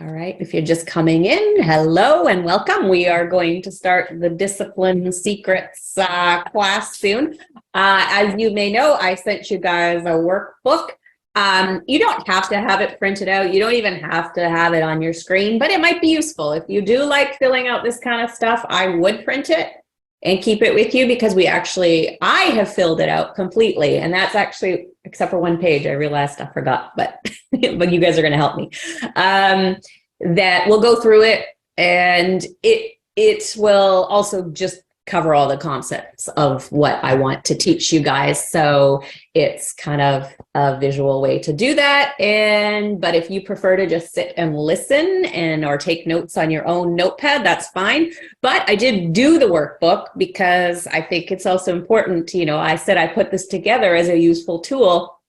All right, if you're just coming in, hello and welcome. We are going to start the Discipline Secrets class soon. As you may know, I sent you guys a workbook. You don't have to have it printed out. You don't even have to have it on your screen, but it might be useful. If you do like filling out this kind of stuff, I would print it and keep it with you because I have filled it out completely. And that's actually, except for one page, I realized I forgot, but, but you guys are going to help me. That we'll go through it, and it will also just cover all the concepts of what I want to teach you guys. So it's kind of a visual way to do that. But if you prefer to just sit and listen or take notes on your own notepad, that's fine. But I did do the workbook because I think it's also important. I said I put this together as a useful tool.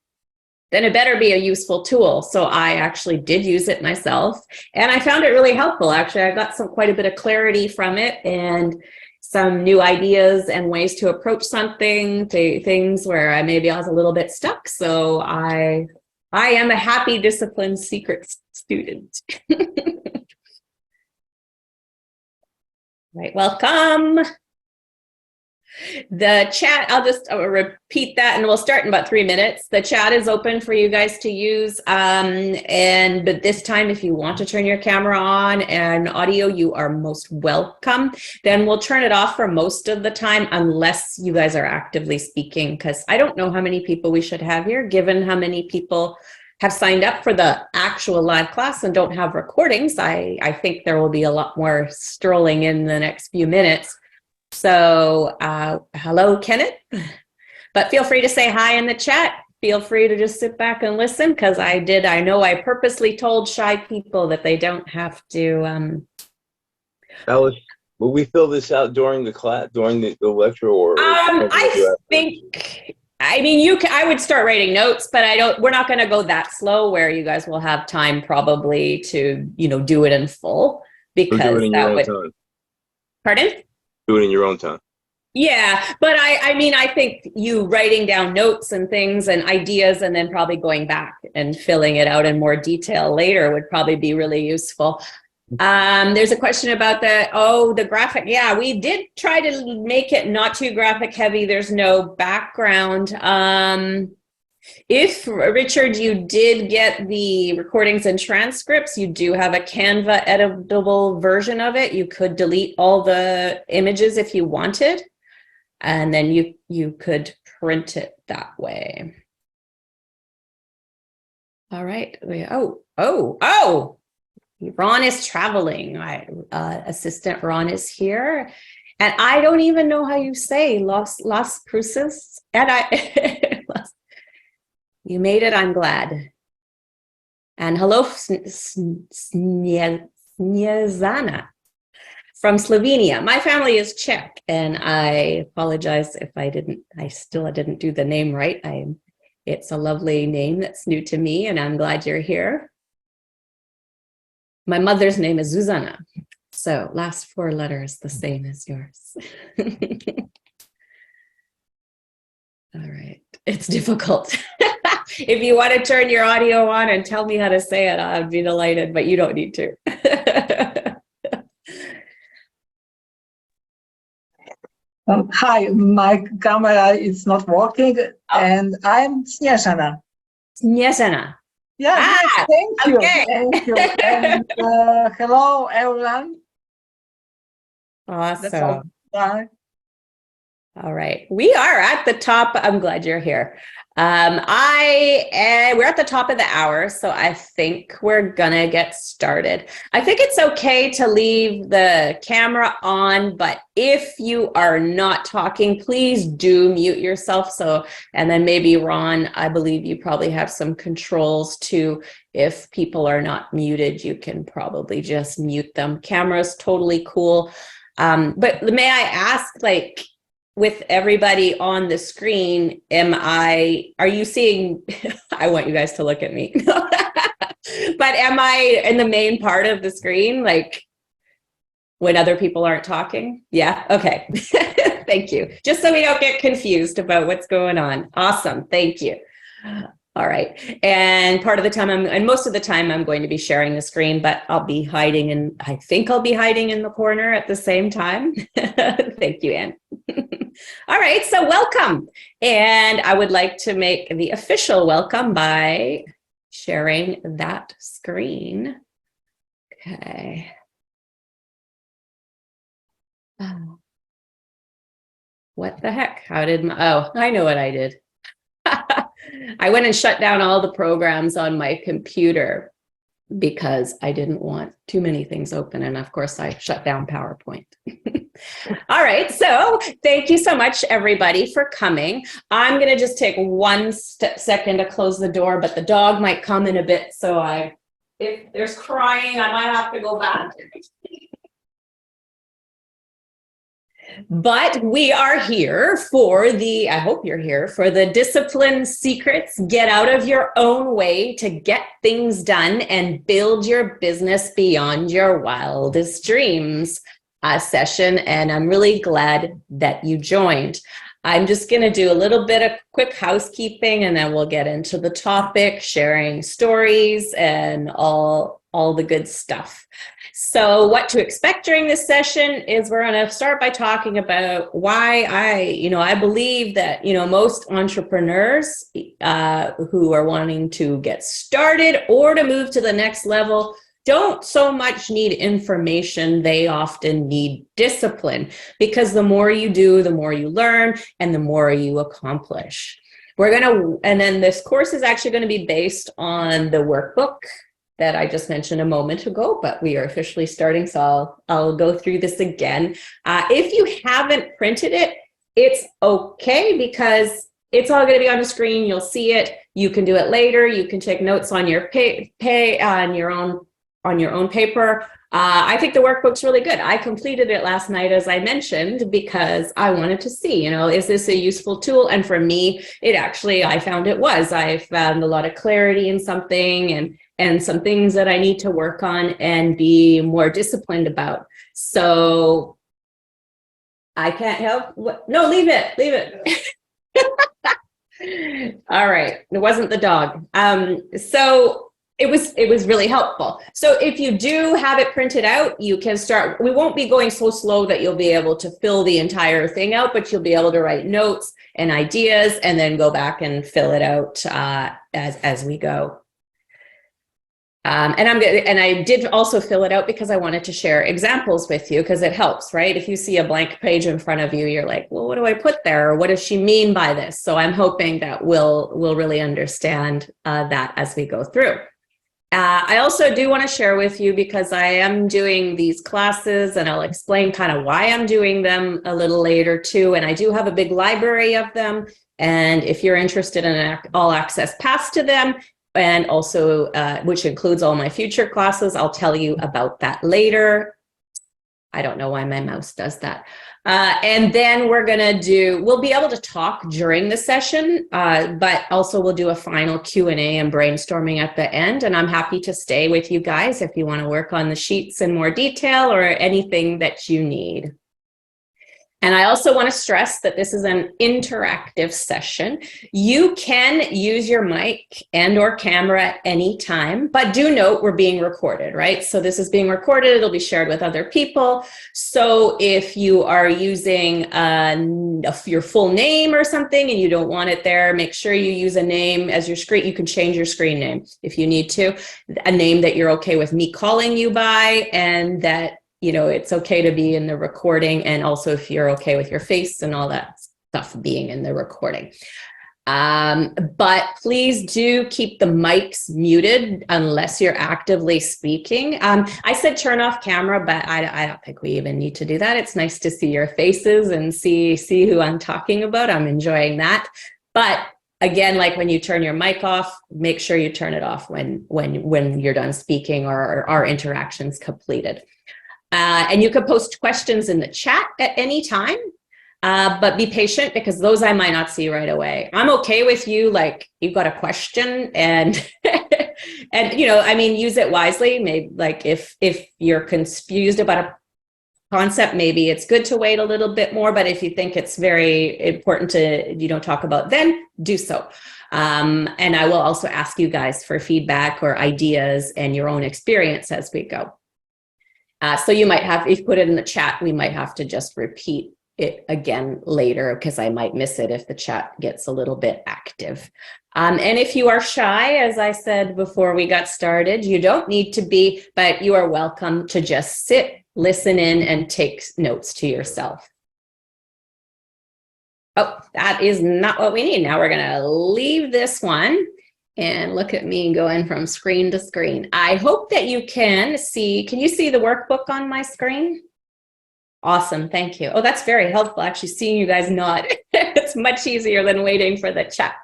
Then it better be a useful tool. So I actually did use it myself, and I found it really helpful. Actually, I got quite a bit of clarity from it, and some new ideas and ways to approach something, things where I was a little bit stuck. So I am a happy Discipline Secrets student. Right, welcome. The chat, I'll just repeat that, and we'll start in about 3 minutes. The chat is open for you guys to use. But this time, if you want to turn your camera on and audio, you are most welcome. Then we'll turn it off for most of the time, unless you guys are actively speaking, because I don't know how many people we should have here, given how many people have signed up for the actual live class and don't have recordings. I think there will be a lot more strolling in the next few minutes. So hello, Kenneth, but feel free to say hi in the chat. Feel free to just sit back and listen, because I know I purposely told shy people that they don't have to. Alice, will we fill this out during the class, during the lecture, or? I would start writing notes, but we're not going to go that slow where you guys will have time probably to, do it in full, because do it in your own time. Pardon? Do it in your own time. Yeah, but I think you writing down notes and things and ideas and then probably going back and filling it out in more detail later would probably be really useful. There's a question about the graphic. Yeah, we did try to make it not too graphic heavy. There's no background. If, Richard, you did get the recordings and transcripts, you do have a Canva editable version of it. You could delete all the images if you wanted, and then you could print it that way. All right. Oh, Ron is traveling. Assistant Ron is here. And I don't even know how you say Las Cruces. And you made it, I'm glad. And hello, Snezana from Slovenia. My family is Czech, and I apologize if I didn't do the name right. It's a lovely name that's new to me, and I'm glad you're here. My mother's name is Zuzana, so last 4 letters the same as yours. All right, it's difficult. If you want to turn your audio on and tell me how to say it, I'd be delighted, but you don't need to. Hi, my camera is not working, and I'm Snezana. Snezana. Yeah, yes, thank you. Okay. Thank you. And hello, everyone. Awesome. Bye. All right, we are at the top. I'm glad you're here. We're at the top of the hour, so I think we're gonna get started. I think it's okay to leave the camera on, but if you are not talking, please do mute yourself. And then maybe Ron, I believe you probably have some controls too. If people are not muted, you can probably just mute them. Camera's totally cool. But may I ask, with everybody on the screen, are you seeing, I want you guys to look at me, but am I in the main part of the screen, when other people aren't talking? Yeah, okay. Thank you. Just so we don't get confused about what's going on. Awesome, thank you. All right. And part of the time and most of the time I'm going to be sharing the screen, but I think I'll be hiding in the corner at the same time. Thank you, Anne. All right. So welcome. And I would like to make the official welcome by sharing that screen. Okay. Oh. What the heck? I know what I did. I went and shut down all the programs on my computer because I didn't want too many things open. And of course, I shut down PowerPoint. All right. So thank you so much, everybody, for coming. I'm going to just take one second to close the door, but the dog might come in a bit. So if there's crying, I might have to go back. But we are here I hope you're here for the Discipline Secrets, Get Out of Your Own Way to Get Things Done and Build Your Business Beyond Your Wildest Dreams session. And I'm really glad that you joined. I'm just going to do a little bit of quick housekeeping and then we'll get into the topic, sharing stories and all the good stuff. So what to expect during this session is we're going to start by talking about why I believe that, most entrepreneurs who are wanting to get started or to move to the next level don't so much need information. They often need discipline, because the more you do, the more you learn and the more you accomplish. And then this course is actually going to be based on the workbook that I just mentioned a moment ago, but we are officially starting, so I'll go through this again. If you haven't printed it, it's okay, because it's all going to be on the screen. You'll see it. You can do it later. You can take notes on your on your own paper. I think the workbook's really good. I completed it last night, as I mentioned, because I wanted to see, is this a useful tool? And for me, I found it was. I found a lot of clarity in something and some things that I need to work on and be more disciplined about. So I can't help. No, leave it. All right. It wasn't the dog. So it was really helpful. So if you do have it printed out, you can start. We won't be going so slow that you'll be able to fill the entire thing out, but you'll be able to write notes and ideas and then go back and fill it out as we go. And I did also fill it out because I wanted to share examples with you, because it helps, right? If you see a blank page in front of you, you're like, well, what do I put there? Or what does she mean by this? So I'm hoping that we'll really understand that as we go through. I also do want to share with you, because I am doing these classes and I'll explain kind of why I'm doing them a little later too. And I do have a big library of them. And if you're interested in an all access pass to them, and also which includes all my future classes, I'll tell you about that later. I don't know why my mouse does that. And then we'll be able to talk during the session, but also we'll do a final Q&A and brainstorming at the end. And I'm happy to stay with you guys if you want to work on the sheets in more detail or anything that you need. And I also want to stress that this is an interactive session. You can use your mic and or camera at any time, but do note we're being recorded, right? So this is being recorded. It'll be shared with other people. So if you are using your full name or something and you don't want it there, make sure you use a name as your screen. You can change your screen name if you need to, a name that you're okay with me calling you by, and that it's okay to be in the recording, and also if you're okay with your face and all that stuff being in the recording. But please do keep the mics muted unless you're actively speaking. I said turn off camera, but I don't think we even need to do that. It's nice to see your faces and see who I'm talking about. I'm enjoying that. But again, like when you turn your mic off, make sure you turn it off when you're done speaking or our interaction's completed. And you can post questions in the chat at any time, but be patient, because those I might not see right away. I'm okay with you, like you've got a question and use it wisely. Maybe like if you're confused about a concept, maybe it's good to wait a little bit more, but if you think it's very important to talk about, then do so. And I will also ask you guys for feedback or ideas and your own experience as we go. So you might have, if you put it in the chat, we might have to just repeat it again later because I might miss it if the chat gets a little bit active. And if you are shy, as I said before we got started, you don't need to be, but you are welcome to just sit, listen in, and take notes to yourself. Oh, that is not what we need. Now we're going to leave this one and look at me going from screen to screen. I hope that you can see, can you see the workbook on my screen? Awesome, thank you. Oh, that's very helpful, actually, seeing you guys nod. It's much easier than waiting for the chat.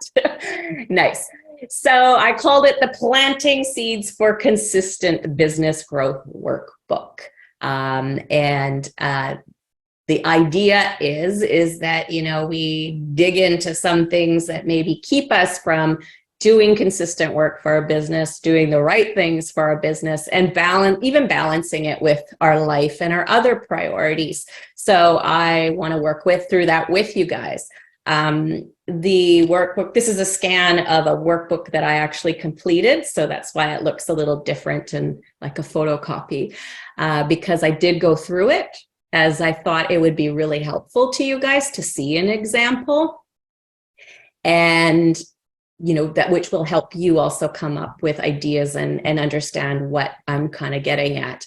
Nice. So I called it the Planting Seeds for Consistent Business Growth Workbook. The idea is that, you know, we dig into some things that maybe keep us from doing consistent work for our business, doing the right things for our business, and balancing it with our life and our other priorities. So I want to work through that with you guys. The workbook, this is a scan of a workbook that I actually completed. So that's why it looks a little different and like a photocopy, because I did go through it as I thought it would be really helpful to you guys to see an example. And you know, that which will help you also come up with ideas and understand what I'm kind of getting at.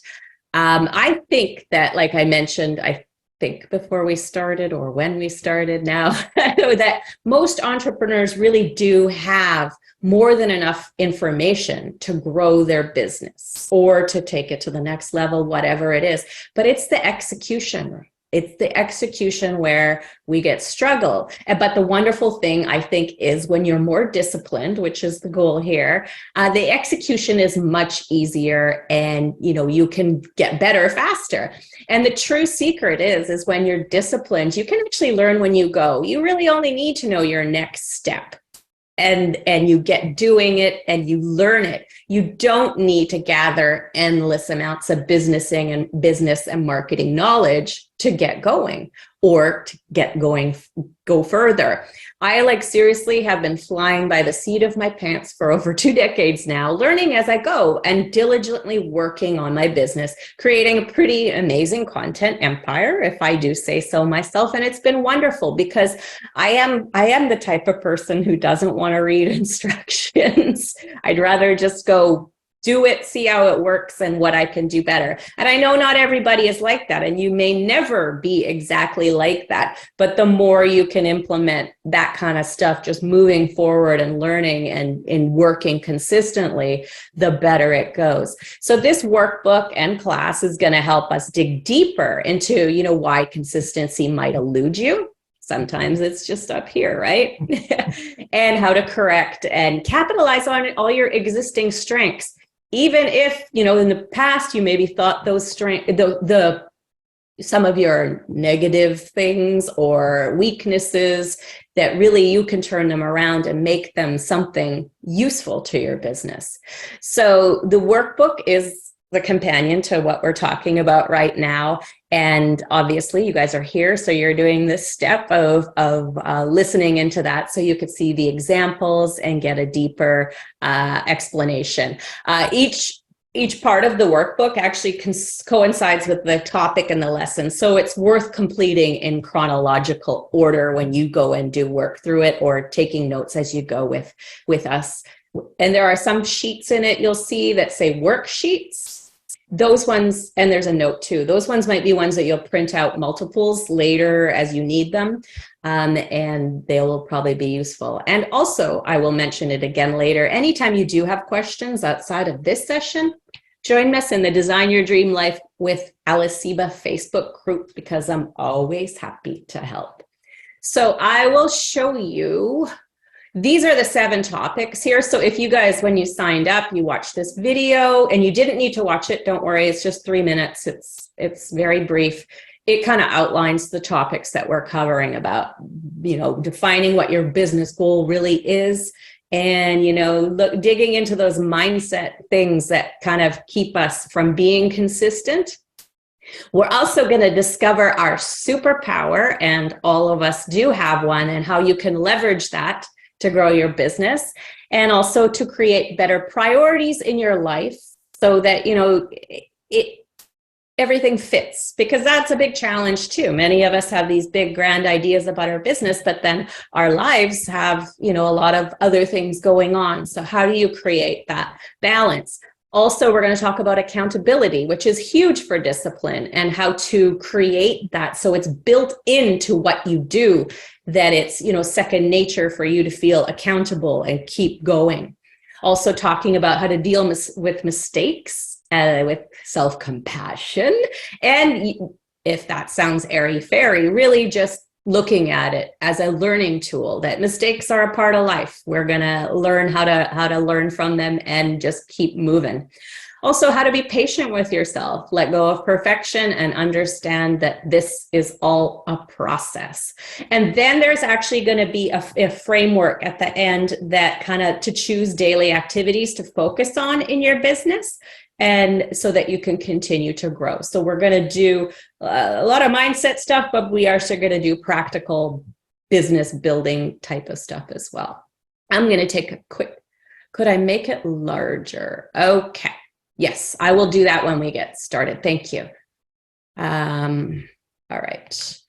I think that, like I mentioned, I think before we started or when we started now, that most entrepreneurs really do have more than enough information to grow their business or to take it to the next level, whatever it is. But it's the execution. It's the execution where we get struggle. But the wonderful thing, I think, is when you're more disciplined, which is the goal here, the execution is much easier and, you know, you can get better faster. And the true secret is when you're disciplined, you can actually learn when you go. You really only need to know your next step. And you get doing it and you learn it. You don't need to gather endless amounts of business and marketing knowledge to get going or to go further. I seriously have been flying by the seat of my pants for over 2 decades now, learning as I go and diligently working on my business, creating a pretty amazing content empire, if I do say so myself. And it's been wonderful because I am the type of person who doesn't want to read instructions. I'd rather just go do it, see how it works and what I can do better. And I know not everybody is like that, and you may never be exactly like that, but the more you can implement that kind of stuff, just moving forward and learning and working consistently, the better it goes. So this workbook and class is going to help us dig deeper into, why consistency might elude you. Sometimes it's just up here, right? And how to correct and capitalize on all your existing strengths. Even if, in the past, you maybe thought those strengths, some of your negative things or weaknesses, that really you can turn them around and make them something useful to your business. So the workbook is the companion to what we're talking about right now. And obviously you guys are here, so you're doing this step of listening into that so you could see the examples and get a deeper explanation. Each part of the workbook actually coincides with the topic and the lesson. So it's worth completing in chronological order when you go and do work through it or taking notes as you go with us. And there are some sheets in it you'll see that say worksheets. Those ones, and there's a note too, those ones might be ones that you'll print out multiples later as you need them, and they will probably be useful. And also, I will mention it again later, anytime you do have questions outside of this session, join us in the Design Your Dream Life with Alice Seba Facebook group, because I'm always happy to help. So I will show you. These are the 7 topics here. So if you guys, when you signed up, you watched this video and you didn't need to watch it, don't worry, it's just 3 minutes. It's very brief. It kind of outlines the topics that we're covering about, defining what your business goal really is and, digging into those mindset things that kind of keep us from being consistent. We're also going to discover our superpower, and all of us do have one, and how you can leverage that to grow your business, and also to create better priorities in your life so that, everything fits, because that's a big challenge too. Many of us have these big grand ideas about our business, but then our lives have, a lot of other things going on. So how do you create that balance? Also, we're going to talk about accountability, which is huge for discipline, and how to create that so it's built into what you do, that it's, second nature for you to feel accountable and keep going. Also talking about how to deal with mistakes, with self-compassion. And if that sounds airy-fairy, really just looking at it as a learning tool, that mistakes are a part of life. We're going to learn how to learn from them and just keep moving. Also, how to be patient with yourself, let go of perfection, and understand that this is all a process. And then there's actually going to be a framework at the end that kind of to choose daily activities to focus on in your business, and so that you can continue to grow. So we're going to do a lot of mindset stuff, but we are still going to do practical business building type of stuff as well. I'm going to take a quick, could I make it larger? Okay. Yes, I will do that when we get started. Thank you. All right.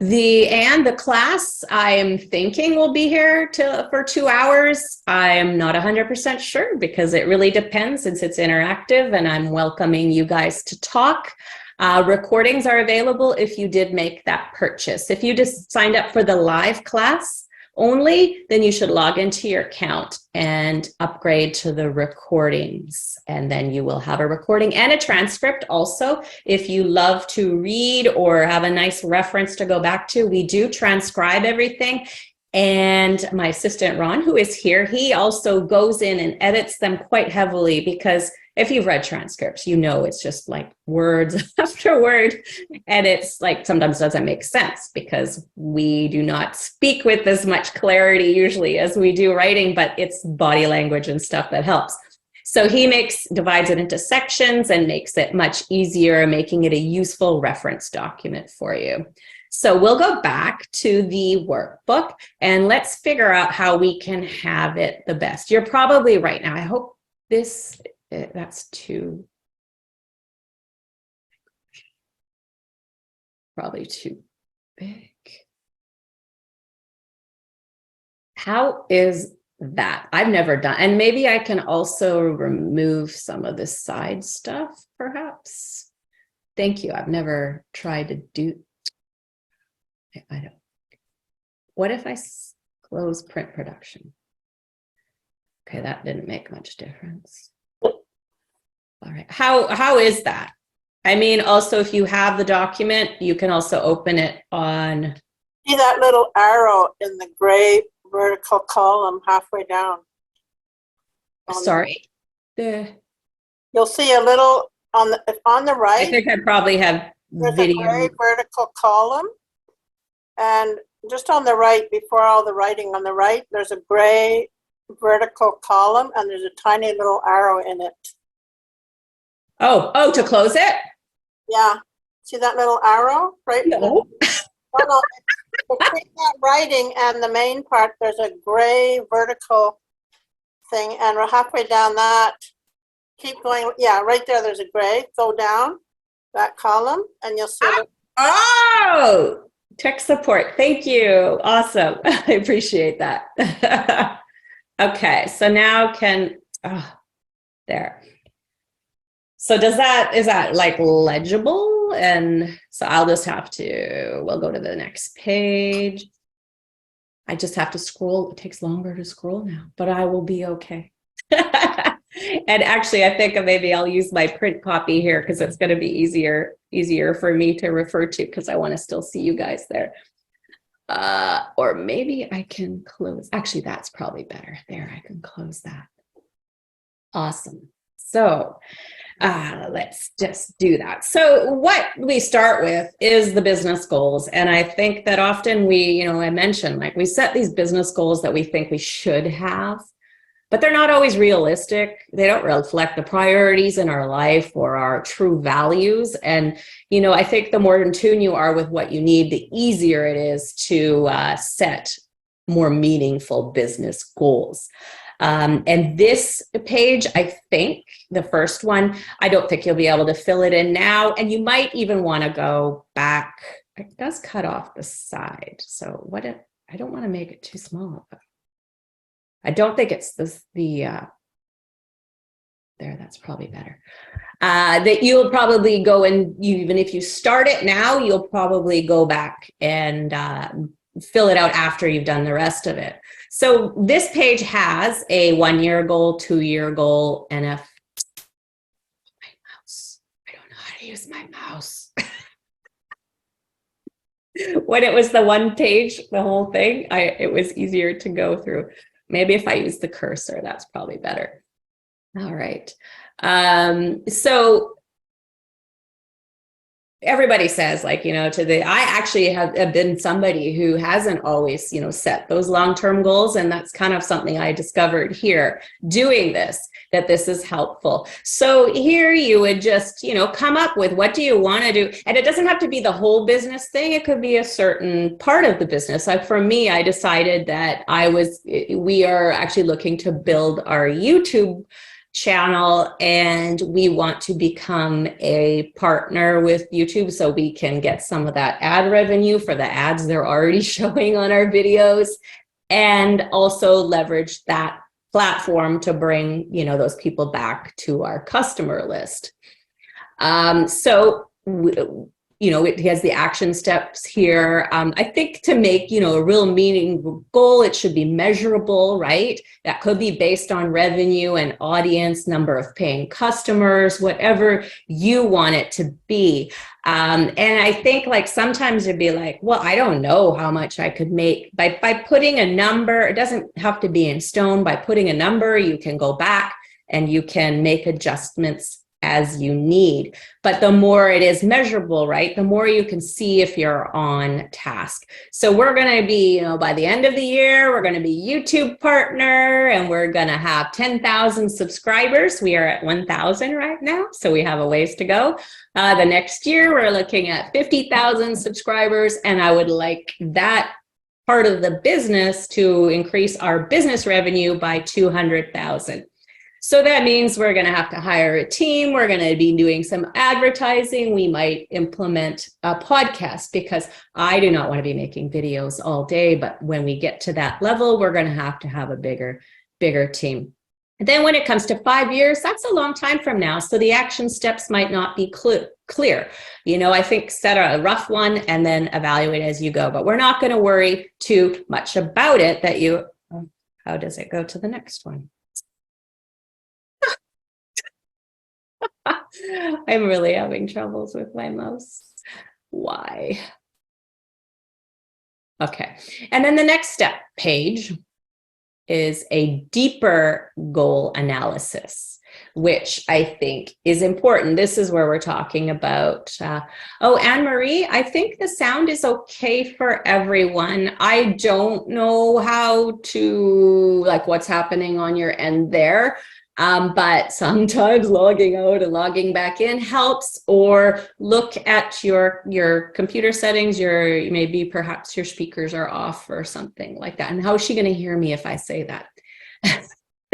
The class, I am thinking will be here for 2 hours. I am not 100% sure, because it really depends, since it's interactive, and I'm welcoming you guys to talk. Recordings are available if you did make that purchase. If you just signed up for the live class only, then you should log into your account and upgrade to the recordings, and then you will have a recording and a transcript. Also, if you love to read or have a nice reference to go back to, we do transcribe everything. And my assistant Ron, who is here, he also goes in and edits them quite heavily, because if you've read transcripts, it's just like words after word. And it's like sometimes doesn't make sense, because we do not speak with as much clarity usually as we do writing, but it's body language and stuff that helps. So he divides it into sections and makes it much easier, making it a useful reference document for you. So we'll go back to the workbook and let's figure out how we can have it the best. You're probably right now. I hope that's probably too big. How is that? I've never done, and maybe I can also remove some of the side stuff, perhaps. Thank you. I've never tried to do. I don't. What if I close print production? Okay, that didn't make much difference. All right. How is that? I mean, also, if you have the document, you can also open it on. See that little arrow in the gray vertical column halfway down? Sorry. You'll see a little on the right. I think I probably have there's video. a gray vertical column, and just on the right, before all the writing on the right, there's a gray vertical column, and there's a tiny little arrow in it. Oh, to close it? Yeah. See that little arrow right? No. No. Between that writing and the main part, there's a gray vertical thing, and we're halfway down that. Keep going. Yeah, right there, there's a gray. Go down that column, and you'll see it. Oh, tech support. Thank you. Awesome. I appreciate that. Okay, so now there. So is that like legible? And so I'll just we'll go to the next page. I just have to scroll. It takes longer to scroll now, but I will be okay. And actually, I think maybe I'll use my print copy here because it's going to be easier for me to refer to, because I want to still see you guys there. Or maybe I can close. Actually, that's probably better. There, I can close that. Awesome. So let's just do that. So what we start with is the business goals. And I think that often I mentioned, like, we set these business goals that we think we should have, but they're not always realistic. They don't reflect the priorities in our life or our true values. And, I think the more in tune you are with what you need, the easier it is to set more meaningful business goals. And this page, I think the first one, I don't think you'll be able to fill it in now. And you might even want to go back. It does cut off the side. So what if, I don't want to make it too small. But I don't think it's there, that's probably better. That you'll probably go and even if you start it now, you'll probably go back and fill it out after you've done the rest of it. So this page has a 1-year goal, 2-year goal, and my mouse. I don't know how to use my mouse. When it was the one page, the whole thing, it was easier to go through. Maybe if I use the cursor, that's probably better. All right. So everybody says, like, I actually have been somebody who hasn't always, set those long-term goals. And that's kind of something I discovered here doing this, that this is helpful. So here you would just, come up with what do you want to do? And it doesn't have to be the whole business thing. It could be a certain part of the business. Like for me, I decided that we are actually looking to build our YouTube channel, and we want to become a partner with YouTube so we can get some of that ad revenue for the ads they're already showing on our videos, and also leverage that platform to bring, those people back to our customer list. It has the action steps here. I think to make, a real meaningful goal, it should be measurable, right? That could be based on revenue and audience, number of paying customers, whatever you want it to be. And I think like sometimes it'd be like, well, I don't know how much I could make by putting a number. It doesn't have to be in stone. By putting a number, you can go back and you can make adjustments as you need. But the more it is measurable, right, the more you can see if you're on task. So we're going to be, by the end of the year, we're going to be YouTube partner, and we're going to have 10,000 subscribers. We are at 1,000 right now, so we have a ways to go. The next year, we're looking at 50,000 subscribers, and I would like that part of the business to increase our business revenue by 200,000. So that means we're going to have to hire a team. We're going to be doing some advertising. We might implement a podcast because I do not want to be making videos all day. But when we get to that level, we're going to have a bigger team. And then when it comes to 5 years, that's a long time from now. So the action steps might not be clear. I think set a rough one and then evaluate as you go. But we're not going to worry too much about it how does it go to the next one? I'm really having troubles with my mouse. Why? Okay. And then the next step page is a deeper goal analysis, which I think is important. This is where we're talking about, Anne-Marie, I think the sound is okay for everyone. I don't know how to, what's happening on your end there. But sometimes logging out and logging back in helps, or look at your computer settings, maybe perhaps your speakers are off or something like that. And how is she going to hear me if I say that?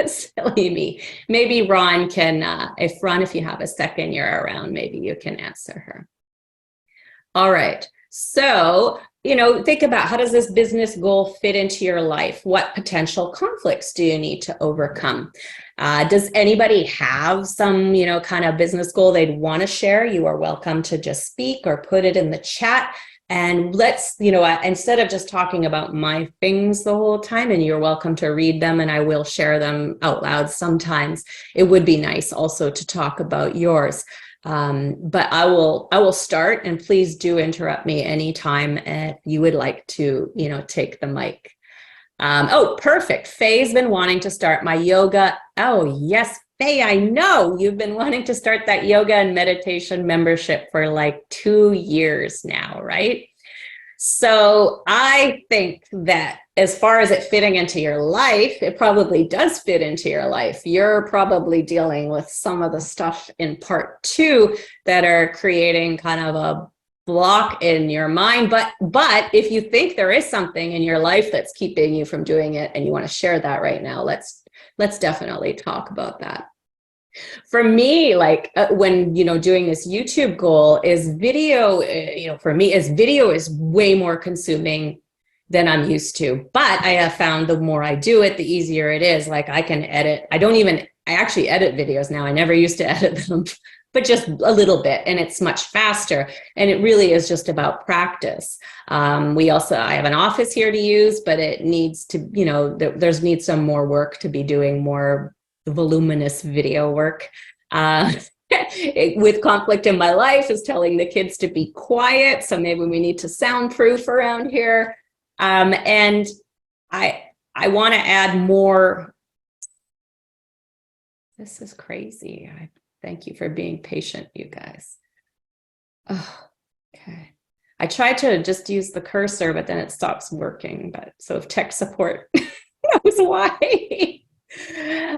Silly me. Maybe Ron can, if you have a second, you're around, maybe you can answer her. All right. So, think about how does this business goal fit into your life? What potential conflicts do you need to overcome? Does anybody have some, kind of business goal they'd want to share? You are welcome to just speak or put it in the chat. And let's, instead of just talking about my things the whole time, and you're welcome to read them and I will share them out loud sometimes, it would be nice also to talk about yours. But I will start, and please do interrupt me anytime if you would like to, take the mic. Oh, perfect. Faye's been wanting to start my yoga. Oh, yes, Faye, I know you've been wanting to start that yoga and meditation membership for like 2 years now, right? So I think that as far as it fitting into your life, it probably does fit into your life. You're probably dealing with some of the stuff in part 2 that are creating kind of a block in your mind. But if you think there is something in your life that's keeping you from doing it and you want to share that right now, let's definitely talk about that. For me, like when, doing this YouTube goal is video, for me is video is way more consuming than I'm used to. But I have found the more I do it, the easier it is. Like I can edit. I actually edit videos now. I never used to edit them, but just a little bit, and it's much faster. And it really is just about practice. I have an office here to use, but it needs to, there's needs some more work to be doing more voluminous video work. With conflict in my life is telling the kids to be quiet. So maybe we need to soundproof around here. And I want to add more. This is crazy. Thank you for being patient, you guys. Oh, okay. I tried to just use the cursor, but then it stops working. So if tech support knows why.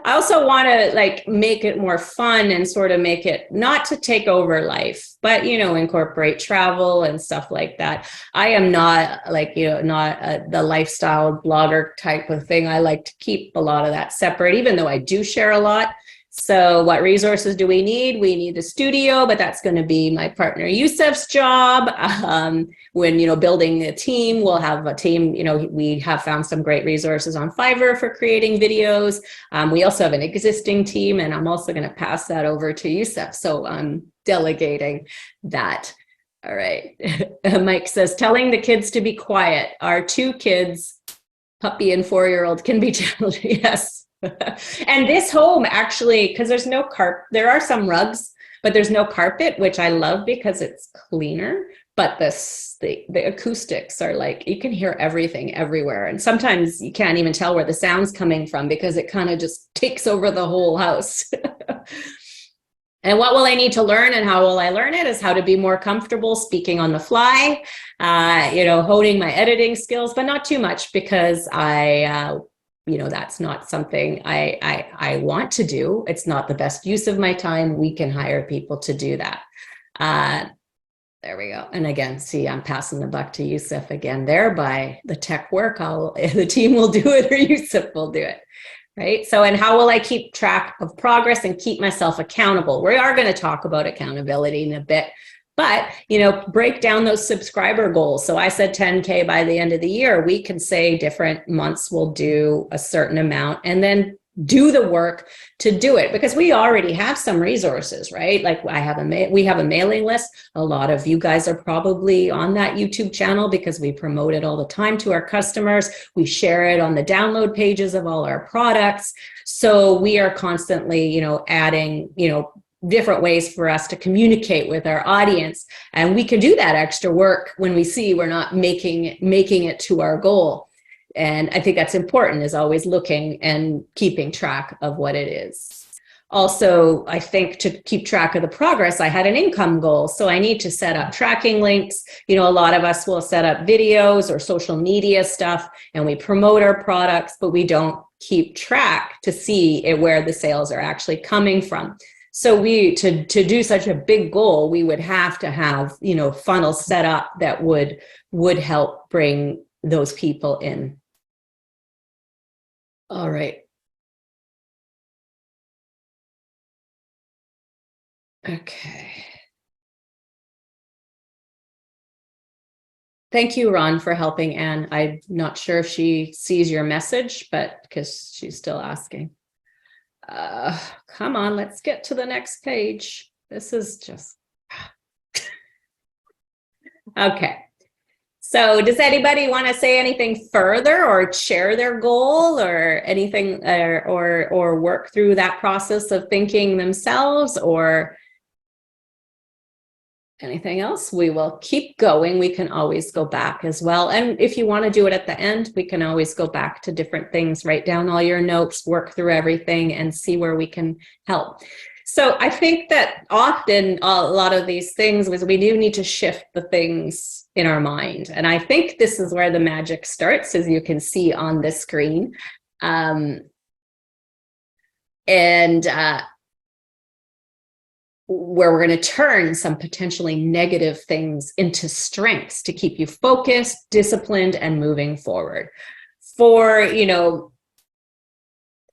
I also want to make it more fun and sort of make it not to take over life, but, incorporate travel and stuff like that. I am not the lifestyle blogger type of thing. I like to keep a lot of that separate, even though I do share a lot. So what resources do we need? We need a studio, but that's going to be my partner Yusuf's job. When, building a team, we'll have a team, we have found some great resources on Fiverr for creating videos. We also have an existing team, and I'm also going to pass that over to Yusuf. So I'm delegating that. All right. Mike says, telling the kids to be quiet. Our two kids, puppy and 4-year-old, can be challenging. Yes. And this home actually, because there's no carpet, there are some rugs, but there's no carpet, which I love because it's cleaner. But the acoustics are you can hear everything everywhere. And sometimes you can't even tell where the sound's coming from because it kind of just takes over the whole house. And what will I need to learn and how will I learn it is how to be more comfortable speaking on the fly, honing my editing skills, but not too much because that's not something I want to do. It's not the best use of my time. We can hire people to do that. There we go. And again, see, I'm passing the buck to Yusuf again there by the tech work. The team will do it or Yusuf will do it. Right. So, and how will I keep track of progress and keep myself accountable? We are going to talk about accountability in a bit. But, break down those subscriber goals. So I said 10K by the end of the year. We can say different months we'll do a certain amount and then do the work to do it because we already have some resources, right? Like we have a mailing list. A lot of you guys are probably on that YouTube channel because we promote it all the time to our customers. We share it on the download pages of all our products. So we are constantly, adding, different ways for us to communicate with our audience. And we can do that extra work when we see we're not making it to our goal. And I think that's important, is always looking and keeping track of what it is. Also, I think to keep track of the progress, I had an income goal. So I need to set up tracking links. A lot of us will set up videos or social media stuff and we promote our products, but we don't keep track to see where the sales are actually coming from. So to do such a big goal, we would have to have, funnels set up that would help bring those people in. All right. Okay. Thank you, Ron, for helping Anne. I'm not sure if she sees your message, but because she's still asking. Come on, let's get to the next page. This is just okay. So does anybody want to say anything further or share their goal or anything or work through that process of thinking themselves or anything else? We will keep going. We can always go back as well. And if you want to do it at the end, we can always go back to different things, write down all your notes, work through everything and see where we can help. So I think that often a lot of these things was we do need to shift the things in our mind. And I think this is where the magic starts, as you can see on the screen. where we're going to turn some potentially negative things into strengths to keep you focused, disciplined, and moving forward. For,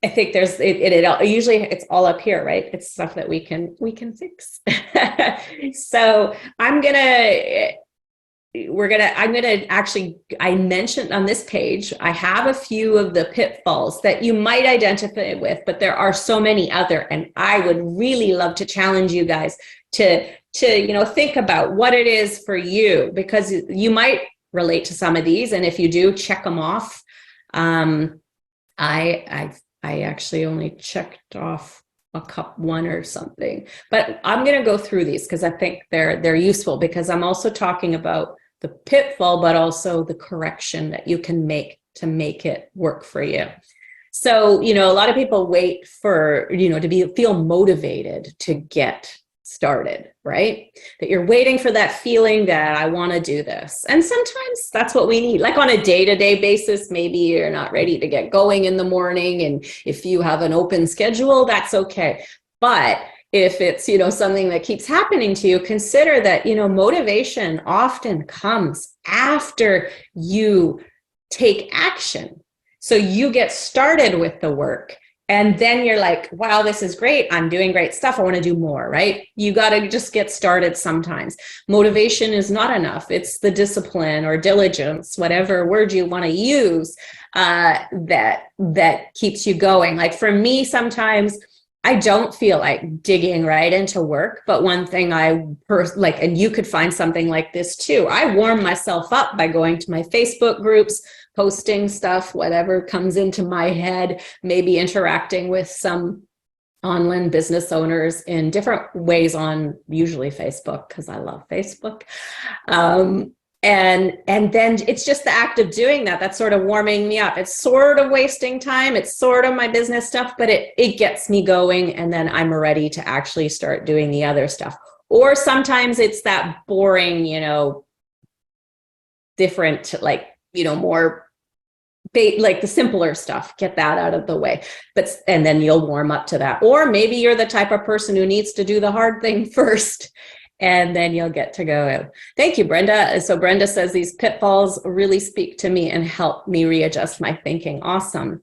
I think there's usually it's all up here, right? It's stuff that we can fix. So I mentioned on this page, I have a few of the pitfalls that you might identify with, but there are so many other, and I would really love to challenge you guys to think about what it is for you, because you might relate to some of these. And if you do, check them off. I actually only checked off one or something, but I'm going to go through these because I think they're useful, because I'm also talking about the pitfall, but also the correction that you can make to make it work for you. So, a lot of people wait for, to feel motivated to get started, right? That you're waiting for that feeling that I want to do this. And sometimes that's what we need. Like on a day-to-day basis, maybe you're not ready to get going in the morning. And if you have an open schedule, that's okay. But if it's, something that keeps happening to you, consider that, motivation often comes after you take action. So you get started with the work. And then you're like, wow, this is great. I'm doing great stuff. I want to do more, right? You got to just get started sometimes. Motivation is not enough. It's the discipline or diligence, whatever word you want to use, that keeps you going. Like for me, sometimes I don't feel like digging right into work. But one thing and you could find something like this too. I warm myself up by going to my Facebook groups, posting stuff, whatever comes into my head, maybe interacting with some online business owners in different ways on usually Facebook, because I love Facebook. And then it's just the act of doing that that's sort of warming me up. It's sort of wasting time. It's sort of my business stuff, but it gets me going, and then I'm ready to actually start doing the other stuff. Or sometimes it's that boring, different, more like the simpler stuff, get that out of the way, and then you'll warm up to that. Or maybe you're the type of person who needs to do the hard thing first, and then you'll get to go. Thank you, Brenda. So Brenda says these pitfalls really speak to me and help me readjust my thinking. Awesome.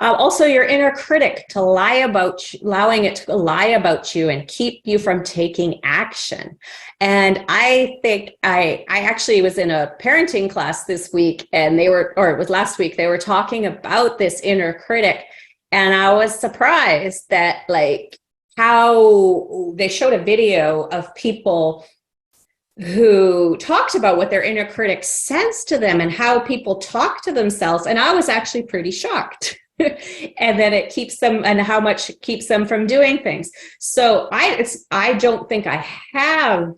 Also, your inner critic allowing it to lie about you and keep you from taking action. And I think I actually was in a parenting class this week, and it was last week, they were talking about this inner critic. And I was surprised that how they showed a video of people who talked about what their inner critic says to them and how people talk to themselves. And I was actually pretty shocked. And then it keeps them, and how much it keeps them from doing things. So I don't think I have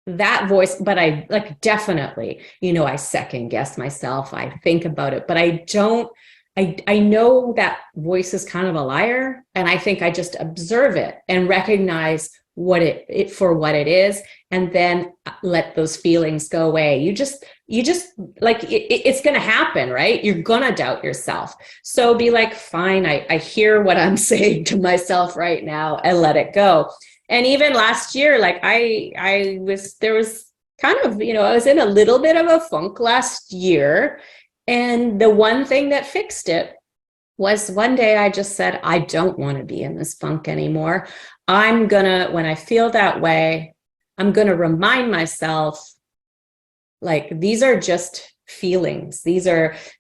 that voice, but I definitely, I second guess myself. I think about it, but I know that voice is kind of a liar. And I think I just observe it and recognize what it for what it is, and then let those feelings go away. You just it's going to happen, right? You're going to doubt yourself. So be like, fine, I hear what I'm saying to myself right now, and let it go. And even last year, I was in a little bit of a funk last year. And the one thing that fixed it was one day I just said, I don't want to be in this funk anymore. When I feel that way, I'm going to remind myself, these are just feelings. This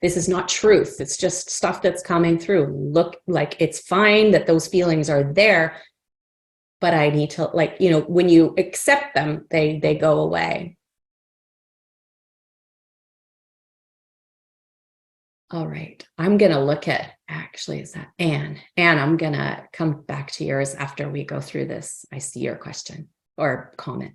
is not truth. It's just stuff that's coming through. Look, it's fine that those feelings are there, but I need to, when you accept them, they go away. All right. I'm going to look at, actually, is that Anne? Anne, I'm going to come back to yours after we go through this. I see your question or comment.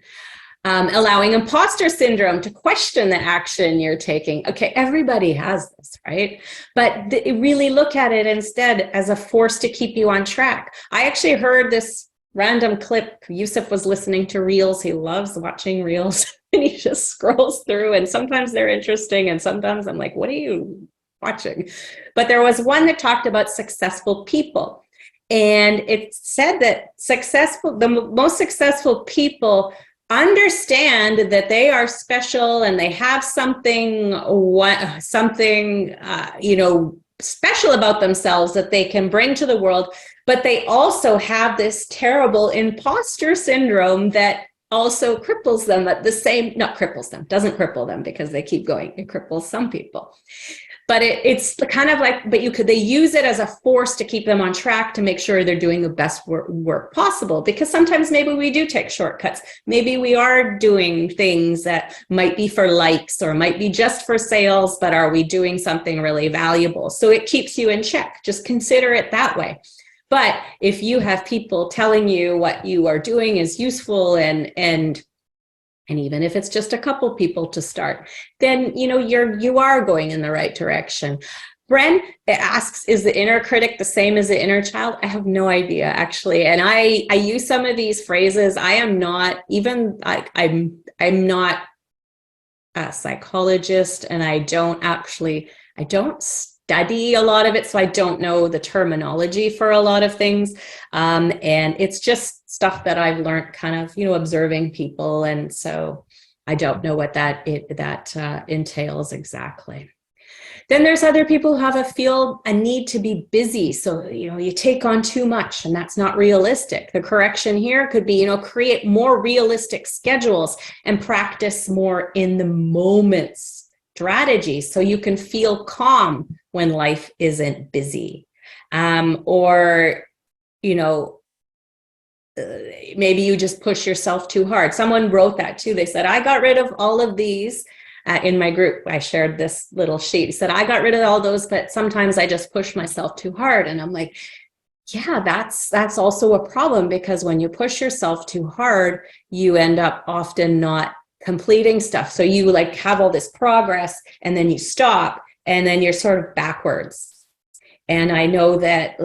Allowing imposter syndrome to question the action you're taking. Okay, everybody has this, right? But really look at it instead as a force to keep you on track. I actually heard this random clip. Yusuf was listening to Reels. He loves watching Reels, and he just scrolls through, and sometimes they're interesting, and sometimes I'm like, what are you watching? But there was one that talked about successful people. And it's said that the most successful people understand that they are special and they have something, special about themselves that they can bring to the world. But they also have this terrible imposter syndrome that also cripples them not cripples them, doesn't cripple them because they keep going. It cripples some people. But it's kind of like, they use it as a force to keep them on track to make sure they're doing the best work possible. Because sometimes maybe we do take shortcuts. Maybe we are doing things that might be for likes or might be just for sales, but are we doing something really valuable? So it keeps you in check. Just consider it that way. But if you have people telling you what you are doing is useful and even if it's just a couple people to start, then you are going in the right direction. Bren asks, is the inner critic the same as the inner child? I have no idea, actually. And I use some of these phrases. I'm not a psychologist, and I don't study a lot of it, so I don't know the terminology for a lot of things. And it's just stuff that I've learned kind of, observing people. And so I don't know what that entails exactly. Then there's other people who feel a need to be busy. So, you take on too much and that's not realistic. The correction here could be, create more realistic schedules and practice more in the moment strategies so you can feel calm when life isn't busy. Maybe you just push yourself too hard. Someone wrote that too. They said, I got rid of all of these in my group. I shared this little sheet. He said, I got rid of all those, but sometimes I just push myself too hard. And I'm like, yeah, that's also a problem, because when you push yourself too hard, you end up often not completing stuff. So you have all this progress and then you stop and then you're sort of backwards. And I know that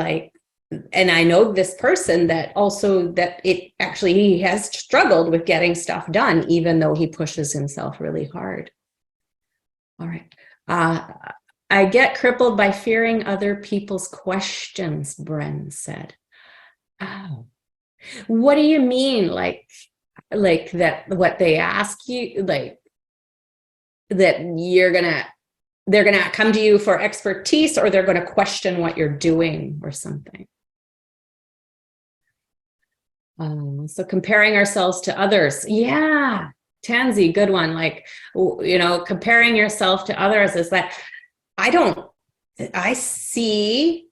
and I know this person that he has struggled with getting stuff done, even though he pushes himself really hard. All right. I get crippled by fearing other people's questions, Bren said. Oh, what do you mean? Like that, what they ask you, that they're gonna come to you for expertise, or they're gonna question what you're doing or something. So comparing ourselves to others. Yeah, Tansy, good one. Comparing yourself to others is that I see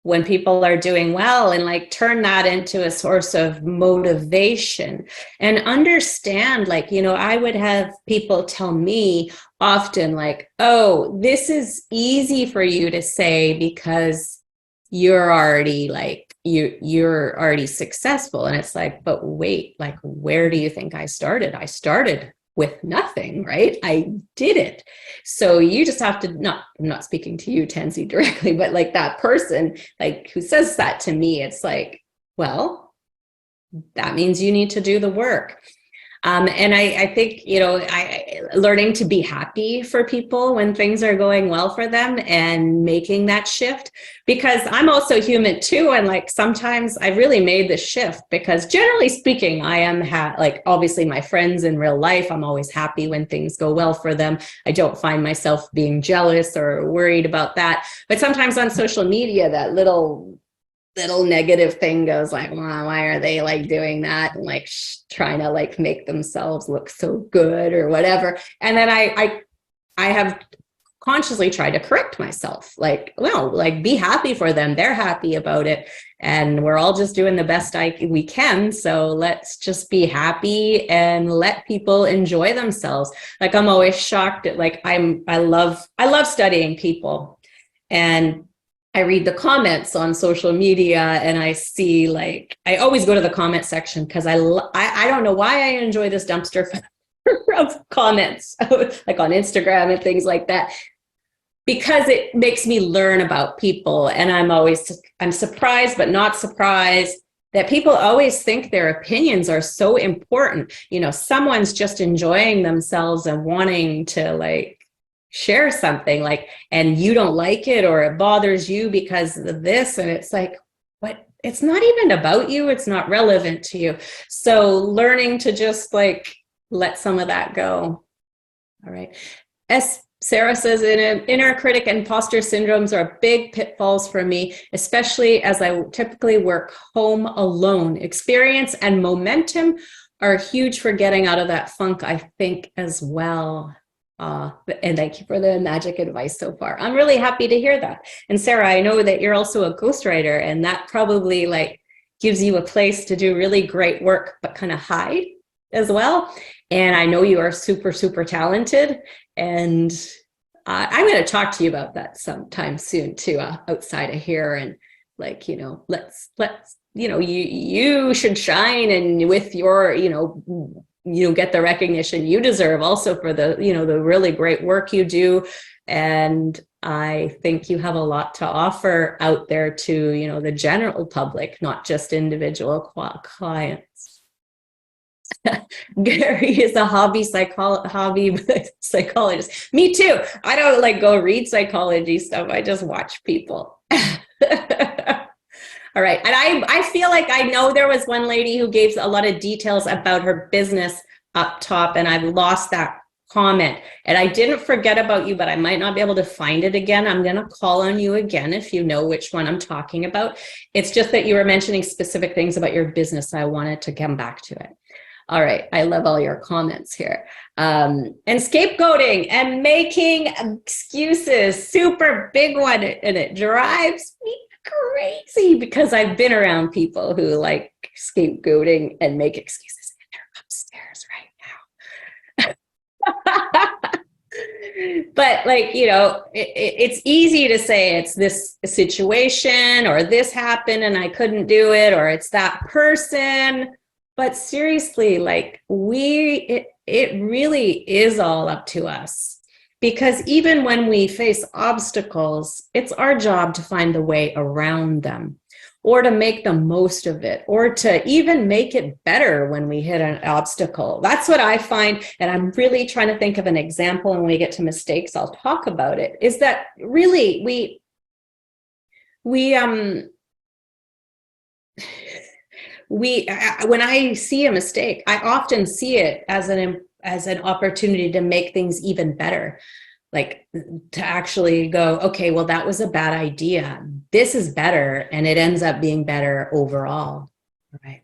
when people are doing well and turn that into a source of motivation and understand, I would have people tell me often oh, this is easy for you to say because you're already you're already successful. And it's but wait, where do you think I started? I started with nothing, right? I did it. So you just have to I'm not speaking to you, Tansy, directly, but that person, who says that to me, it's well, that means you need to do the work. And I think, learning to be happy for people when things are going well for them and making that shift, because I'm also human too. And sometimes I really made the shift because generally speaking, I am obviously my friends in real life, I'm always happy when things go well for them. I don't find myself being jealous or worried about that. But sometimes on social media, that little negative thing goes why are they doing that, and trying to make themselves look so good or whatever. And then I have consciously tried to correct myself, be happy for them, they're happy about it, and we're all just doing the best we can, so let's just be happy and let people enjoy themselves. I'm always shocked at I love studying people, and I read the comments on social media and I see I always go to the comment section because I don't know why I enjoy this dumpster of comments on Instagram and things like that, because it makes me learn about people. And I'm surprised but not surprised that people always think their opinions are so important. Someone's just enjoying themselves and wanting to share something and you don't like it or it bothers you because of this, and it's it's not even about you. It's not relevant to you. So learning to just like let some of that go. All right. As Sarah says, inner critic and imposter syndromes are big pitfalls for me, especially as I typically work home alone. Experience and momentum are huge for getting out of that funk, I think, as well. And thank you for the magic advice so far. I'm really happy to hear that. And Sarah, I know that you're also a ghostwriter, and that probably like gives you a place to do really great work, but kind of hide as well. And I know you are super, super talented. And I'm going to talk to you about that sometime soon too, outside of here. And like, you know, let's, you know, you should shine, and with your, you know, get the recognition you deserve also for the, you know, the really great work you do. And I think you have a lot to offer out there to, you know, the general public, not just individual clients. Gary is a hobby psychologist. Me too. I don't like go read psychology stuff. I just watch people. All right. And I feel like I know there was one lady who gave a lot of details about her business up top, and I've lost that comment. And I didn't forget about you, but I might not be able to find it again. I'm going to call on you again if you know which one I'm talking about. It's just that you were mentioning specific things about your business. I wanted to come back to it. All right. I love all your comments here. And scapegoating and making excuses, super big one. And it drives me crazy because I've been around people who like scapegoating and make excuses, and they're upstairs right now. But like, you know, it's easy to say it's this situation or this happened and I couldn't do it, or it's that person. But seriously, like it really is all up to us. Because even when we face obstacles, it's our job to find the way around them, or to make the most of it, or to even make it better when we hit an obstacle. That's what I find. And I'm really trying to think of an example. And when we get to mistakes, I'll talk about it. Is that really when I see a mistake, I often see it as an opportunity to make things even better. Like to actually go, okay, well, that was a bad idea. This is better. And it ends up being better overall. All right.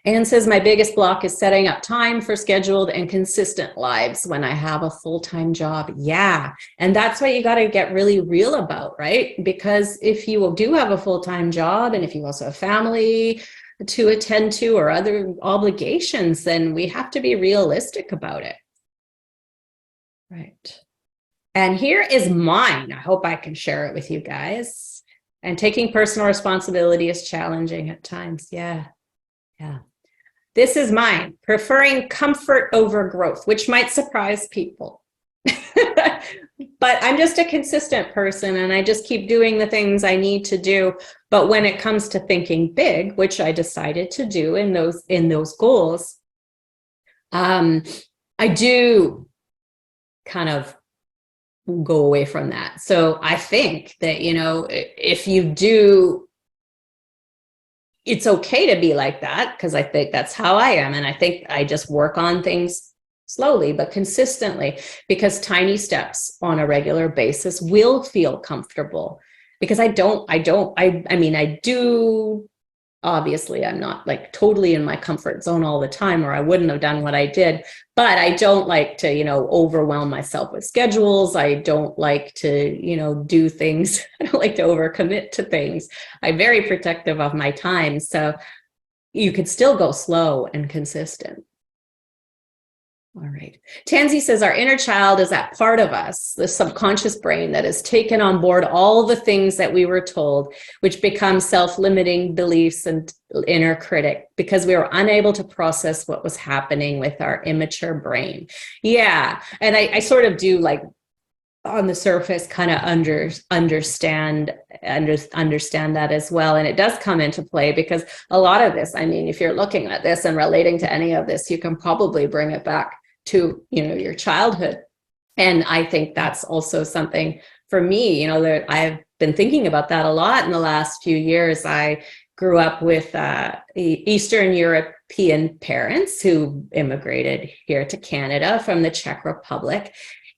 Anne says, my biggest block is setting up time for scheduled and consistent lives when I have a full-time job. Yeah. And that's what you got to get really real about, right? Because if you do have a full-time job, and if you also have family to attend to or other obligations, then we have to be realistic about it. Right. And here is mine. I hope I can share it with you guys. And taking personal responsibility is challenging at times. Yeah. Yeah. This is mine. Preferring comfort over growth, which might surprise people. But I'm just a consistent person, and I just keep doing the things I need to do. But when it comes to thinking big, which I decided to do in those goals, I do kind of go away from that. So I think that, you know, if you do, it's okay to be like that, because I think that's how I am. And I think I just work on things slowly but consistently, because tiny steps on a regular basis will feel comfortable. Because I mean, I do, obviously I'm not like totally in my comfort zone all the time, or I wouldn't have done what I did, but I don't like to, you know, overwhelm myself with schedules. I don't like to, you know, do things. I don't like to overcommit to things. I'm very protective of my time. So you could still go slow and consistent. All right. Tansy says, our inner child is that part of us, the subconscious brain that has taken on board all the things that we were told, which become self-limiting beliefs and inner critic, because we were unable to process what was happening with our immature brain. Yeah. And I sort of do, like, on the surface, kind of understand that as well. And it does come into play, because a lot of this, I mean, if you're looking at this and relating to any of this, you can probably bring it back to, you know, your childhood. And I think that's also something for me, you know, that I've been thinking about that a lot in the last few years. I grew up with Eastern European parents who immigrated here to Canada from the Czech Republic.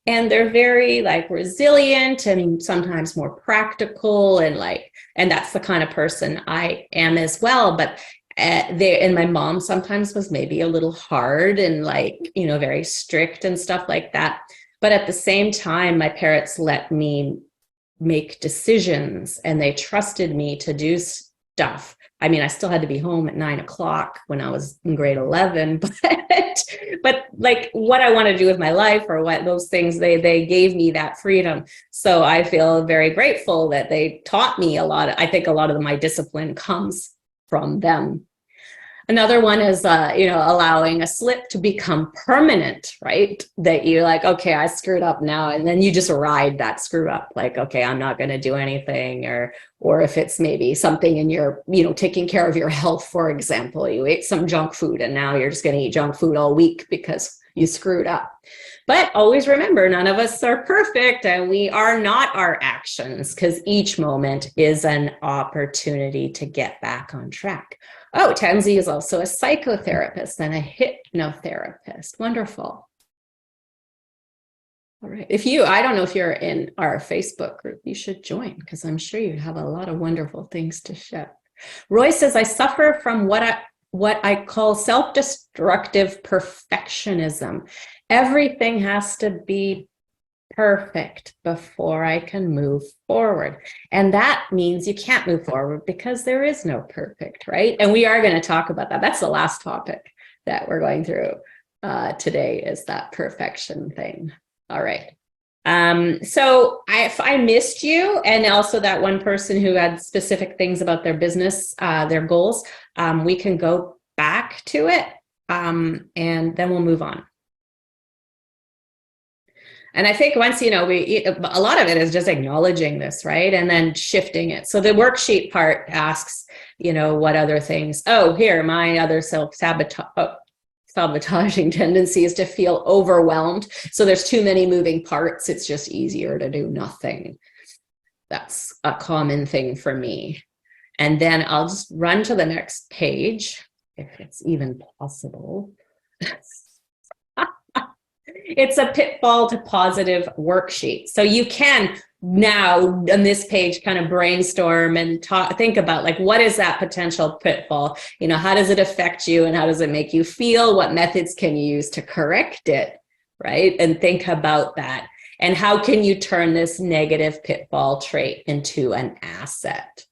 And they're very like resilient and sometimes more practical and that's the kind of person I am as well. But and my mom sometimes was maybe a little hard and very strict and stuff like that. But at the same time, my parents let me make decisions and they trusted me to do stuff. I mean, I still had to be home at 9 o'clock when I was in grade 11, but like what I want to do with my life or what those things, they gave me that freedom. So I feel very grateful that they taught me a lot. I think a lot of my discipline comes from them. Another one is, allowing a slip to become permanent, right? That you're like, okay, I screwed up now. And then you just ride that screw up. Like, okay, I'm not going to do anything. Or if it's maybe something in your, taking care of your health, for example, you ate some junk food and now you're just going to eat junk food all week because you screwed up. But always remember, none of us are perfect and we are not our actions because each moment is an opportunity to get back on track. Oh, Tansy is also a psychotherapist and a hypnotherapist. Wonderful. All right. I don't know if you're in our Facebook group, you should join because I'm sure you have a lot of wonderful things to share. Roy says, I suffer from what I call self-destructive perfectionism. Everything has to be perfect before I can move forward. And that means you can't move forward because there is no perfect, right? And we are going to talk about that. That's the last topic that we're going through today is that perfection thing. All right. So if I missed you and also that one person who had specific things about their business, their goals, we can go back to it and then we'll move on. And I think once, a lot of it is just acknowledging this, right? And then shifting it. So the worksheet part asks, what other things? Oh, here, my other self-sabotaging tendency is to feel overwhelmed. So there's too many moving parts. It's just easier to do nothing. That's a common thing for me. And then I'll just run to the next page, if it's even possible. It's a pitfall to positive worksheet. So you can now on this page kind of brainstorm and think about what is that potential pitfall? How does it affect you and how does it make you feel? What methods can you use to correct it, right? And think about that. And how can you turn this negative pitfall trait into an asset?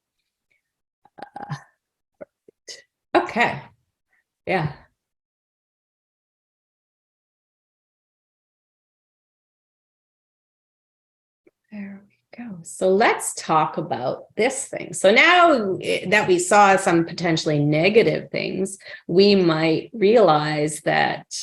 Okay. Yeah. There we go. So let's talk about this thing. So now that we saw some potentially negative things, we might realize that,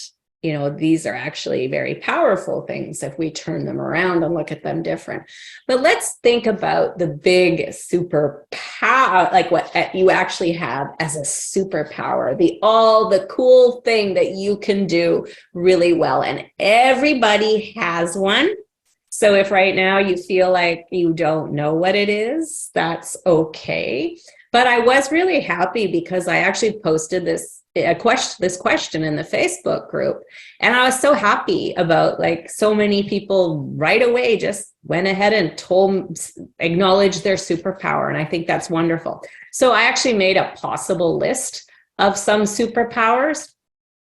these are actually very powerful things if we turn them around and look at them different. But let's think about the big superpower, like what you actually have as a superpower, the cool thing that you can do really well. And everybody has one. So if right now you feel like you don't know what it is, that's okay. But I was really happy because I actually posted this question in the Facebook group. And I was so happy about so many people right away just went ahead and acknowledged their superpower. And I think that's wonderful. So I actually made a possible list of some superpowers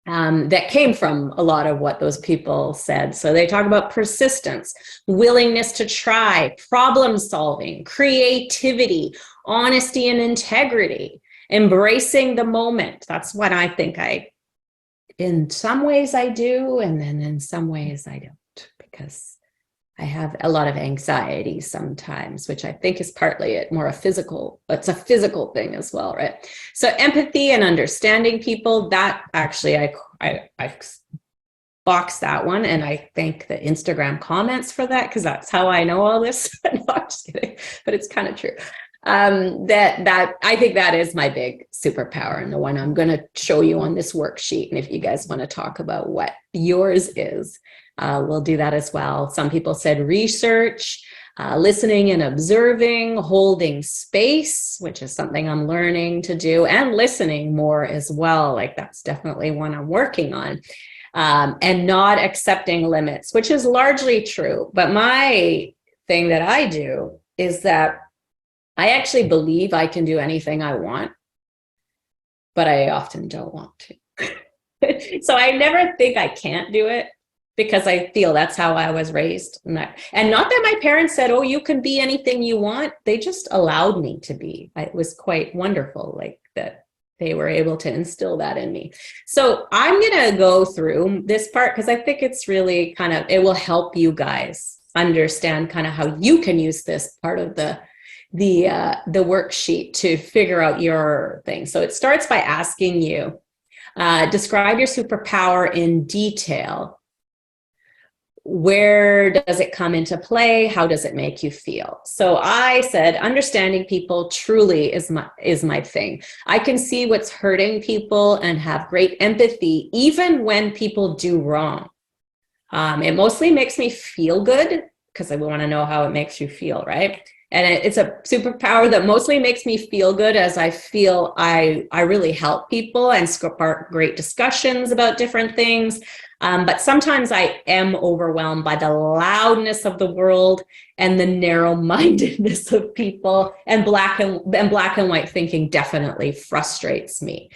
that came from a lot of what those people said. So they talk about persistence, willingness to try, problem solving, creativity, honesty and integrity, embracing the moment. That's what I think in some ways I do. And then in some ways I don't, because I have a lot of anxiety sometimes, which I think is partly it's a physical thing as well, right? So empathy and understanding people, that actually I boxed that one. And I thank the Instagram comments for that, because that's how I know all this. No, I'm just kidding, but it's kind of true. That I think that is my big superpower and the one I'm going to show you on this worksheet. And if you guys want to talk about what yours is, we'll do that as well. Some people said research. listening and observing, holding space, which is something I'm learning to do, and listening more as well. Like that's definitely one I'm working on. And not accepting limits, which is largely true. But my thing that I do is that I actually believe I can do anything I want, but I often don't want to. So I never think I can't do it because I feel that's how I was raised. And not that my parents said, oh, you can be anything you want. They just allowed me to be. It was quite wonderful, like that they were able to instill that in me. So I'm going to go through this part because I think it's really it will help you guys understand kind of how you can use this part of the worksheet to figure out your thing. So it starts by asking you, describe your superpower in detail. Where does it come into play? How does it make you feel? So I said, understanding people truly is my thing. I can see what's hurting people and have great empathy, even when people do wrong. It mostly makes me feel good because I want to know how it makes you feel, right? And it's a superpower that mostly makes me feel good as I feel I really help people and spark great discussions about different things. But sometimes I am overwhelmed by the loudness of the world and the narrow-mindedness of people, and black and white thinking definitely frustrates me.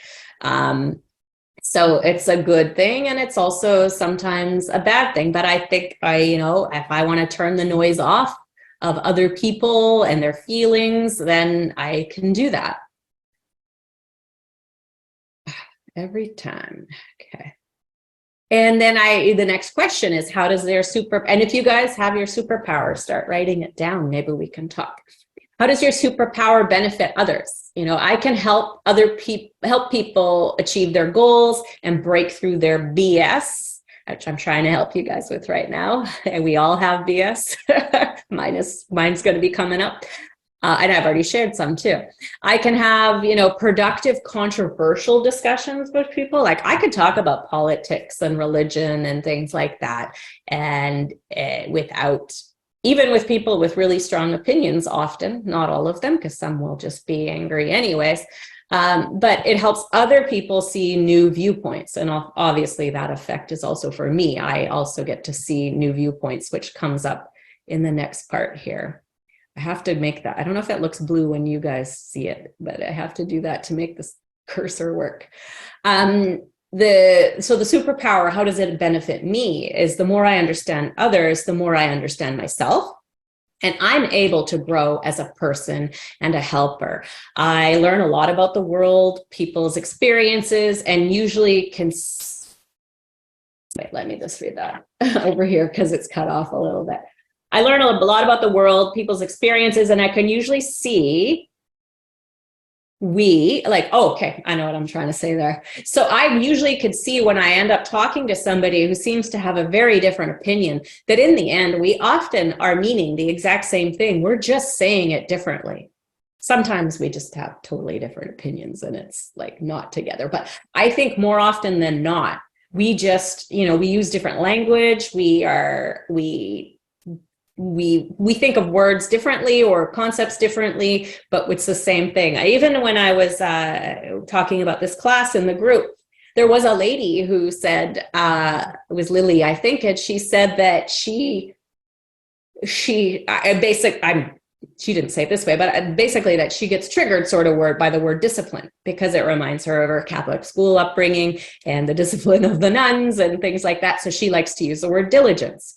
So it's a good thing, and it's also sometimes a bad thing. But I think if I want to turn the noise off of other people and their feelings, then I can do that. Every time. Okay. And then the next question is, how does and if you guys have your superpower, start writing it down. Maybe we can talk. How does your superpower benefit others? I can help people achieve their goals and break through their BS, which I'm trying to help you guys with right now. And we all have BS. Mine's going to be coming up. And I've already shared some too. I can have, productive, controversial discussions with people. Like I could talk about politics and religion and things like that. And even with people with really strong opinions, often, not all of them, because some will just be angry anyways. But it helps other people see new viewpoints. And obviously that effect is also for me. I also get to see new viewpoints, which comes up in the next part here. I have to make that. I don't know if that looks blue when you guys see it, but I have to do that to make this cursor work. So the superpower, how does it benefit me, is the more I understand others, the more I understand myself. And I'm able to grow as a person and a helper. I learn a lot about the world, people's experiences, and usually wait, let me just read that over here because it's cut off a little bit. I learn a lot about the world, people's experiences, and I can usually see okay, I know what I'm trying to say there. So I usually could see when I end up talking to somebody who seems to have a very different opinion, that in the end, we often are meaning the exact same thing. We're just saying it differently. Sometimes we just have totally different opinions and it's like not together. But I think more often than not, we just, we use different language. We think of words differently or concepts differently, but it's the same thing. Even when I was talking about this class in the group, there was a lady who said, it was Lily, I think, and she said that she didn't say it this way, but basically that she gets triggered by the word discipline because it reminds her of her Catholic school upbringing and the discipline of the nuns and things like that. So she likes to use the word diligence.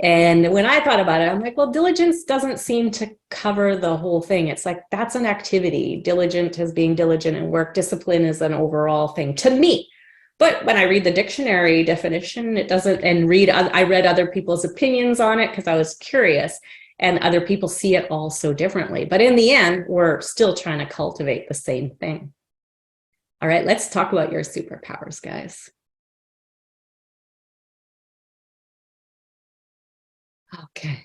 And when I thought about it, I'm like, well, diligence doesn't seem to cover the whole thing. It's like, that's an activity. Diligent is being diligent in work. Discipline is an overall thing to me. But when I read the dictionary definition, it doesn't, and I read other people's opinions on it because I was curious, and other people see it all so differently. But in the end, we're still trying to cultivate the same thing. All right, let's talk about your superpowers, guys. Okay.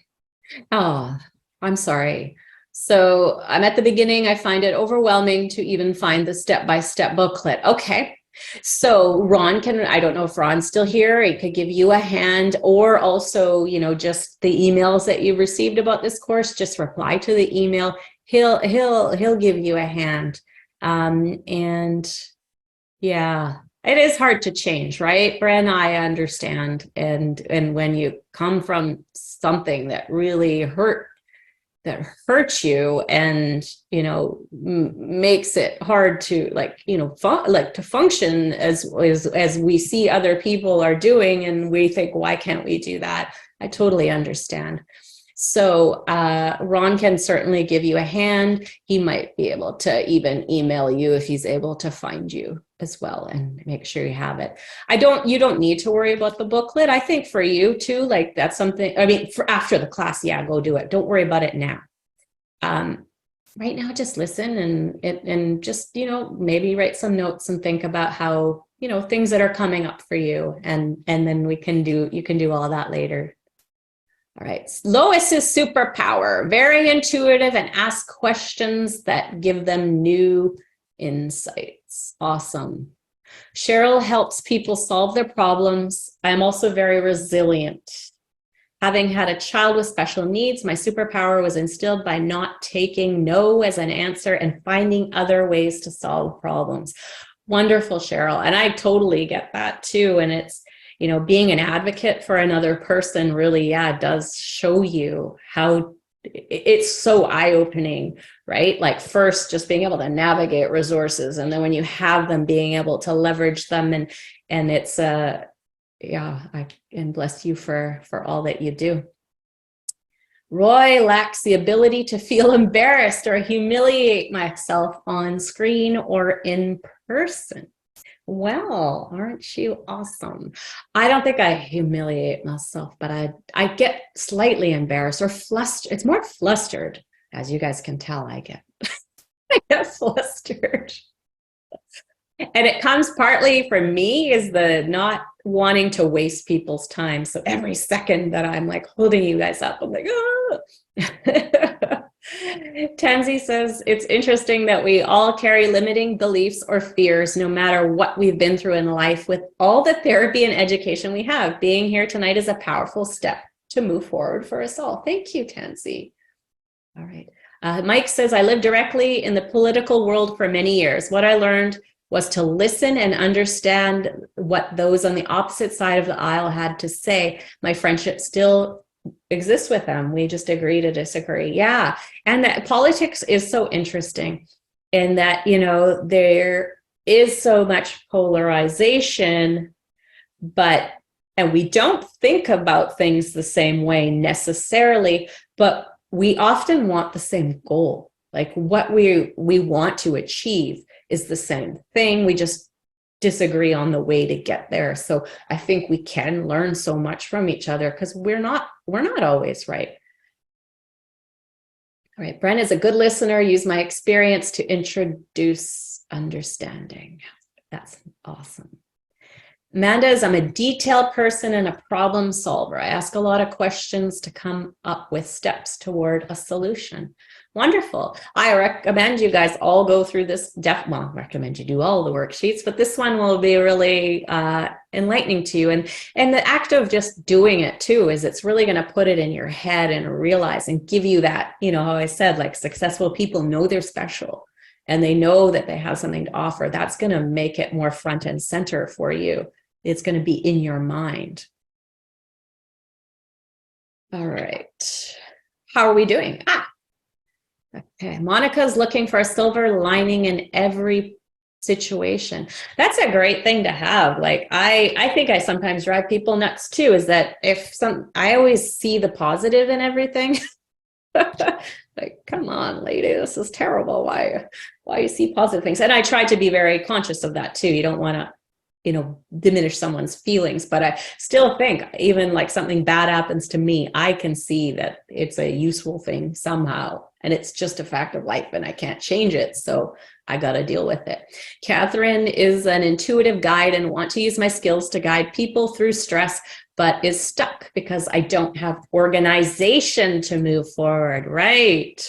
Oh, I'm sorry. So I'm at the beginning. I find it overwhelming to even find the step-by-step booklet. Okay. So Ron I don't know if Ron's still here. He could give you a hand, or also, just the emails that you received about this course, just reply to the email. He'll give you a hand. And yeah, it is hard to change, right? Bren, I understand. And when you come from something that really hurts you and makes it hard to to function as we see other people are doing, and we think, why can't we do that? I totally understand. So Ron can certainly give you a hand. He might be able to even email you if he's able to find you as well, and make sure you have it. You don't need to worry about the booklet. I think for you too, like that's something, for after the class, yeah, go do it. Don't worry about it now. Right now, just listen and just, maybe write some notes and think about how, things that are coming up for you. And then you can do all that later. All right. Lois's superpower, very intuitive and ask questions that give them new insights. Awesome. Cheryl helps people solve their problems. I am also very resilient. Having had a child with special needs, my superpower was instilled by not taking no as an answer and finding other ways to solve problems. Wonderful, Cheryl. And I totally get that too. And it's, being an advocate for another person really, does show you how it's so eye-opening, right? Like first, just being able to navigate resources. And then when you have them, being able to leverage them. And it's, and bless you for all that you do. Roy lacks the ability to feel embarrassed or humiliate myself on screen or in person. Well, aren't you awesome? I don't think I humiliate myself, but I get slightly embarrassed or flustered. It's more flustered, as you guys can tell. I get flustered. And it comes partly for me is the not wanting to waste people's time. So every second that I'm like holding you guys up, I'm like, oh. Tansy says, it's interesting that we all carry limiting beliefs or fears, no matter what we've been through in life. With all the therapy and education we have, being here tonight is a powerful step to move forward for us all. Thank you, Tansy. All right. Mike says, I lived directly in the political world for many years. What I learned was to listen and understand what those on the opposite side of the aisle had to say. My friendship still exists with them. We just agree to disagree. Yeah. And that politics is so interesting in that, there is so much polarization, and we don't think about things the same way necessarily, but we often want the same goal. Like what we want to achieve is the same thing. We just disagree on the way to get there. So I think we can learn so much from each other because we're not always right. All right, Bren is a good listener. Use my experience to introduce understanding. That's awesome. Amanda is, I'm a detailed person and a problem solver. I ask a lot of questions to come up with steps toward a solution. Wonderful. I recommend you guys all go through this. Recommend you do all the worksheets, but this one will be really enlightening to you. And the act of just doing it too is it's really going to put it in your head and realize and give you that, how I said, like successful people know they're special and they know that they have something to offer. That's going to make it more front and center for you. It's going to be in your mind. All right. How are we doing? Okay, Monica's looking for a silver lining in every situation. That's a great thing to have. Like, I think I sometimes drive people nuts too, is that I always see the positive in everything. Like, come on, lady, this is terrible. Why you see positive things? And I try to be very conscious of that too. You don't want to, diminish someone's feelings, but I still think even like something bad happens to me, I can see that it's a useful thing somehow. And it's just a fact of life and I can't change it. So I got to deal with it. Catherine is an intuitive guide and want to use my skills to guide people through stress, but is stuck because I don't have organization to move forward. Right.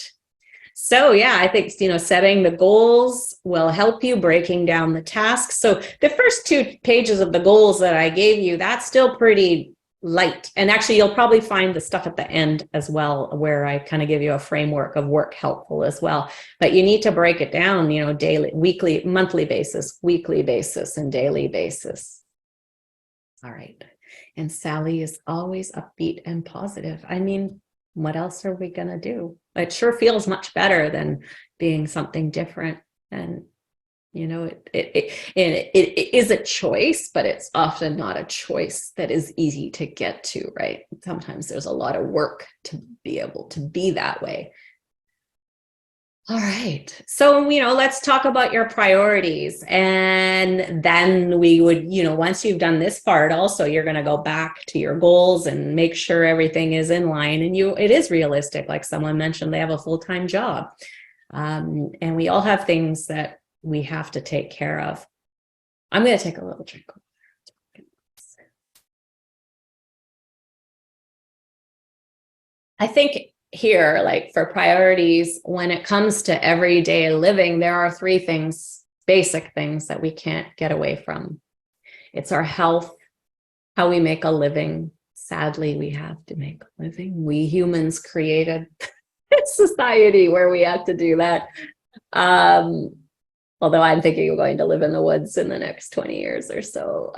So yeah, I think, setting the goals will help you breaking down the tasks. So the first 2 pages of the goals that I gave you, that's still pretty light. And actually, you'll probably find the stuff at the end as well, where I kind of give you a framework of work helpful as well. But you need to break it down, daily, weekly, monthly basis, weekly basis, and daily basis. All right. And Sally is always upbeat and positive. I mean, what else are we going to do? It sure feels much better than being something different. And, it is a choice, but it's often not a choice that is easy to get to, right? Sometimes there's a lot of work to be able to be that way. All right. So, let's talk about your priorities. And then we would, once you've done this part, also, you're going to go back to your goals and make sure everything is in line. And it is realistic. Like someone mentioned, they have a full-time job. And we all have things that we have to take care of. I'm going to take a little drink. I think here, like for priorities, when it comes to everyday living, there are 3 things, basic things that we can't get away from. It's our health, how we make a living. Sadly, we have to make a living. We humans created a society where we have to do that. Although I'm thinking of going to live in the woods in the next 20 years or so.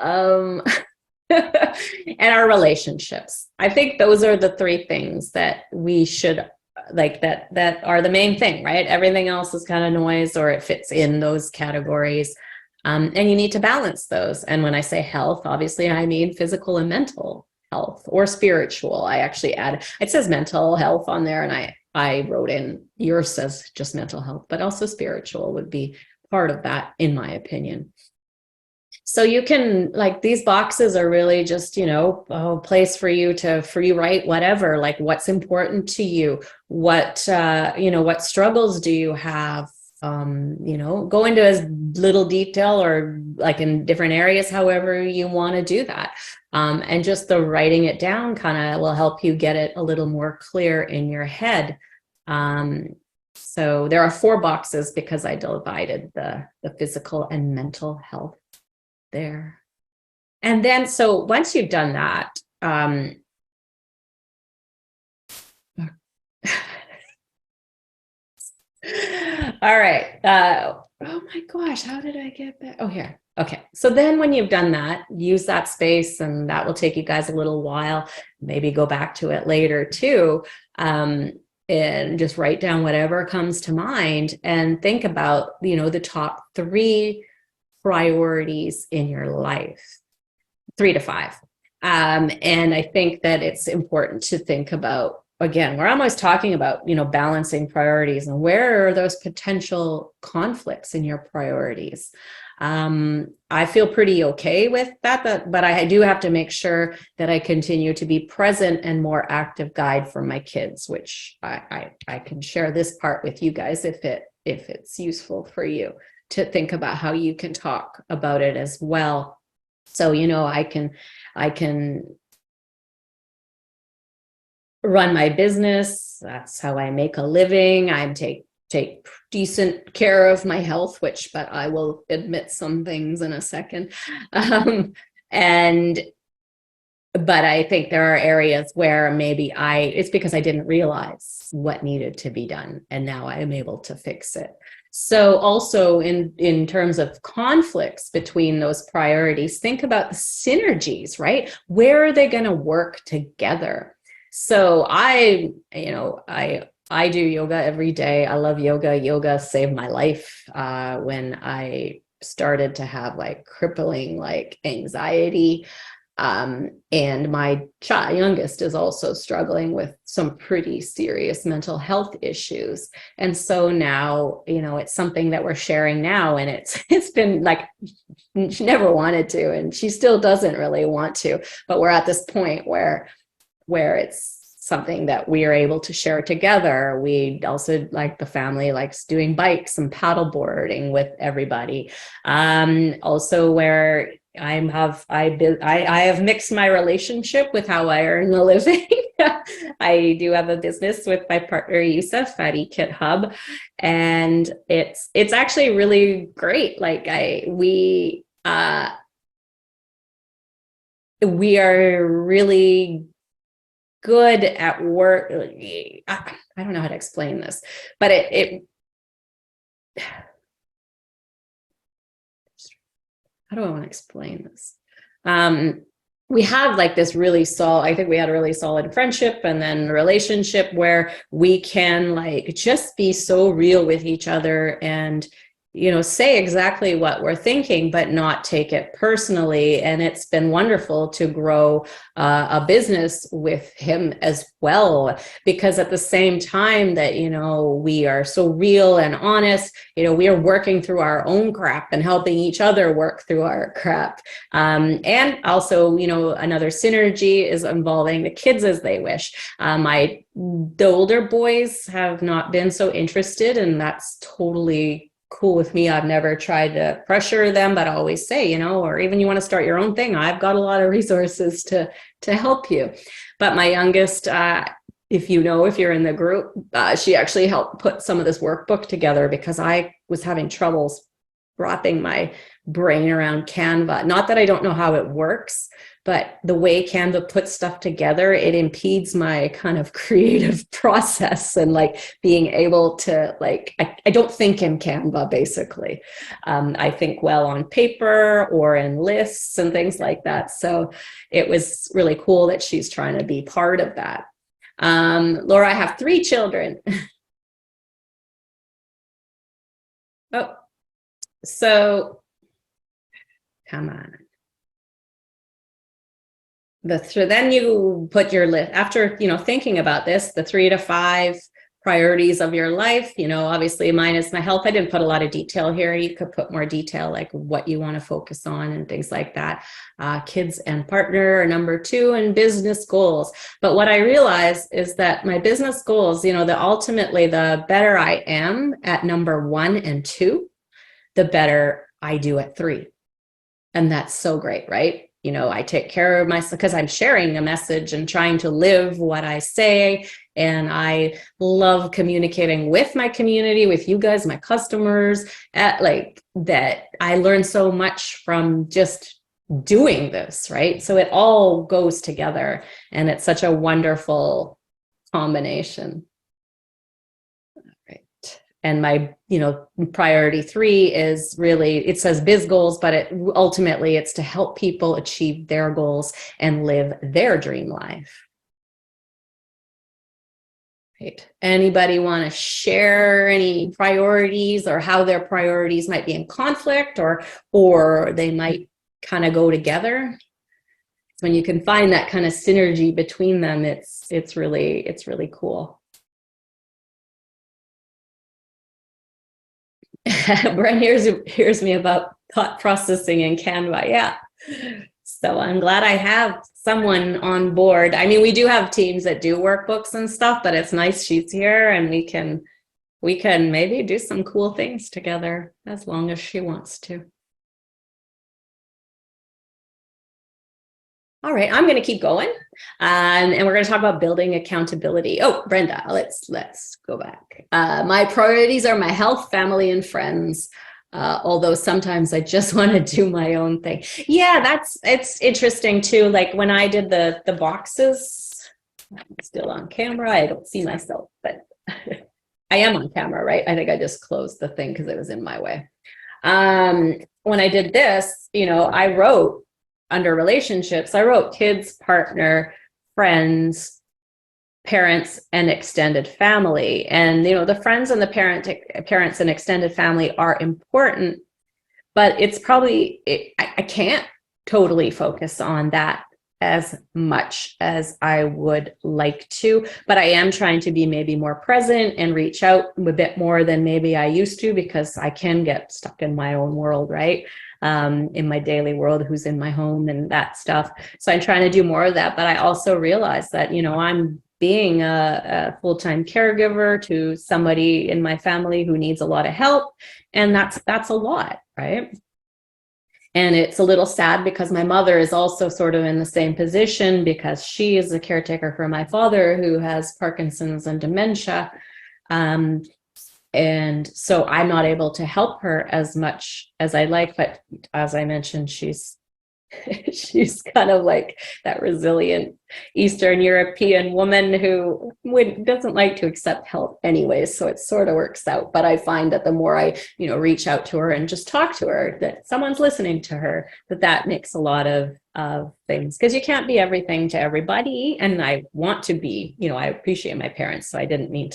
And our relationships. I think those are the 3 things that we should that are the main thing, right? Everything else is kind of noise, or it fits in those categories. And you need to balance those. And when I say health, obviously I mean physical and mental health, or spiritual. I actually it says mental health on there, and I wrote in, yours says just mental health, but also spiritual would be part of that, in my opinion. So you can, these boxes are really just, a place for you to write whatever, like what's important to you, what struggles do you have, go into as little detail or like in different areas, however you want to do that. And just the writing it down kind of will help you get it a little more clear in your head. So there are 4 boxes because I divided the physical and mental health there. And then, so once you've done that, all right. Oh my gosh, how did I get back? Oh, here. Okay. So then when you've done that, use that space, and that will take you guys a little while, maybe go back to it later too. And just write down whatever comes to mind and think about, the top 3 priorities in your life, 3 to 5. And I think that it's important to think about, again, we're almost talking about, balancing priorities, and where are those potential conflicts in your priorities. I feel pretty okay with that, but I do have to make sure that I continue to be present and more active guide for my kids, which I can share this part with you guys if it's useful for you to think about how you can talk about it as well. So, I can run my business. That's how I make a living. I take decent care of my health, but I will admit some things in a second. But I think there are areas where maybe it's because I didn't realize what needed to be done, and now I am able to fix it. So also in terms of conflicts between those priorities, think about the synergies, right? Where are they going to work together? So I do yoga every day. I love yoga. Yoga saved my life when I started to have crippling anxiety. And my youngest is also struggling with some pretty serious mental health issues. And so now, it's something that we're sharing now, and it's been she never wanted to, and she still doesn't really want to, but we're at this point where it's something that we are able to share together. We also, the family likes doing bikes and paddle boarding with everybody. Also where I have mixed my relationship with how I earn a living. I do have a business with my partner Yusuf at eKit Hub, and it's actually really great. Like we are really good at work. I don't know how to explain this, but how do I want to explain this? We have like this really solid, I think we had a really solid friendship and then relationship where we can like just be so real with each other and, you know, say exactly what we're thinking, but not take it personally. And it's been wonderful to grow a business with him as well, because at the same time that, you know, we are so real and honest, you know, we are working through our own crap and helping each other work through our crap. And also, you know, another synergy is involving the kids as they wish. The older boys have not been so interested, and that's totally cool with me. I've never tried to pressure them, but I always say, you know, or even you want to start your own thing, I've got a lot of resources to help you. But my youngest, if you're in the group, she actually helped put some of this workbook together because I was having troubles wrapping my brain around Canva. Not that I don't know how it works, but the way Canva puts stuff together, it impedes my kind of creative process and like being able to like, I don't think in Canva basically. I think well on paper or in lists and things like that. So it was really cool that she's trying to be part of that. Laura, I have 3 children. Oh, so come on. Then you put your list after, you know, thinking about this, the 3 to 5 priorities of your life. You know, obviously mine is my health. I didn't put a lot of detail here. You could put more detail, like what you want to focus on and things like that. Kids and partner are number 2, and business goals. But what I realized is that my business goals, you know, ultimately the better I am at number 1 and 2, the better I do at 3. And that's so great, right? You know, I take care of myself because I'm sharing a message and trying to live what I say. And I love communicating with my community, with you guys, my customers, like that. I learn so much from just doing this, right? So it all goes together and it's such a wonderful combination. And my, you know, priority 3 is really, it says biz goals, but ultimately it's to help people achieve their goals and live their dream life. Right. Anybody want to share any priorities or how their priorities might be in conflict or they might kind of go together? When you can find that kind of synergy between them, it's really cool. Brent hears me about thought processing in Canva. Yeah. So I'm glad I have someone on board. I mean, we do have teams that do workbooks and stuff, but it's nice she's here and we can maybe do some cool things together as long as she wants to. All right, I'm going to keep going, and we're going to talk about building accountability. Oh, Brenda, let's go back. My priorities are my health, family, and friends. Although sometimes I just want to do my own thing. Yeah, it's interesting too. Like when I did the boxes, I'm still on camera. I don't see myself, but I am on camera, right? I think I just closed the thing because it was in my way. When I did this, you know, I wrote under relationships, I wrote kids, partner, friends, parents, and extended family. And, you know, the friends and the parents and extended family are important, but it's probably, I can't totally focus on that as much as I would like to, but I am trying to be maybe more present and reach out a bit more than maybe I used to, because I can get stuck in my own world, right? In my daily world, who's in my home and that stuff. So I'm trying to do more of that, but I also realize that, you know, I'm being a full-time caregiver to somebody in my family who needs a lot of help, and that's a lot, right? And it's a little sad because my mother is also sort of in the same position because she is a caretaker for my father who has Parkinson's and dementia. And so I'm not able to help her as much as I like, but as I mentioned, she's kind of like that resilient Eastern European woman who doesn't like to accept help anyways. So it sort of works out. But I find that the more I, reach out to her and just talk to her, that someone's listening to her, that makes a lot of things, because you can't be everything to everybody. And I want to be, I appreciate my parents. So I didn't mean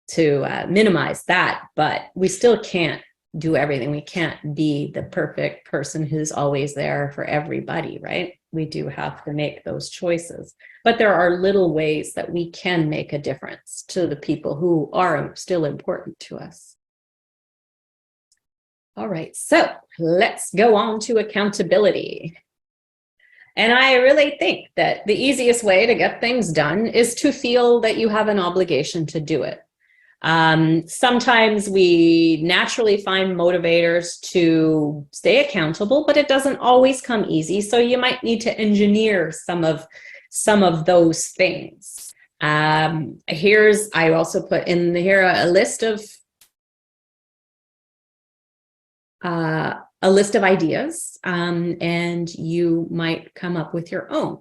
to minimize that, but we still can't do everything. We can't be the perfect person who's always there for everybody, right? We do have to make those choices, but there are little ways that we can make a difference to the people who are still important to us. All right, so let's go on to accountability. And I really think that the easiest way to get things done is to feel that you have an obligation to do it. Sometimes we naturally find motivators to stay accountable, but it doesn't always come easy. So you might need to engineer some of those things. I also put in here a list of ideas, and you might come up with your own.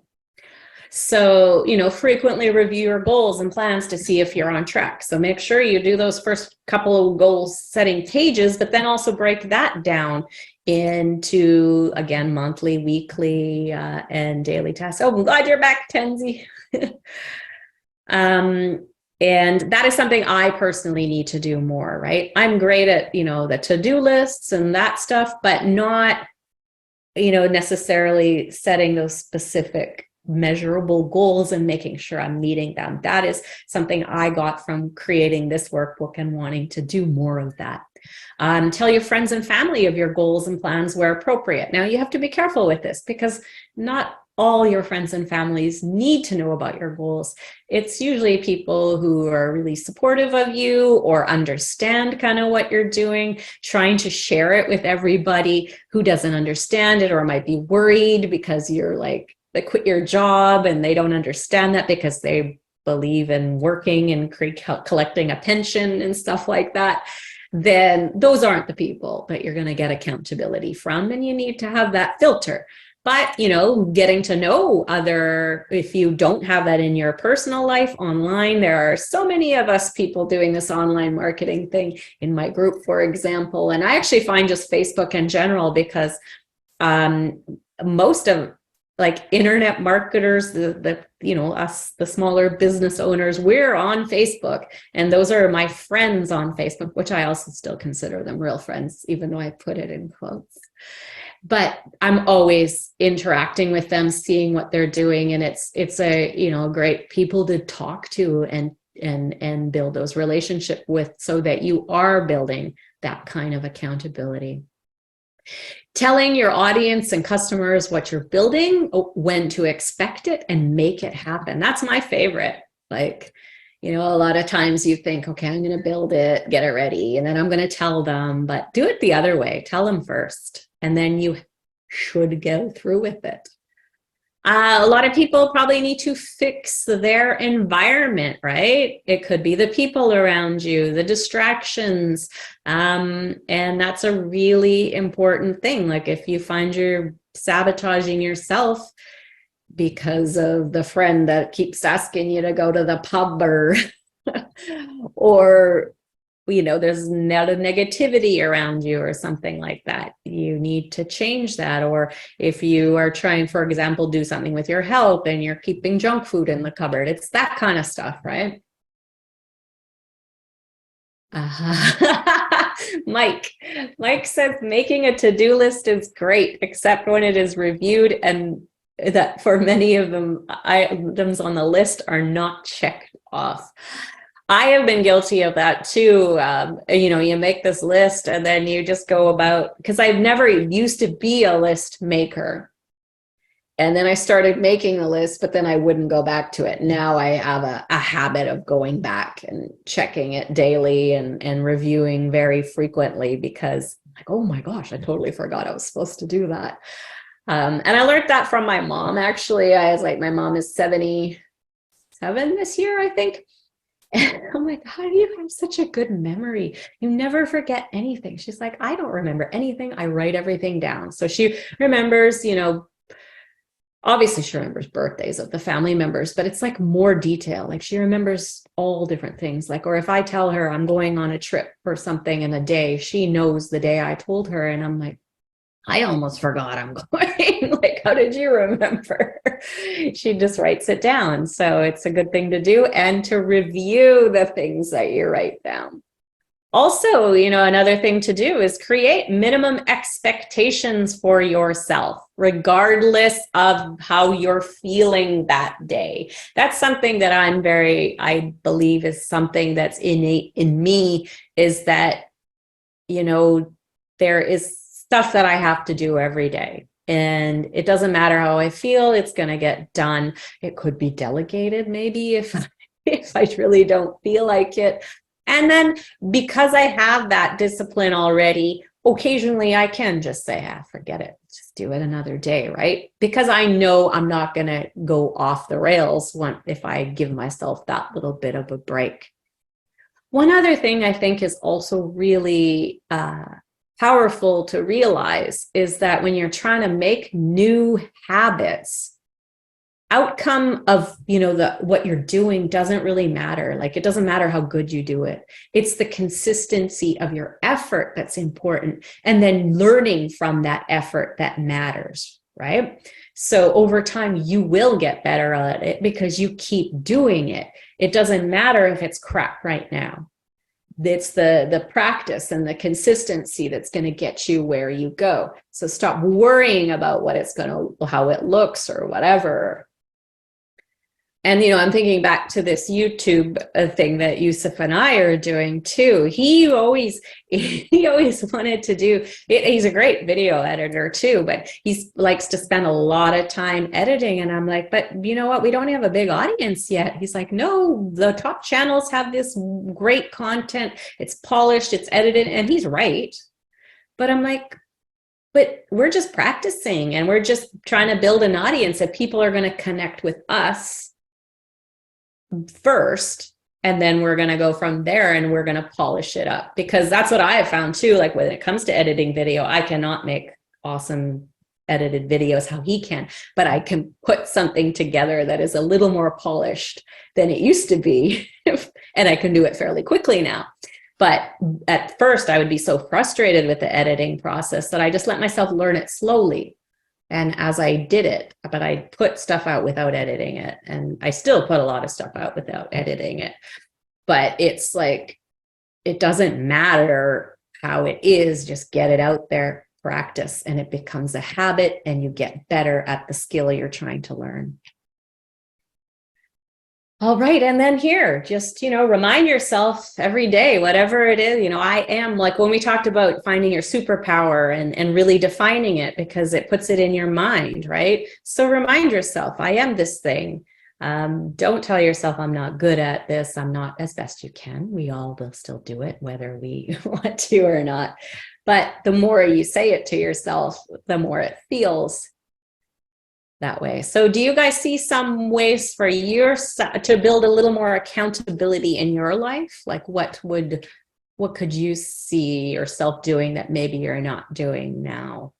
So, frequently review your goals and plans to see if you're on track. So make sure you do those first couple of goal setting pages, but then also break that down into, again, monthly, weekly, and daily tasks. Oh, I'm glad you're back, Tenzi. And that is something I personally need to do more, right? I'm great at, the to-do lists and that stuff, but not, necessarily setting those specific measurable goals and making sure I'm meeting them. That is something I got from creating this workbook and wanting to do more of that. Tell your friends and family of your goals and plans where appropriate. Now, you have to be careful with this because not all your friends and families need to know about your goals. It's usually people who are really supportive of you or understand kind of what you're doing. Trying to share it with everybody who doesn't understand it or might be worried because you're like, they quit your job and they don't understand that because they believe in working and collecting a pension and stuff like that, then those aren't the people that you're going to get accountability from. And you need to have that filter. But, getting to know if you don't have that in your personal life online, there are so many of us people doing this online marketing thing in my group, for example. And I actually find just Facebook in general, because most of internet marketers, us, the smaller business owners, we're on Facebook, and those are my friends on Facebook, which I also still consider them real friends, even though I put it in quotes. But I'm always interacting with them, seeing what they're doing, and it's a great people to talk to and build those relationships with, so that you are building that kind of accountability. Telling your audience and customers what you're building, when to expect it, and make it happen. That's my favorite. A lot of times you think, okay, I'm going to build it, get it ready, and then I'm going to tell them, but do it the other way. Tell them first, and then you should go through with it. A lot of people probably need to fix their environment, right? It could be the people around you, the distractions, and that's a really important thing. If you find you're sabotaging yourself because of the friend that keeps asking you to go to the pub or there's not a negativity around you or something like that, you need to change that. Or if you are trying, for example, do something with your health and you're keeping junk food in the cupboard, it's that kind of stuff, right? Mike says making a to-do list is great, except when it is reviewed and that for many of them, items on the list are not checked off. I have been guilty of that too. You make this list and then you just go about, because I've never used to be a list maker. And then I started making a list, but then I wouldn't go back to it. Now I have a habit of going back and checking it daily and reviewing very frequently, because like, oh my gosh, I totally forgot I was supposed to do that. And I learned that from my mom. Actually, I was like, my mom is 77 this year, I think. And I'm like, how do you have such a good memory? You never forget anything. She's like, I don't remember anything. I write everything down. So she remembers, obviously she remembers birthdays of the family members, but it's like more detail. Like she remembers all different things. Like, or if I tell her I'm going on a trip or something in a day, she knows the day I told her. And I'm like, I almost forgot I'm going. Like, how did you remember? She just writes it down. So it's a good thing to do, and to review the things that you write down. Also, another thing to do is create minimum expectations for yourself, regardless of how you're feeling that day. That's something that I believe is something that's innate in me, is that, there is stuff that I have to do every day. And it doesn't matter how I feel, it's going to get done. It could be delegated maybe if I really don't feel like it. And then because I have that discipline already, occasionally I can just say, forget it, just do it another day, right? Because I know I'm not going to go off the rails if I give myself that little bit of a break. One other thing I think is also really powerful to realize is that when you're trying to make new habits, outcome of what you're doing doesn't really matter. Like, it doesn't matter how good you do it. It's the consistency of your effort that's important, and then learning from that effort that matters, right? So over time you will get better at it because you keep doing it. It doesn't matter if it's crap right now. It's the practice and the consistency that's going to get you where you go. So stop worrying about how it looks or whatever. And, I'm thinking back to this YouTube thing that Yusuf and I are doing too. He always wanted to do it. He's a great video editor too, but he likes to spend a lot of time editing. And I'm like, but you know what? We don't have a big audience yet. He's like, no, the top channels have this great content. It's polished, it's edited. And he's right. But I'm like, but we're just practicing, and we're just trying to build an audience that people are going to connect with us first, and then we're going to go from there, and we're going to polish it up. Because that's what I have found too. Like, when it comes to editing video, I cannot make awesome edited videos how he can, but I can put something together that is a little more polished than it used to be. And I can do it fairly quickly now. But at first I would be so frustrated with the editing process that I just let myself learn it slowly. And as I did it, but I put stuff out without editing it. And I still put a lot of stuff out without editing it. But it's like, it doesn't matter how it is, just get it out there, practice, and it becomes a habit, and you get better at the skill you're trying to learn. All right. And then here, just, remind yourself every day, whatever it is, I am, like when we talked about finding your superpower and really defining it, because it puts it in your mind, right? So remind yourself, I am this thing. Don't tell yourself I'm not good at this. I'm not, as best you can. We all will still do it, whether we want to or not. But the more you say it to yourself, the more it feels that way. So do you guys see some ways for to build a little more accountability in your life? Like, what could you see yourself doing that maybe you're not doing now?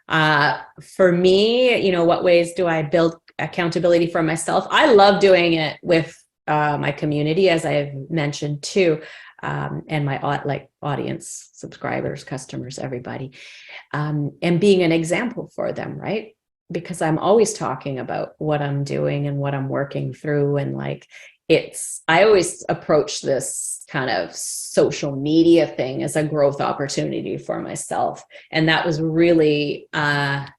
For me, what ways do I build accountability for myself? I love doing it with my community, as I've mentioned too, and my audience, subscribers, customers, everybody, and being an example for them, right? Because I'm always talking about what I'm doing and what I'm working through. And I always approach this kind of social media thing as a growth opportunity for myself. And that was really, it's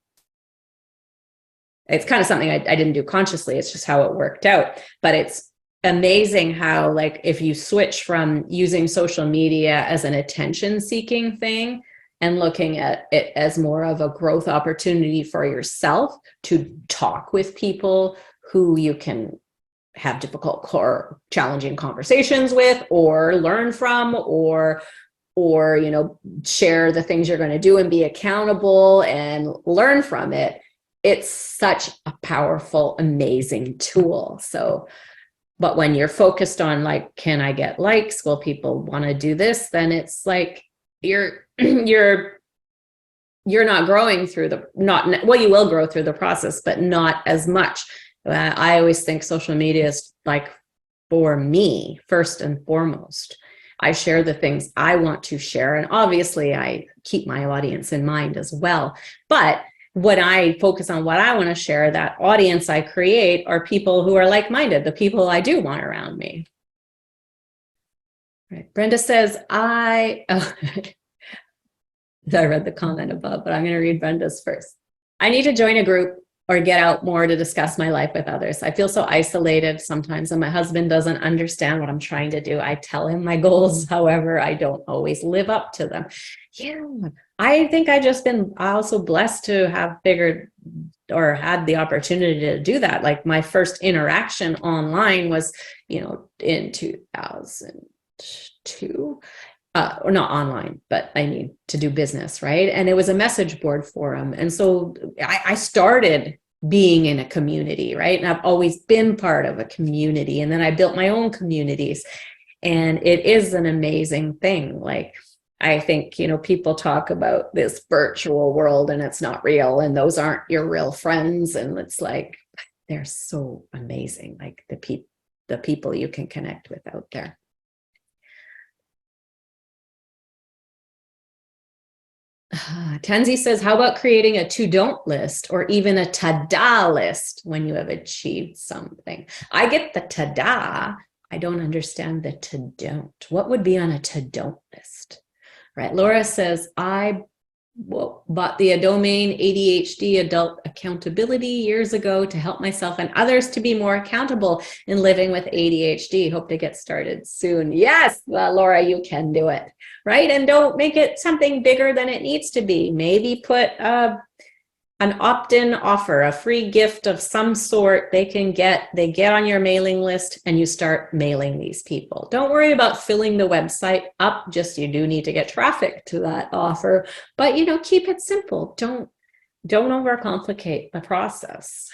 kind of something I didn't do consciously. It's just how it worked out. But it's amazing how, if you switch from using social media as an attention seeking thing and looking at it as more of a growth opportunity for yourself to talk with people who you can have difficult or challenging conversations with, or learn from, or or, you know, share the things you're going to do and be accountable and learn from it, it's such a powerful, amazing tool. So, but when you're focused on like, can I get likes? Will people want to do this? Then it's like you're not growing through well, you will grow through the process, but not as much. I always think social media is like, for me, first and foremost. I share the things I want to share. And obviously I keep my audience in mind as well. But when I focus on what I want to share, that audience I create are people who are like-minded, the people I do want around me. Right. Brenda says, I read the comment above, but I'm going to read Brenda's first. I need to join a group or get out more to discuss my life with others. I feel so isolated sometimes, and my husband doesn't understand what I'm trying to do. I tell him my goals, however, I don't always live up to them. Yeah, I think I'm also blessed to have figured or had the opportunity to do that. Like my first interaction online was, you know, in 2002. Or not online, but I mean to do business, right? And it was a message board forum. And so I started being in a community, right? And I've always been part of a community. And then I built my own communities. And it is an amazing thing. Like, I think, you know, people talk about this virtual world and it's not real, and those aren't your real friends. And it's like, they're so amazing. Like the people you can connect with out there. Tenzi says, how about creating a to-don't list or even a ta-da list when you have achieved something? I get the ta-da. I don't understand the to-don't. What would be on a to-don't list? Right. Laura says, I bought the domain ADHD Adult Accountability years ago to help myself and others to be more accountable in living with ADHD. Hope to get started soon. Yes, Laura, you can do it. Right. And don't make it something bigger than it needs to be. Maybe put an opt-in offer, a free gift of some sort they get on your mailing list, and you start mailing these people. Don't worry about filling the website up. Just, you do need to get traffic to that offer, but, you know, keep it simple. Don't overcomplicate the process.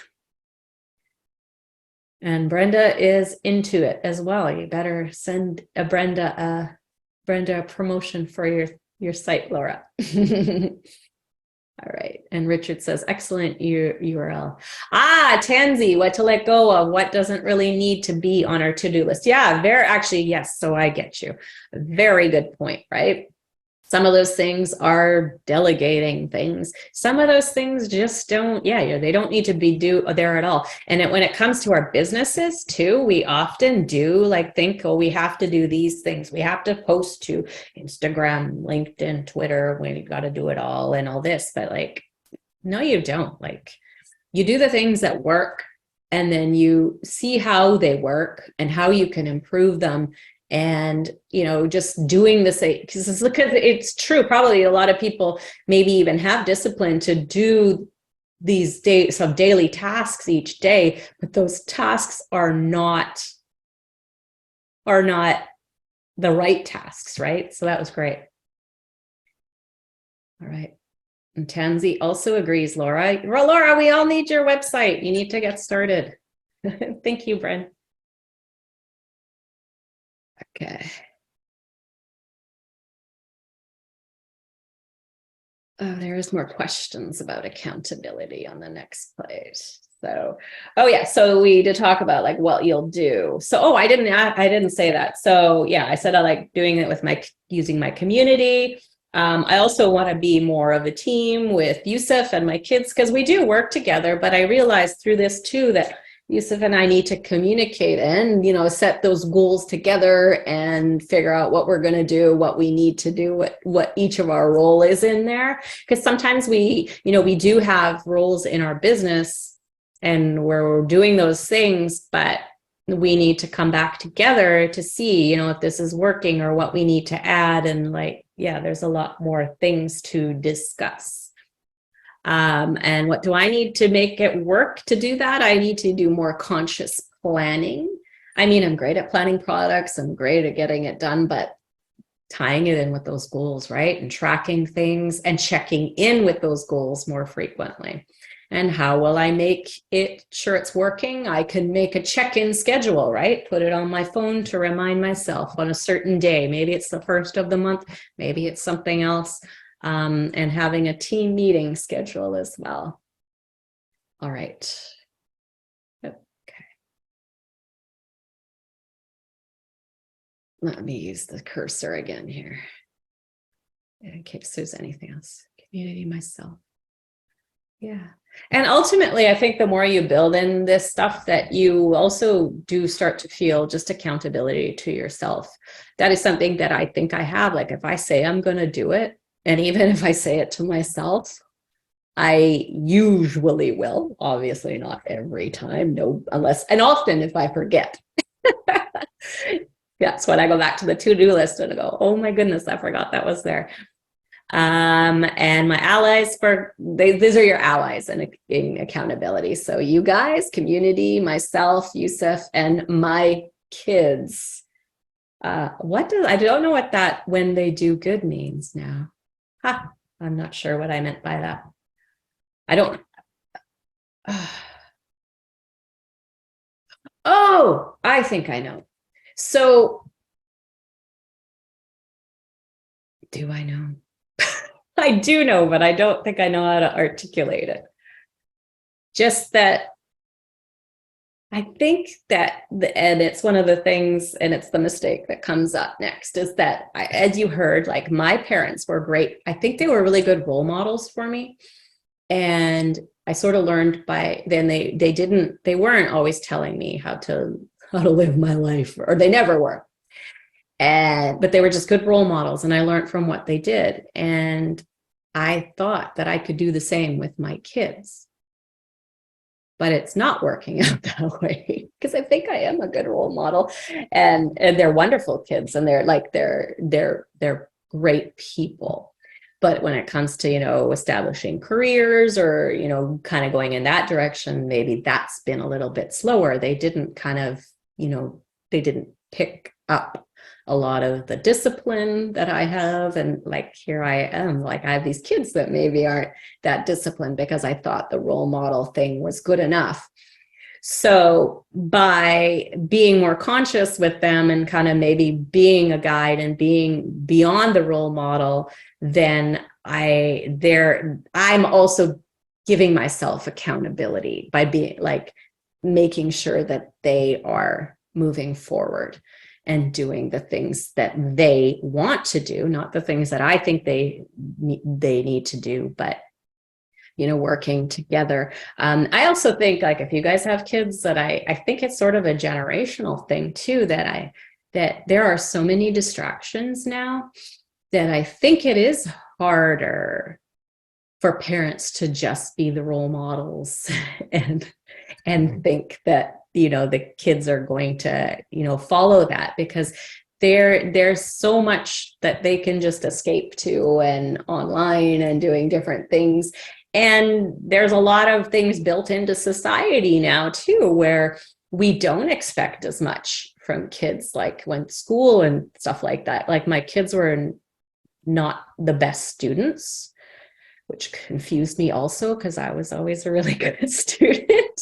And Brenda is into it as well. You better send Brenda a promotion for your site, Laura. All right. And Richard says, excellent URL. Tansy, what to let go of, what doesn't really need to be on our to-do list. Yeah, yes. So I get you. Very good point, right? Some of those things are delegating things. Some of those things just don't, they don't need to be there at all. And when it comes to our businesses too, we often do think, we have to do these things. We have to post to Instagram, LinkedIn, Twitter, we got to do it all and all this. But no, you don't. You do the things that work, and then you see how they work and how you can improve them. And, just doing the same, because it's true. Probably a lot of people maybe even have discipline to do these daily tasks each day, but those tasks are not the right tasks, right? So that was great. All right. And Tansy also agrees, Laura. Well, Laura, we all need your website. You need to get started. Thank you, Bren. Okay. Oh, there is more questions about accountability on the next page. So, so we did talk about what you'll do. So, I didn't say that. So yeah, I said I like doing it with using my community. I also want to be more of a team with Yusuf and my kids, because we do work together, but I realized through this too that Yusuf and I need to communicate and, set those goals together and figure out what we're going to do, what we need to do, what each of our role is in there. Because sometimes we do have roles in our business and we're doing those things, but we need to come back together to see, if this is working or what we need to add. And there's a lot more things to discuss. And what do I need to make it work to do that? I need to do more conscious planning. I mean, I'm great at planning products. I'm great at getting it done, but tying it in with those goals, right? And tracking things and checking in with those goals more frequently. And how will I make it sure it's working? I can make a check-in schedule, right? Put it on my phone to remind myself on a certain day. Maybe it's the first of the month, maybe it's something else. And having a team meeting schedule as well. All right. Okay. Let me use the cursor again here in case there's anything else. Community, myself. Yeah. And ultimately, I think the more you build in this stuff, that you also do start to feel just accountability to yourself. That is something that I think I have. Like if I say I'm going to do it, and even if I say it to myself, I usually will. Obviously not every time, no, unless, and often if I forget. That's when I go back to the to-do list and I go, oh my goodness, I forgot that was there. And my allies these are your allies in accountability. So you guys, community, myself, Yusuf, and my kids. I don't know what that when they do good means now. I'm not sure what I meant by that. I don't. Oh, I think I know. So do I know? I do know, but I don't think I know how to articulate it. Just that I think that, and it's one of the things, and it's the mistake that comes up next, is that as you heard, like my parents were great. I think they were really good role models for me. And I sort of learned by then they weren't always telling me how to live my life, or they never were. But they were just good role models, and I learned from what they did. And I thought that I could do the same with my kids, but it's not working out that way, because I think I am a good role model, and they're wonderful kids, and they're great people. But when it comes to, establishing careers or, kind of going in that direction, maybe that's been a little bit slower. They didn't they didn't pick up a lot of the discipline that I have. And like, here I am, like I have these kids that maybe aren't that disciplined because I thought the role model thing was good enough. So by being more conscious with them and kind of maybe being a guide and being beyond the role model, then I'm also giving myself accountability by being like making sure that they are moving forward and doing the things that they want to do, not the things that I think they need to do, but working together. I also think, like, if you guys have kids, that I think it's sort of a generational thing too, that there are so many distractions now that I think it is harder for parents to just be the role models and think that the kids are going to follow that, because there's so much that they can just escape to, and online and doing different things. And there's a lot of things built into society now too, where we don't expect as much from kids, like when school and stuff like that. Like my kids were not the best students, which confused me also, because I was always a really good student.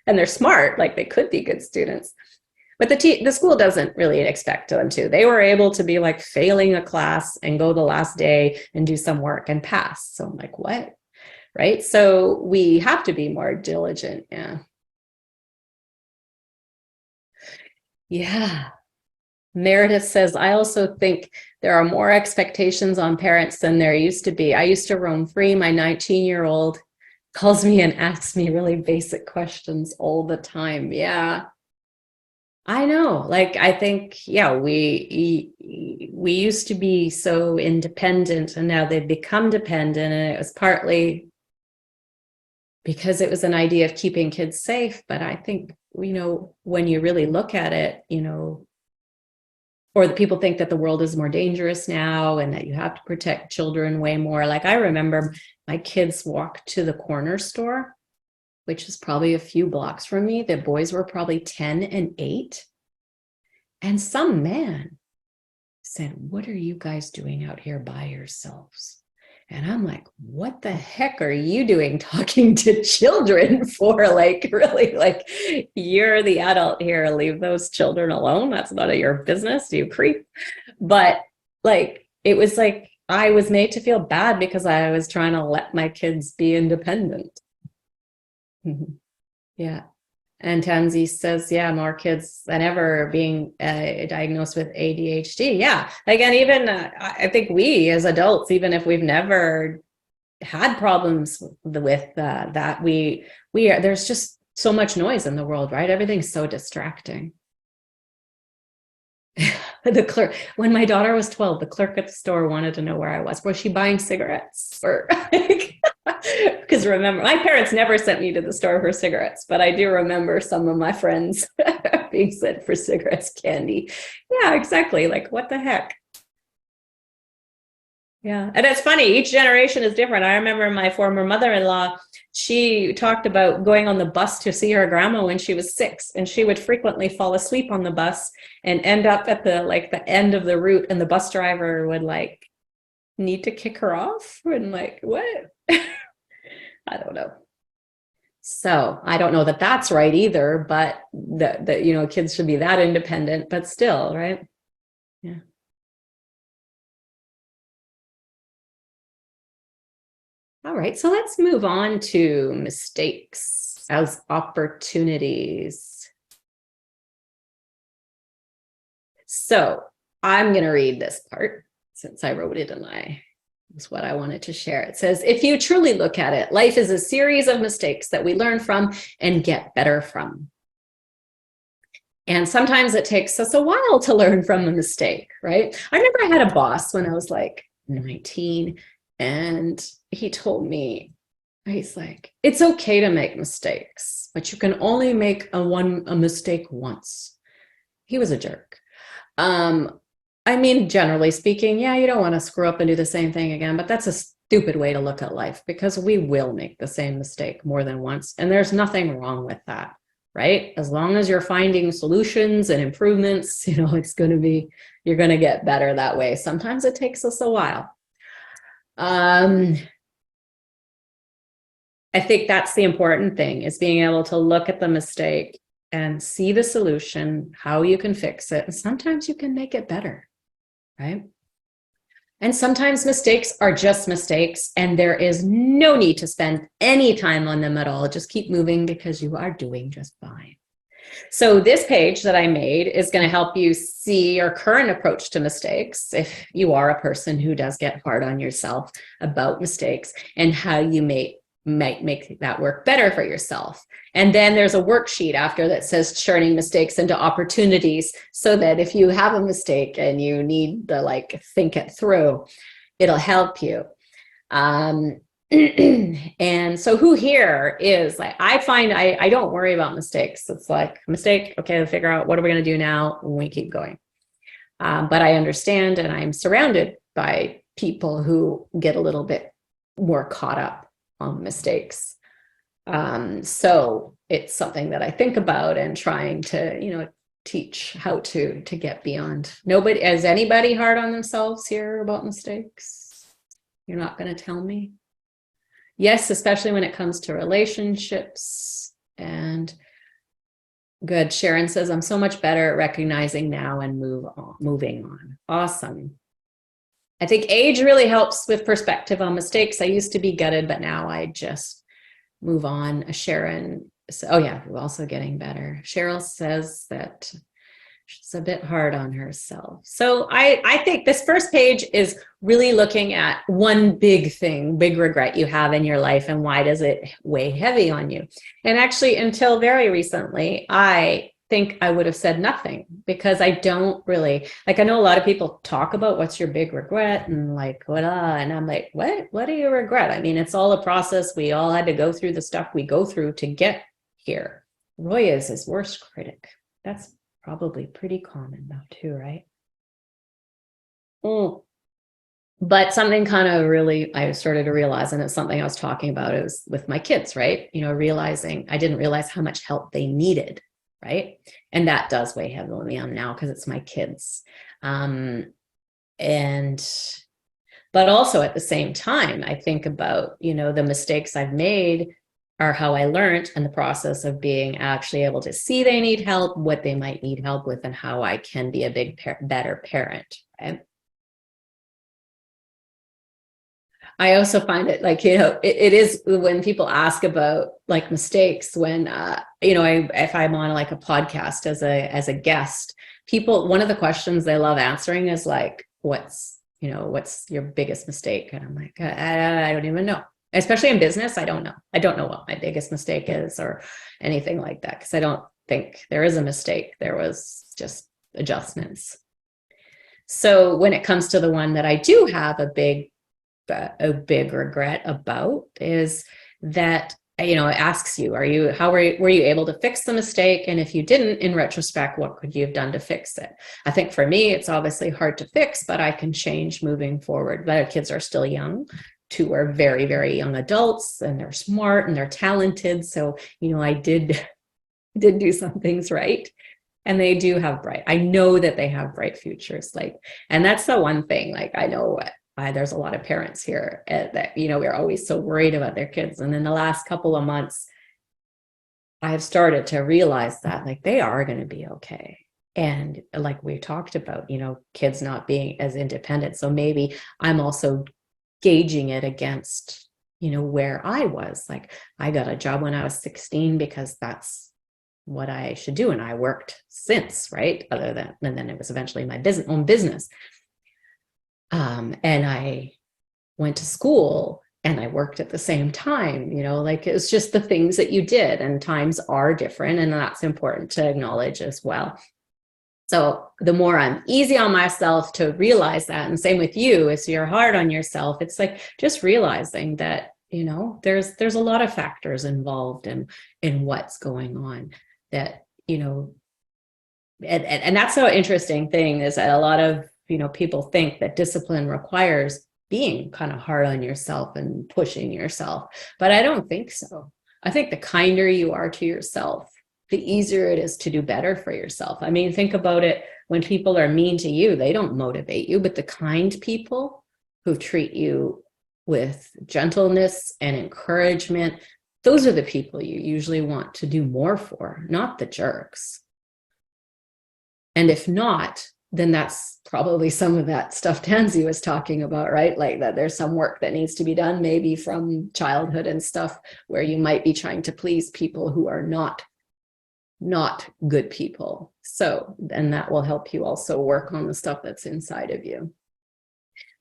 And they're smart, like they could be good students. But the school doesn't really expect them to. They were able to be like failing a class and go the last day and do some work and pass. So I'm like, what? Right? So we have to be more diligent. Yeah. Yeah. Meredith says, I also think there are more expectations on parents than there used to be. I used to roam free. My 19-year-old calls me and asks me really basic questions all the time. Yeah. I know. Like, I think, yeah, we used to be so independent, and now they've become dependent. And it was partly because it was an idea of keeping kids safe. But I think, when you really look at it, or the people think that the world is more dangerous now and that you have to protect children way more. Like I remember my kids walked to the corner store, which is probably a few blocks from me. The boys were probably 10 and 8. And some man said, "What are you guys doing out here by yourselves?" And I'm like, "What the heck are you doing talking to children for? Like, really, like, you're the adult here. Leave those children alone. That's none of your business, you creep." But like, it was like I was made to feel bad because I was trying to let my kids be independent. Yeah. And Tansy says, yeah, more kids than ever being diagnosed with ADHD. Yeah. Again, even I think we as adults, even if we've never had problems with that, we are, there's just so much noise in the world, right? Everything's so distracting. The clerk, when my daughter was 12, the clerk at the store wanted to know where I was. Was she buying cigarettes? Or because remember, my parents never sent me to the store for cigarettes, but I do remember some of my friends being sent for cigarettes, candy. Yeah, exactly. Like, what the heck? Yeah. And it's funny, each generation is different. I remember my former mother-in-law, she talked about going on the bus to see her grandma when she was 6, and she would frequently fall asleep on the bus and end up at the end of the route, and the bus driver would like need to kick her off and like, what? I don't know. So I don't know that that's right either, but that you know, kids should be that independent, but still, right? Yeah. All right, so let's move on to mistakes as opportunities. So I'm going to read this part since I wrote it and it's what I wanted to share. It says, if you truly look at it, life is a series of mistakes that we learn from and get better from. And sometimes it takes us a while to learn from a mistake, right? I remember I had a boss when I was like 19, and he told me, he's like, it's okay to make mistakes, but you can only make a mistake once. He was a jerk. I mean, generally speaking, yeah, you don't want to screw up and do the same thing again, but that's a stupid way to look at life, because we will make the same mistake more than once. And there's nothing wrong with that, right? As long as you're finding solutions and improvements, you know, you're going to get better that way. Sometimes it takes us a while. I think that's the important thing, is being able to look at the mistake and see the solution, how you can fix it. And sometimes you can make it better, right? And sometimes mistakes are just mistakes, and there is no need to spend any time on them at all. Just keep moving, because you are doing just fine. So this page that I made is going to help you see your current approach to mistakes, if you are a person who does get hard on yourself about mistakes, and how you might make that work better for yourself. And then there's a worksheet after that says turning mistakes into opportunities, so that if you have a mistake and you need to think it through, it'll help you. And so who here is like, I find I don't worry about mistakes. It's like, mistake, okay, we'll figure out what are we going to do now when we keep going. But I understand, and I'm surrounded by people who get a little bit more caught up on mistakes. So it's something that I think about and trying to, teach how to get beyond. Is anybody hard on themselves here about mistakes? You're not going to tell me? Yes, especially when it comes to relationships. And good. Sharon says, I'm so much better at recognizing now and moving on. Awesome. I think age really helps with perspective on mistakes. I used to be gutted, but now I just move on. Sharon, oh yeah, we're also getting better. Cheryl says that she's a bit hard on herself. So I think this first page is really looking at one big thing, big regret you have in your life, and why does it weigh heavy on you? And actually, until very recently, I think I would have said nothing, because I don't really, I know a lot of people talk about what's your big regret and and I'm like, what do you regret? I mean, it's all a process. We all had to go through the stuff we go through to get here. Roy is his worst critic. That's probably pretty common though too, right? But something kind of really, I started to realize, and it's something I was talking about, it was with my kids, right? Realizing I didn't realize how much help they needed, right? And that does weigh heavily on now, because it's my kids. But also at the same time, I think about, the mistakes I've made are how I learned, and the process of being actually able to see they need help, what they might need help with, and how I can be a better parent. Right? I also find it like, it is when people ask about like mistakes when, if I'm on like a podcast as a guest, people, one of the questions they love answering is like, what's your biggest mistake? And I'm like, I don't even know. Especially in business, I don't know. I don't know what my biggest mistake is or anything like that, because I don't think there is a mistake. There was just adjustments. So when it comes to the one that I do have a big regret about is that, it asks you, were you able to fix the mistake? And if you didn't, in retrospect, what could you have done to fix it? I think for me, it's obviously hard to fix, but I can change moving forward. But our kids are still young. 2 are very, very young adults, and they're smart and they're talented. So, I did do some things right. And they do have I know that they have bright futures. And that's the one thing, I know there's a lot of parents here that, we're always so worried about their kids. And in the last couple of months, I've started to realize that they are going to be okay. And like we talked about, kids not being as independent. So maybe I'm also gauging it against, where I was. I got a job when I was 16 because that's what I should do. And I worked since, right? And then it was eventually my own business. And I went to school and I worked at the same time, it was just the things that you did, and times are different, and that's important to acknowledge as well. So the more I'm easy on myself to realize that, and same with you, is you're hard on yourself. It's just realizing that, there's a lot of factors involved in what's going on that, and that's so interesting thing is that a lot of, people think that discipline requires being kind of hard on yourself and pushing yourself. But I don't think so. I think the kinder you are to yourself, the easier it is to do better for yourself. I mean, think about it. When people are mean to you, they don't motivate you, but the kind people who treat you with gentleness and encouragement, those are the people you usually want to do more for, not the jerks. And if not, then that's probably some of that stuff Tansy was talking about, right? That there's some work that needs to be done, maybe from childhood and stuff, where you might be trying to please people who are not good people. So, and that will help you also work on the stuff that's inside of you.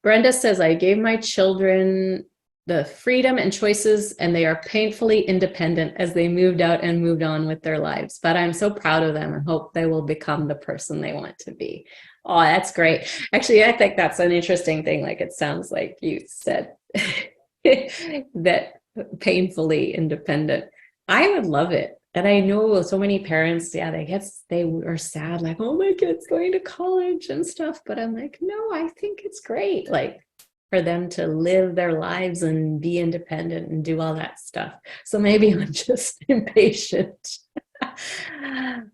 Brenda says, I gave my children the freedom and choices, and they are painfully independent as they moved out and moved on with their lives. But I'm so proud of them and hope they will become the person they want to be. Oh, that's great. Actually, I think that's an interesting thing. It sounds like you said that painfully independent. I would love it. And I know so many parents, they are sad, oh, my kid's going to college and stuff. But I'm like, no, I think it's great. For them to live their lives and be independent and do all that stuff. So maybe I'm just impatient.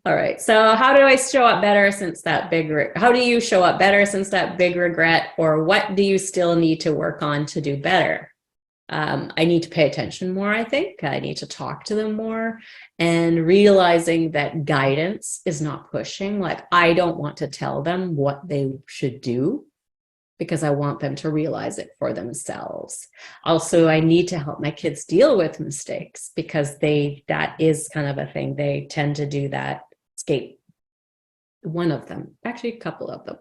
All right. So how do I show up better since that how do you show up better since that big regret, or what do you still need to work on to do better? I need to pay attention more, I think. I need to talk to them more, and realizing that guidance is not pushing. I don't want to tell them what they should do, because I want them to realize it for themselves. Also, I need to help my kids deal with mistakes, because that is kind of a thing. They tend to do that. One of them, actually a couple of them,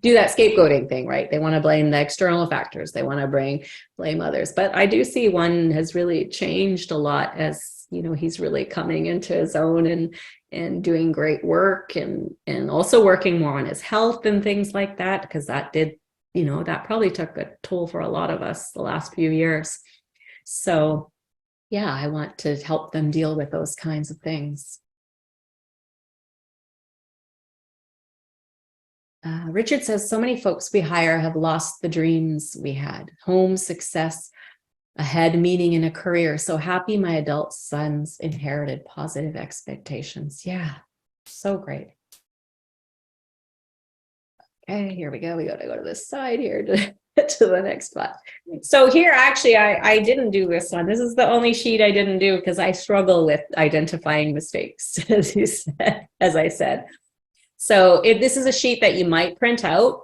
do that scapegoating thing, right? They want to blame the external factors. They want to blame others. But I do see one has really changed a lot as, he's really coming into his own and doing great work, and also working more on his health and things like that, because that did, that probably took a toll for a lot of us the last few years. So yeah, I want to help them deal with those kinds of things. Richard says, so many folks we hire have lost the dreams we had: home, success, ahead, meaning in a career. So happy my adult sons inherited positive expectations. Yeah, so great. Okay, here we go. We got to go to this side here to, to the next spot. So here, actually, I didn't do this one. This is the only sheet I didn't do because I struggle with identifying mistakes, as you said, as I said. So if this is a sheet that you might print out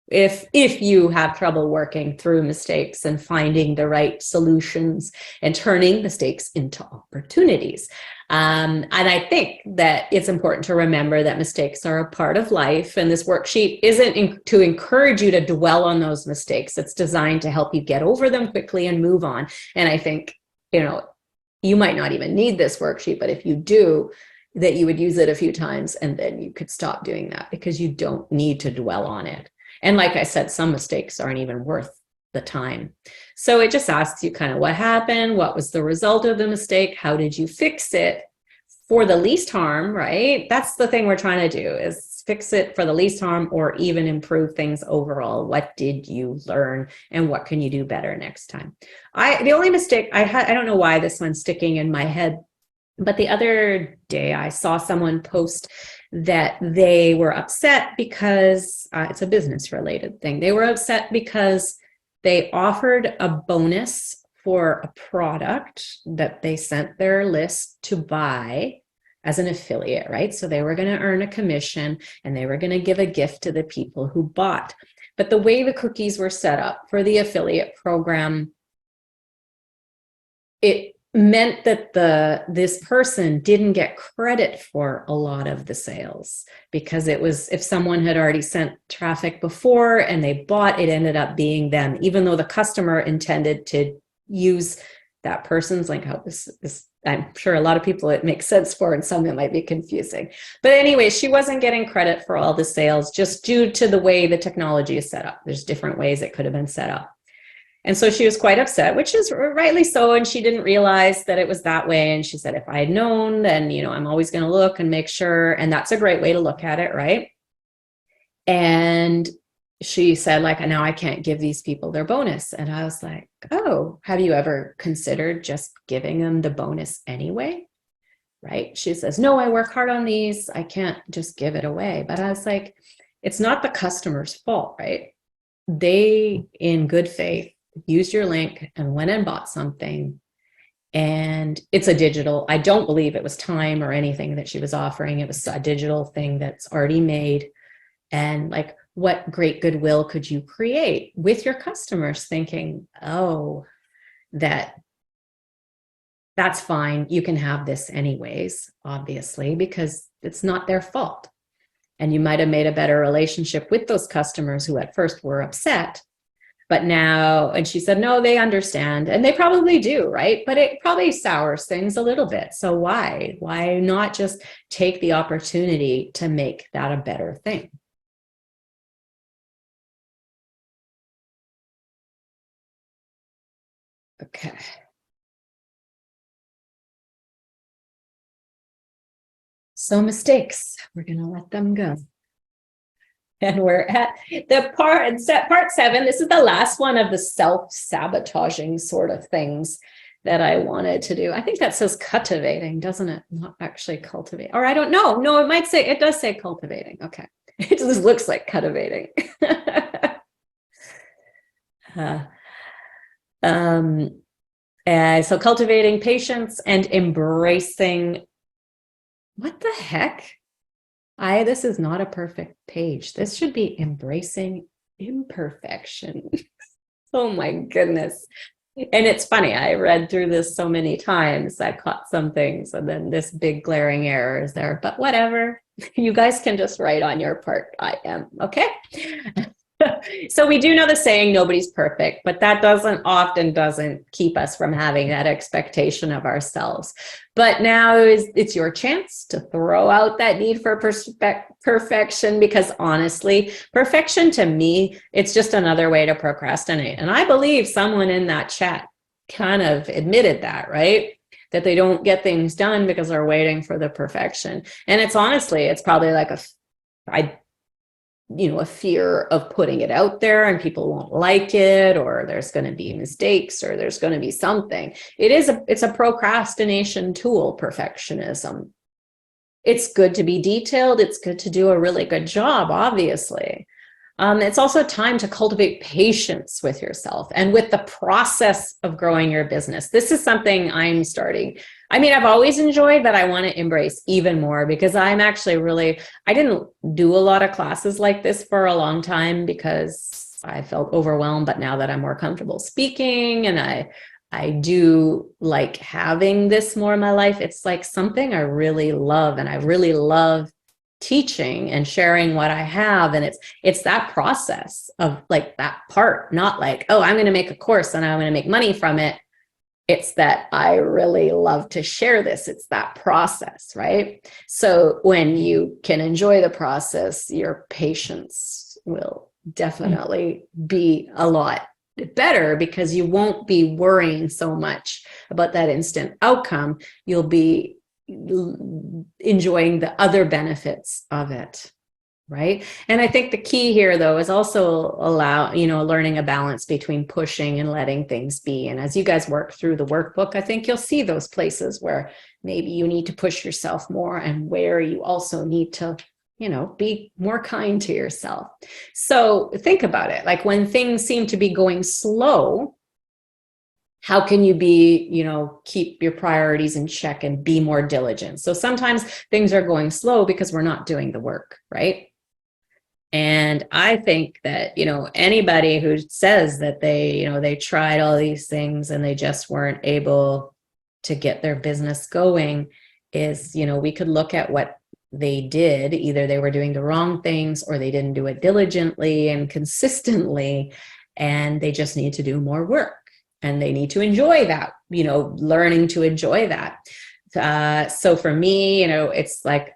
if you have trouble working through mistakes and finding the right solutions and turning mistakes into opportunities. And I think that it's important to remember that mistakes are a part of life, and this worksheet isn't to encourage you to dwell on those mistakes. It's designed to help you get over them quickly and move on. And I think, you might not even need this worksheet, but if you do, that you would use it a few times and then you could stop doing that because you don't need to dwell on it. And like I said, some mistakes aren't even worth the time. So it just asks you kind of what happened, what was the result of the mistake, how did you fix it for the least harm, right? That's the thing we're trying to do, is fix it for the least harm or even improve things overall. What did you learn and what can you do better next time? The only mistake I had, I don't know why this one's sticking in my head, but the other day I saw someone post that they were upset because it's a business related thing. They were upset because they offered a bonus for a product that they sent their list to buy as an affiliate, right? So they were going to earn a commission and they were going to give a gift to the people who bought. But the way the cookies were set up for the affiliate program, it meant that this person didn't get credit for a lot of the sales, because it was, if someone had already sent traffic before and they bought, it ended up being them, even though the customer intended to use that person's link. How this I'm sure a lot of people it makes sense for, and some it might be confusing. But anyway, she wasn't getting credit for all the sales just due to the way the technology is set up. There's different ways it could have been set up. And so she was quite upset, which is rightly so. And she didn't realize that it was that way. And she said, if I had known, then, I'm always going to look and make sure. And that's a great way to look at it, right? And she said, now I can't give these people their bonus. And I was like, oh, have you ever considered just giving them the bonus anyway? Right? She says, no, I work hard on these. I can't just give it away. But I was like, it's not the customer's fault, right? They, in good faith, used your link and went and bought something, and it's a digital, I don't believe it was time or anything that she was offering. It was a digital thing that's already made. And what great goodwill could you create with your customers, thinking, oh, that's fine, you can have this anyways, obviously, because it's not their fault. And you might have made a better relationship with those customers who at first were upset. But now, and she said, no, they understand, and they probably do, right? But it probably sours things a little bit. So why not just take the opportunity to make that a better thing? Okay. So mistakes, we're going to let them go. And we're at the part 7. This is the last one of the self-sabotaging sort of things that I wanted to do. I think that says cultivating, doesn't it? Not actually cultivate. Or I don't know. No, it does say cultivating. Okay. It just looks like cultivating. So cultivating patience and embracing, what the heck? This is not a perfect page. This should be embracing imperfection. Oh my goodness. And it's funny, I read through this so many times, I caught some things, and then this big glaring error is there, but whatever. You guys can just write on your part, I am, okay? So we do know the saying, nobody's perfect, but that doesn't keep us from having that expectation of ourselves. But now it's your chance to throw out that need for perfection, because honestly, perfection to me, it's just another way to procrastinate. And I believe someone in that chat kind of admitted that, right? That they don't get things done because they're waiting for the perfection. And it's probably like a fear of putting it out there and people won't like it, or there's going to be mistakes, or there's going to be something. It's a procrastination tool, perfectionism. it's good to be detailed. It's good to do a really good job, obviously. It's also time to cultivate patience with yourself and with the process of growing your business. This is something I'm starting. I mean, I've always enjoyed, but I want to embrace even more because I'm actually really, I didn't do a lot of classes like this for a long time because I felt overwhelmed. But now that I'm more comfortable speaking and I do like having this more in my life, it's like something I really love, and I really love teaching and sharing what I have. And it's that process of like that part, not like, oh, I'm going to make a course and I'm going to make money from it. It's that I really love to share this. It's that process, right? So when you can enjoy the process, your patience will definitely be a lot better because you won't be worrying so much about that instant outcome. You'll be enjoying the other benefits of it, right? And I think the key here, though, is also learning a balance between pushing and letting things be. And as you guys work through the workbook, I think you'll see those places where maybe you need to push yourself more and where you also need to, be more kind to yourself. So think about it. Like when things seem to be going slow, how can you be, keep your priorities in check and be more diligent? So sometimes things are going slow because we're not doing the work, right? And I think that, anybody who says that they tried all these things and they just weren't able to get their business going is, we could look at what they did. Either they were doing the wrong things or they didn't do it diligently and consistently, and they just need to do more work. And they need to enjoy that, learning to enjoy that. So for me, it's like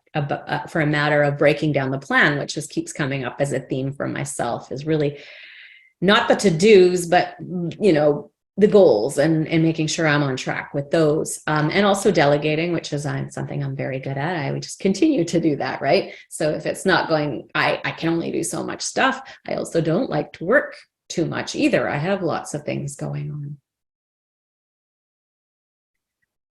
for a matter of breaking down the plan, which just keeps coming up as a theme for myself, is really not the to-dos, but, the goals and making sure I'm on track with those. And also delegating, which is something I'm very good at. I would just continue to do that, right? So if it's not going, I can only do so much stuff. I also don't like to work too much either. I have lots of things going on.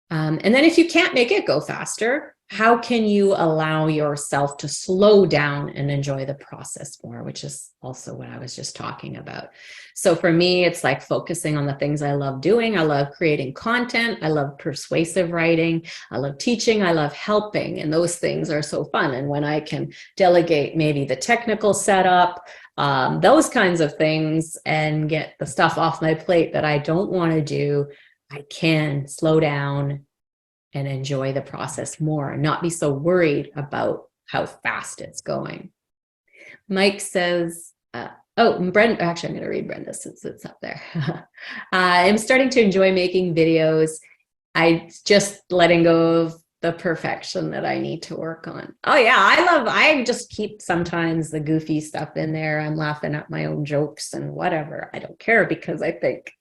And then if you can't make it go faster, how can you allow yourself to slow down and enjoy the process more, which is also what I was just talking about. So for me, it's like focusing on the things I love doing. I love creating content. I love persuasive writing. I love teaching. I love helping. And those things are so fun. And when I can delegate maybe the technical setup, those kinds of things, and get the stuff off my plate that I don't want to do, I can slow down and enjoy the process more and not be so worried about how fast it's going. Mike says, Brenda, actually, I'm going to read Brenda since it's up there. I'm starting to enjoy making videos. I just letting go of the perfection that I need to work on. Oh yeah, I just keep sometimes the goofy stuff in there. I'm laughing at my own jokes and whatever. I don't care because I think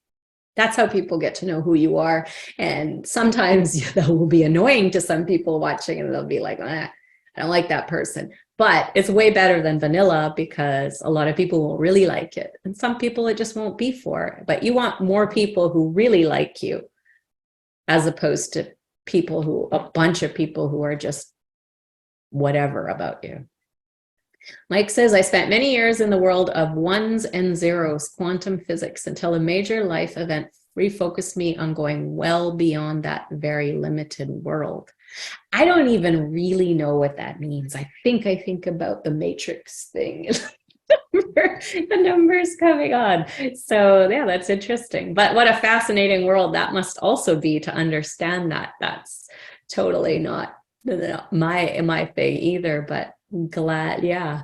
that's how people get to know who you are. And sometimes that will be annoying to some people watching and they'll be like, I don't like that person. But it's way better than vanilla because a lot of people will really like it. And some people it just won't be for. But you want more people who really like you as opposed to a bunch of people who are just whatever about you. Mike says, I spent many years in the world of ones and zeros, quantum physics, until a major life event refocused me on going well beyond that very limited world. I don't even really know what that means. I think about the Matrix thing. The numbers coming on. So yeah, that's interesting. But what a fascinating world that must also be to understand that. That's totally not my thing either, but glad, yeah.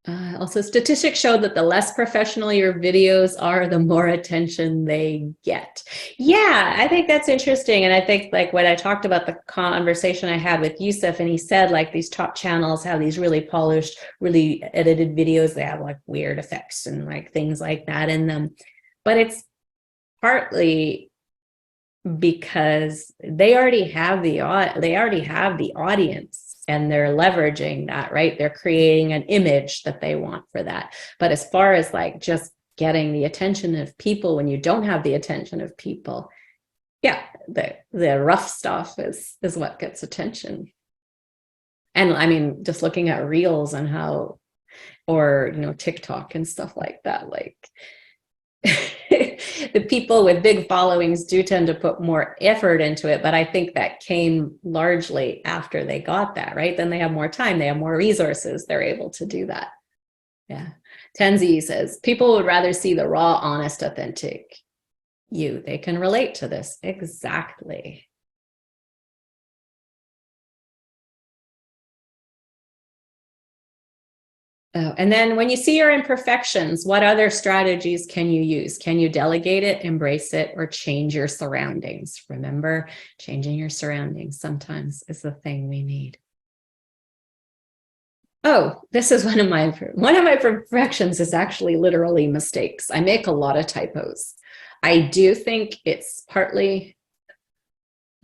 Also, statistics show that the less professional your videos are, the more attention they get. Yeah, I think that's interesting. And I think like when I talked about the conversation I had with Yusuf, and he said like these top channels have these really polished, really edited videos. They have like weird effects and like things like that in them. But it's partly because they already have the audience. And they're leveraging that, right? They're creating an image that they want for that. But as far as like just getting the attention of people when you don't have the attention of people, yeah, the rough stuff is what gets attention. And I mean, just looking at reels and how, or, you know, TikTok and stuff like that, like the people with big followings do tend to put more effort into it, but I think that came largely after they got that, right? Then they have more time, they have more resources, they're able to do that. Yeah. Tenzi says, people would rather see the raw, honest, authentic you. They can relate to this. Exactly. Oh, and then when you see your imperfections, what other strategies can you use? Can you delegate it, embrace it, or change your surroundings? Remember, changing your surroundings sometimes is the thing we need. Oh, this is one of my perfections is actually literally mistakes. I make a lot of typos. I do think it's partly,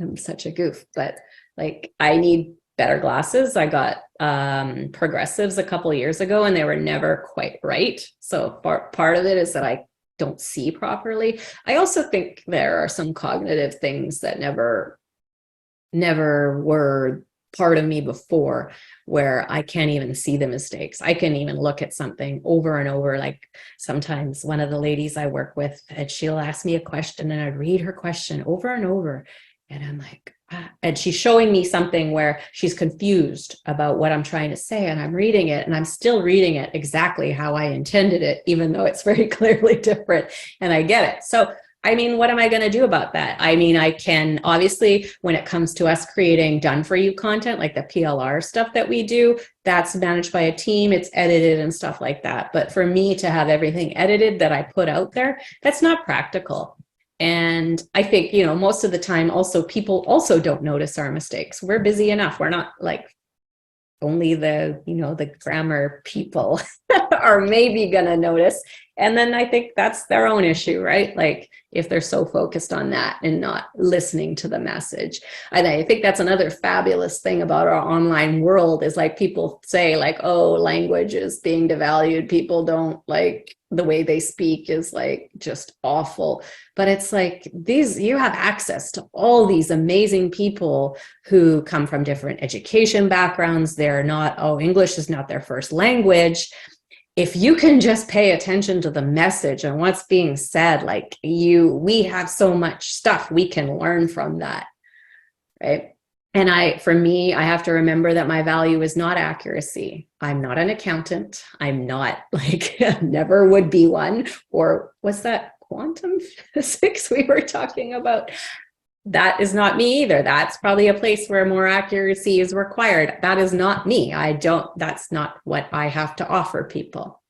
I'm such a goof, but like I need better glasses. I got progressives a couple of years ago and they were never quite right. So part of it is that I don't see properly. I also think there are some cognitive things that never were part of me before, where I can't even see the mistakes. I can even look at something over and over. Like sometimes one of the ladies I work with, and she'll ask me a question and I'd read her question over and over. And I'm like, and she's showing me something where she's confused about what I'm trying to say. And I'm reading it and I'm still reading it exactly how I intended it, even though it's very clearly different. And I get it. So I mean, what am I going to do about that? I mean, I can obviously, when it comes to us creating done for you content, like the PLR stuff that we do, that's managed by a team, it's edited and stuff like that. But for me to have everything edited that I put out there, that's not practical. And I think, you know, most of the time also people also don't notice our mistakes. We're busy enough. We're not like only the, you know, the grammar people are maybe going to notice. And then I think that's their own issue, right? Like if they're so focused on that and not listening to the message. And I think that's another fabulous thing about our online world is like people say like, oh, language is being devalued. People don't like the way they speak is like just awful. But it's like you have access to all these amazing people who come from different education backgrounds. They're not, oh, English is not their first language. If you can just pay attention to the message and what's being said, like we have so much stuff we can learn from that, right? And for me, I have to remember that my value is not accuracy. I'm not an accountant. I'm not like, never would be one. Or what's that quantum physics we were talking about? That is not me either. That's probably a place where more accuracy is required. That is not me. That's not what I have to offer people.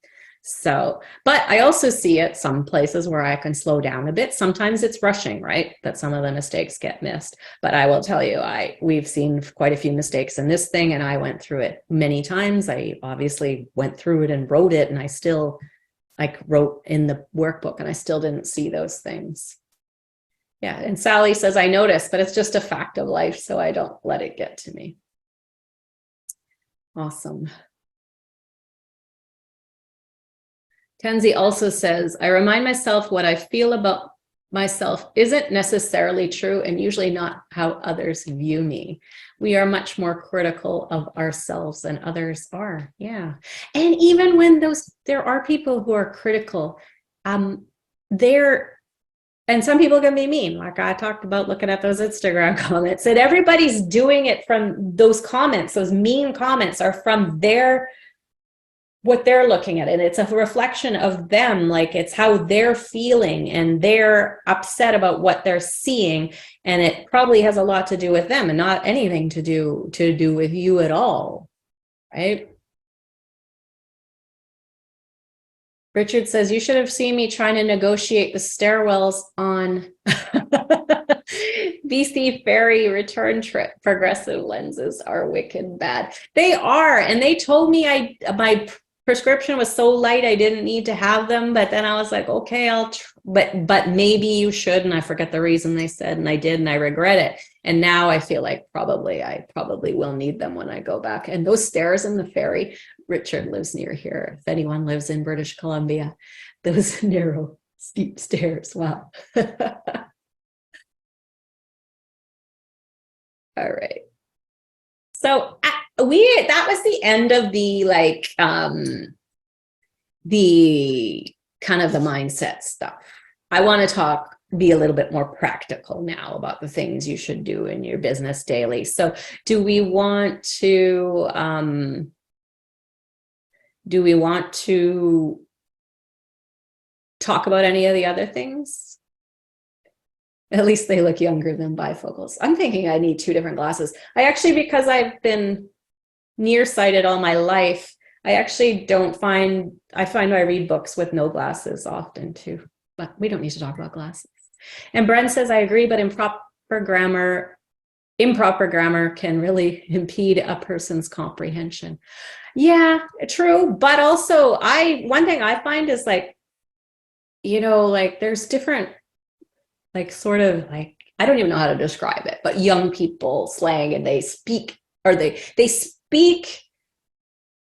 So, but I also see it some places where I can slow down a bit. Sometimes it's rushing, right? That some of the mistakes get missed. But I will tell you, we've seen quite a few mistakes in this thing and I went through it many times. I obviously went through it and wrote it and I still like wrote in the workbook and I still didn't see those things. Yeah, and Sally says, I notice, but it's just a fact of life, so I don't let it get to me. Awesome. Tenzi also says, I remind myself what I feel about myself isn't necessarily true and usually not how others view me. We are much more critical of ourselves than others are. Yeah. And even when there are people who are critical, and some people can be mean, like I talked about looking at those Instagram comments, and everybody's doing it from those comments. Those mean comments are from what they're looking at. And it's a reflection of them, like it's how they're feeling and they're upset about what they're seeing. And it probably has a lot to do with them and not anything to do with you at all, right? Richard says, you should have seen me trying to negotiate the stairwells on BC Ferry return trip. Progressive lenses are wicked bad. They are. And they told me my prescription was so light I didn't need to have them. But then I was like, okay, but maybe you should. And I forget the reason they said, and I did, and I regret it. And now I feel like I probably will need them when I go back. And those stairs in the ferry, Richard lives near here. If anyone lives in British Columbia, those narrow, steep stairs. Wow. All right. So that was the end of the the kind of the mindset stuff. I want to be a little bit more practical now about the things you should do in your business daily. So do we want to talk about any of the other things? At least they look younger than bifocals. I'm thinking I need 2 different glasses. Because I've been nearsighted all my life, I find I read books with no glasses often too, but we don't need to talk about glasses. And Bren says, I agree, but improper grammar can really impede a person's comprehension. Yeah, true. But also one thing I find is there's different, I don't even know how to describe it, but young people slang, and they speak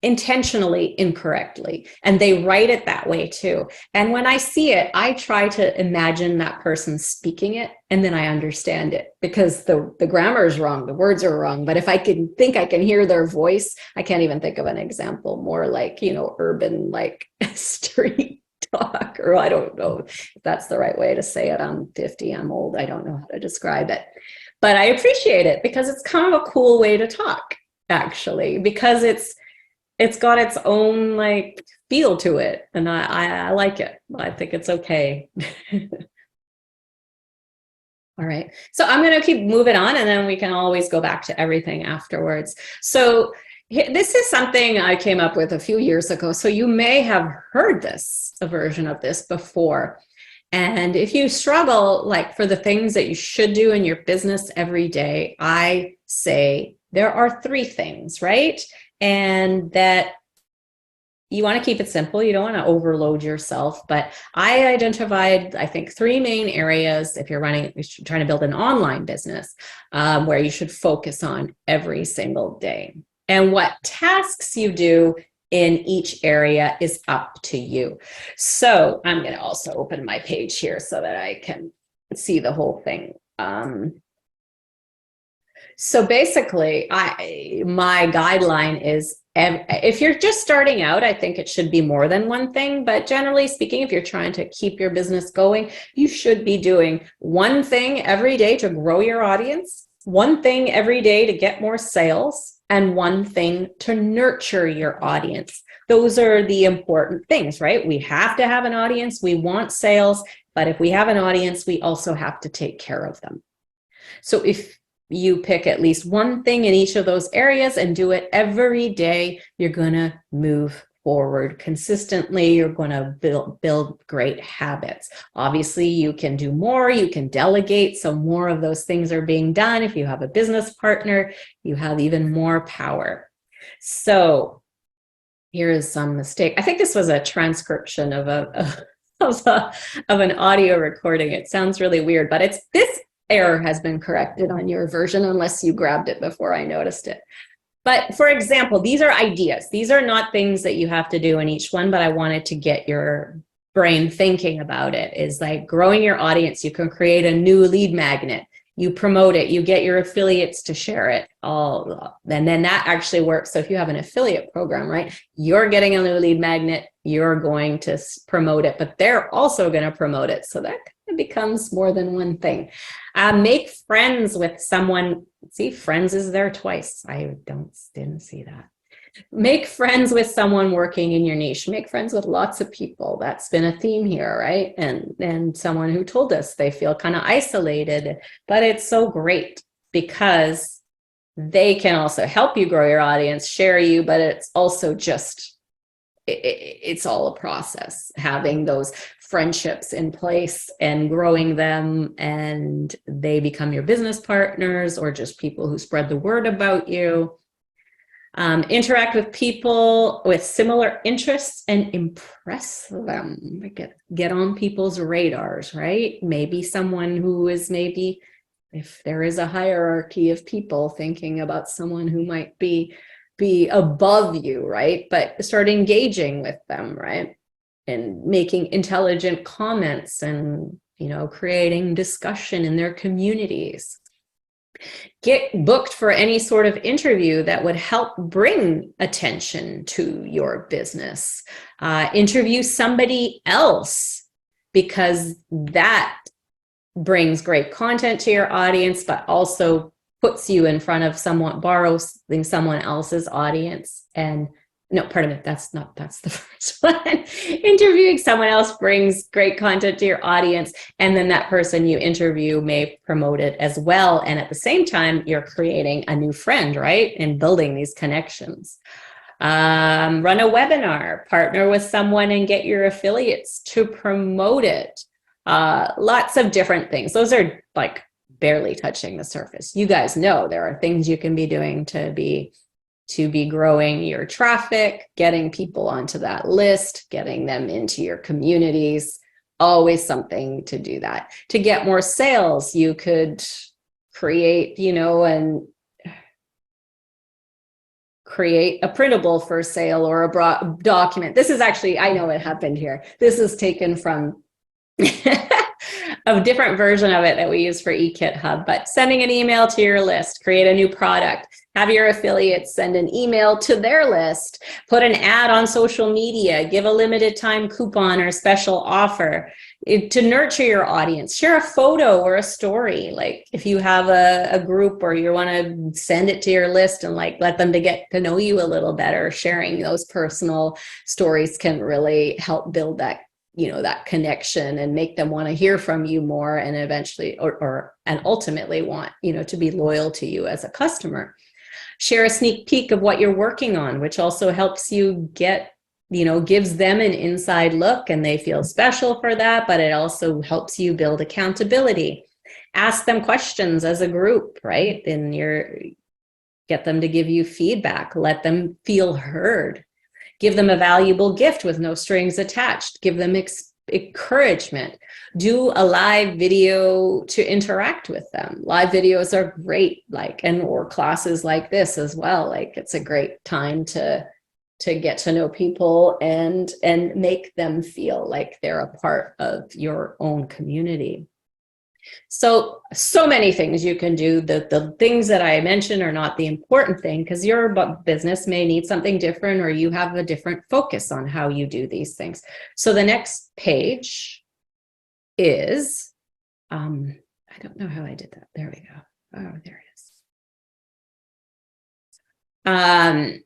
intentionally incorrectly, and they write it that way too. And when I see it, I try to imagine that person speaking it, and then I understand it, because the grammar is wrong, the words are wrong. But if I can hear their voice, I can't even think of an example more urban, street talk, or I don't know if that's the right way to say it. I'm 50, I'm old, I don't know how to describe it, but I appreciate it because it's kind of a cool way to talk, actually, because it's got its own feel to it, and I like it. I think it's okay. All right, so I'm going to keep moving on, and then we can always go back to everything afterwards. So this is something I came up with a few years ago, so you may have heard a version of this before. And if you struggle for the things that you should do in your business every day, I say there are 3 things, right? And that you want to keep it simple. You don't want to overload yourself. But I identified, I think, 3 main areas if you're trying to build an online business where you should focus on every single day. And what tasks you do in each area is up to you. So I'm going to also open my page here so that I can see the whole thing. So basically, my guideline is, if you're just starting out, I think it should be more than 1 thing. But generally speaking, if you're trying to keep your business going, you should be doing 1 thing every day to grow your audience, 1 thing every day to get more sales, and 1 thing to nurture your audience. Those are the important things, right? We have to have an audience. We want sales. But if we have an audience, we also have to take care of them. So if you pick at least 1 thing in each of those areas and do it every day, you're going to move forward consistently. You're going to build great habits. Obviously, you can do more, you can delegate, so more of those things are being done. If you have a business partner, you have even more power. So here is some mistake. I think this was a transcription of an audio recording. It sounds really weird, but this error has been corrected on your version, unless you grabbed it before I noticed it. But for example, these are ideas. These are not things that you have to do in each one, but I wanted to get your brain thinking about it. Is growing your audience. You can create a new lead magnet. You promote it. You get your affiliates to share it. And then that actually works. So if you have an affiliate program, right, you're getting a new lead magnet. You're going to promote it, but they're also going to promote it. So that becomes more than 1 thing. Make friends with someone. See, friends is there twice. I didn't see that. Make friends with someone working in your niche. Make friends with lots of people. That's been a theme here, right? And someone who told us they feel kind of isolated, but it's so great because they can also help you grow your audience, share you, but it's also it's all a process, having those friendships in place and growing them, and they become your business partners or just people who spread the word about you. Interact with people with similar interests and impress them. Get on people's radars, right? Maybe someone who is if there is a hierarchy of people, thinking about someone who might be above you, right? But start engaging with them, right? And making intelligent comments and, creating discussion in their communities. Get booked for any sort of interview that would help bring attention to your business. Interview somebody else, because that brings great content to your audience, but also puts you in front of borrowing someone else's audience. And no, pardon me, that's the first one. Interviewing someone else brings great content to your audience, and then that person you interview may promote it as well. And at the same time, you're creating a new friend, right? And building these connections. Run a webinar, partner with someone and get your affiliates to promote it. Lots of different things. Those are like barely touching the surface. You guys know there are things you can be doing to be growing your traffic, getting people onto that list, getting them into your communities. Always something to do that. To get more sales, you could create, create a printable for sale or a document. This is actually, I know what happened here. This is taken from a different version of it that we use for eKit Hub, but sending an email to your list, create a new product, have your affiliates send an email to their list, put an ad on social media, give a limited time coupon or special offer to nurture your audience. Share a photo or a story. Like if you have a group or you want to send it to your list and like let them to get to know you a little better, sharing those personal stories can really help build that that connection and make them want to hear from you more, and eventually and ultimately want to be loyal to you as a customer. Share a sneak peek of what you're working on, which also helps you get gives them an inside look and they feel special for that, but it also helps you build accountability. Ask them questions as a group, right? And get them to give you feedback, let them feel heard. Give them a valuable gift with no strings attached. Give them encouragement. Do a live video to interact with them. Live videos are great, or classes like this as well. Like it's a great time to get to know people and make them feel like they're a part of your own community. So many things you can do. The things that I mentioned are not the important thing, because your business may need something different or you have a different focus on how you do these things. So the next page is, I don't know how I did that. There we go. Oh, there it is.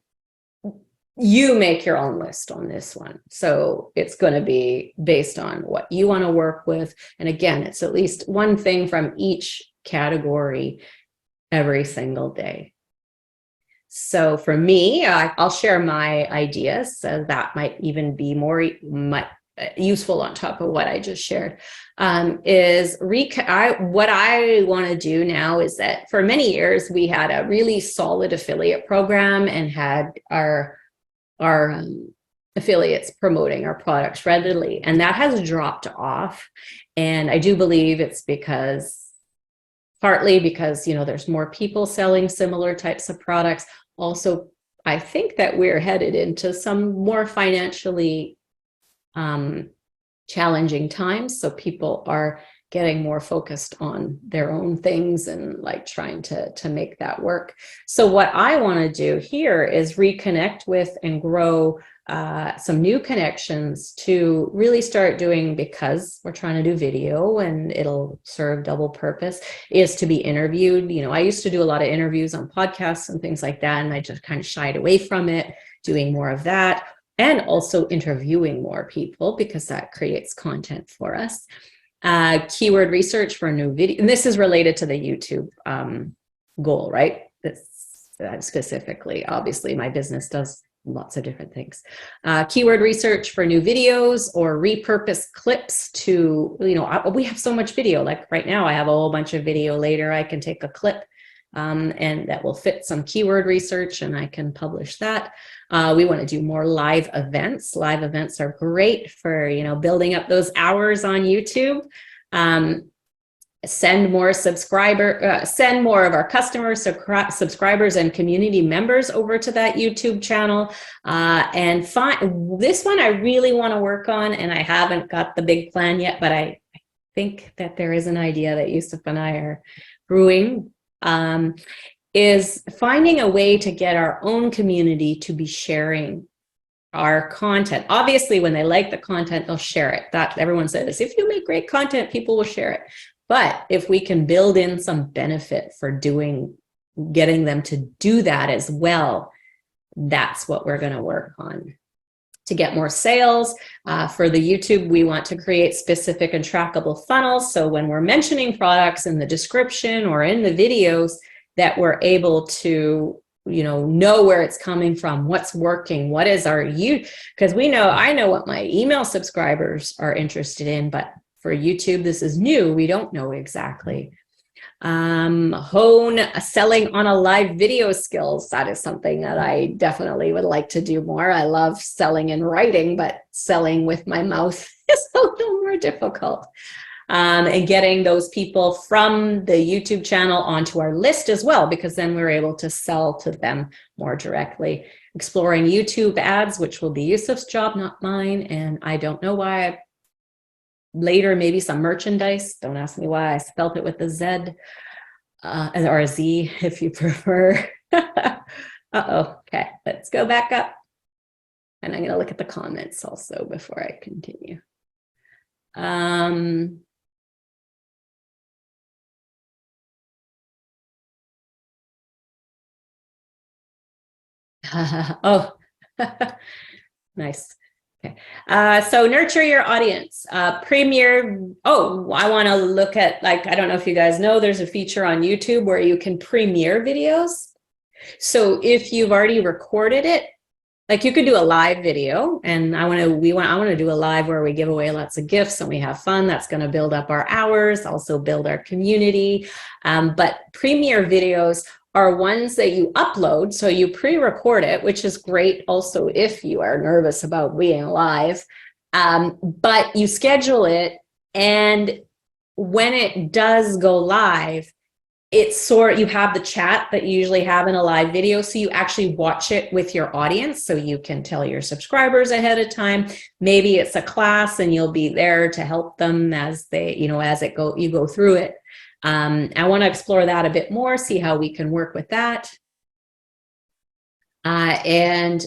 You make your own list on this one. So it's going to be based on what you want to work with. And again, it's at least one thing from each category every single day. So for me, I'll share my ideas. So that might even be more useful on top of what I just shared. What I want to do now is that for many years, we had a really solid affiliate program and had our affiliates promoting our products readily, and that has dropped off. And I do believe it's partly because there's more people selling similar types of products. Also, I think that we're headed into some more financially challenging times, so people are getting more focused on their own things and trying to make that work. So what I want to do here is reconnect with and grow some new connections to really start doing, because we're trying to do video and it'll serve double purpose, is to be interviewed. I used to do a lot of interviews on podcasts and things like that, and I just kind of shied away from it, doing more of that, and also interviewing more people because that creates content for us. Keyword research for a new video. And this is related to the YouTube goal, right? This specifically, obviously my business does lots of different things. Keyword research for new videos or repurpose clips to, we have so much video. Like right now I have a whole bunch of video. Later I can take a clip and that will fit some keyword research and I can publish that. We want to do more live events. Live events are great for, building up those hours on YouTube. Send more of our customers, subscribers and community members over to that YouTube channel. And this one I really want to work on, and I haven't got the big plan yet, but I think that there is an idea that Yusuf and I are brewing. is finding a way to get our own community to be sharing our content. Obviously, when they like the content, they'll share it. That everyone says, if you make great content, people will share it. But if we can build in some benefit for getting them to do that as well, that's what we're going to work on. To get more sales, for the YouTube, we want to create specific and trackable funnels. So when we're mentioning products in the description or in the videos, that we're able to know where it's coming from, what's working, what is our because I know what my email subscribers are interested in, but for YouTube, this is new. We don't know exactly. Hone selling on a live video skills. That is something that I definitely would like to do more. I love selling and writing, but selling with my mouth is a little more difficult. And getting those people from the YouTube channel onto our list as well, because then we're able to sell to them more directly. Exploring YouTube ads, which will be Yusuf's job, not mine. And I don't know why. Later, maybe some merchandise. Don't ask me why I spelt it with a Z or a Z if you prefer. Uh-oh. Okay, let's go back up. And I'm going to look at the comments also before I continue. Oh, nice. Okay. So nurture your audience. Premiere. Oh, I want to look at, I don't know if you guys know, there's a feature on YouTube where you can premiere videos. So if you've already recorded it, you could do a live video, and I want to do a live where we give away lots of gifts and we have fun. That's going to build up our hours, also build our community. But premiere videos are ones that you upload. So you pre-record it, which is great also if you are nervous about being live, but you schedule it. And when it does go live, you have the chat that you usually have in a live video. So you actually watch it with your audience. So you can tell your subscribers ahead of time. Maybe it's a class and you'll be there to help them as you go through it. I want to explore that a bit more, see how we can work with that. And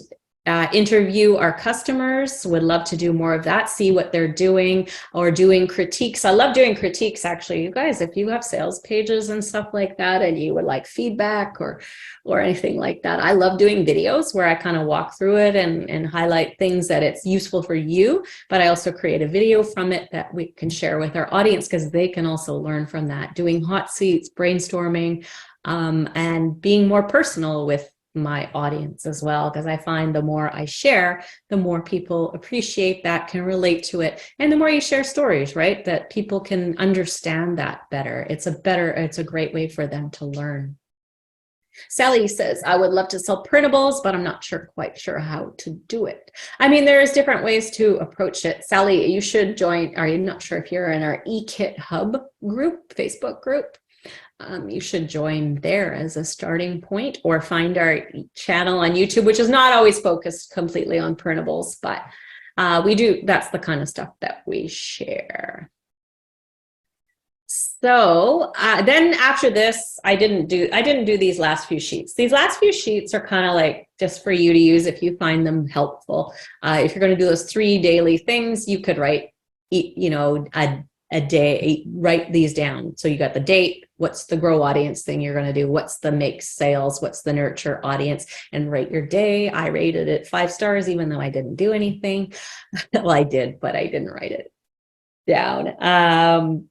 interview our customers. Would love to do more of that, see what they're doing, or doing critiques. I love doing critiques, actually. You guys, if you have sales pages and stuff like that and you would like feedback or anything like that, I love doing videos where I kind of walk through it and highlight things that it's useful for you, but I also create a video from it that we can share with our audience because they can also learn from that. Doing hot seats, brainstorming, and being more personal with my audience as well, because I find the more I share, the more people appreciate that, can relate to it, and the more you share stories, right, that people can understand that better. It's a great way for them to learn. Sally says, I would love to sell printables, but I'm not quite sure how to do it. I mean, there's different ways to approach it. Sally, you should join. Are you not sure if you're in our eKit Hub group, Facebook group? You should join there as a starting point, or find our channel on YouTube, which is not always focused completely on printables, but that's the kind of stuff that we share. So then after this, I didn't do these last few sheets. These last few sheets are kind of just for you to use if you find them helpful. If you're going to do those 3 daily things, you could write, a day, write these down. So you got the date, what's the grow audience thing you're going to do, what's the make sales, what's the nurture audience, and rate your day. I rated it 5 stars, even though I didn't do anything. Well, I did, but I didn't write it down.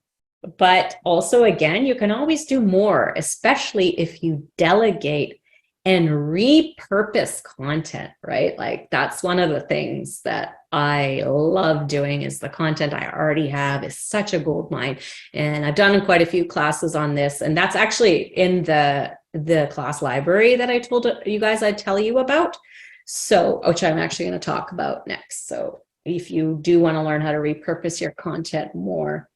But also, again, you can always do more, especially if you delegate and repurpose content, right? That's one of the things that I love doing, is the content I already have is such a gold mine. And I've done quite a few classes on this, and that's actually in the class library that I told you guys I'd tell you about. So, which I'm actually going to talk about next. So if you do want to learn how to repurpose your content more,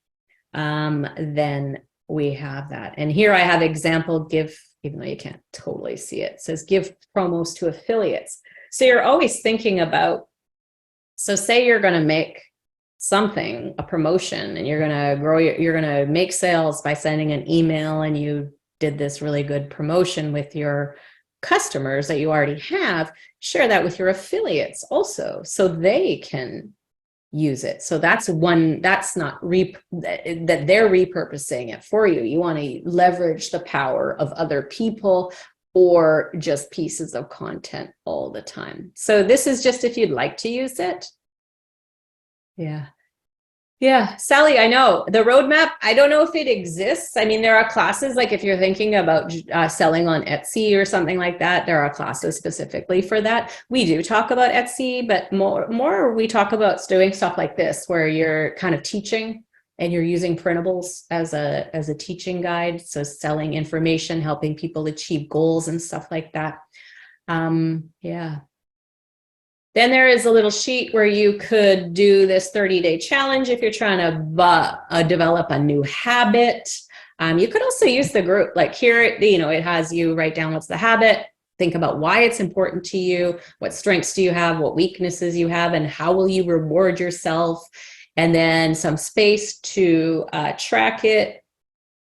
then we have that. And here I have example even though you can't totally see it, says give promos to affiliates. So you're always thinking about, so say you're going to make something, a promotion, and you're going to make sales by sending an email, and you did this really good promotion with your customers that you already have, share that with your affiliates also, so they can use it. So that's one, that's not that they're repurposing it for you. You want to leverage the power of other people or just pieces of content all the time. So this is just if you'd like to use it. Yeah. Yeah, Sally, I know the roadmap, I don't know if it exists. I mean, there are classes, like if you're thinking about selling on Etsy or something like that, there are classes specifically for that. We do talk about Etsy, but more we talk about doing stuff like this, where you're kind of teaching and you're using printables as a teaching guide. So selling information, helping people achieve goals and stuff like that. Yeah. Then there is a little sheet where you could do this 30-day challenge if you're trying to develop a new habit. You could also use the group, like here, it has you write down what's the habit, think about why it's important to you, what strengths do you have, what weaknesses you have, and how will you reward yourself, and then some space to track it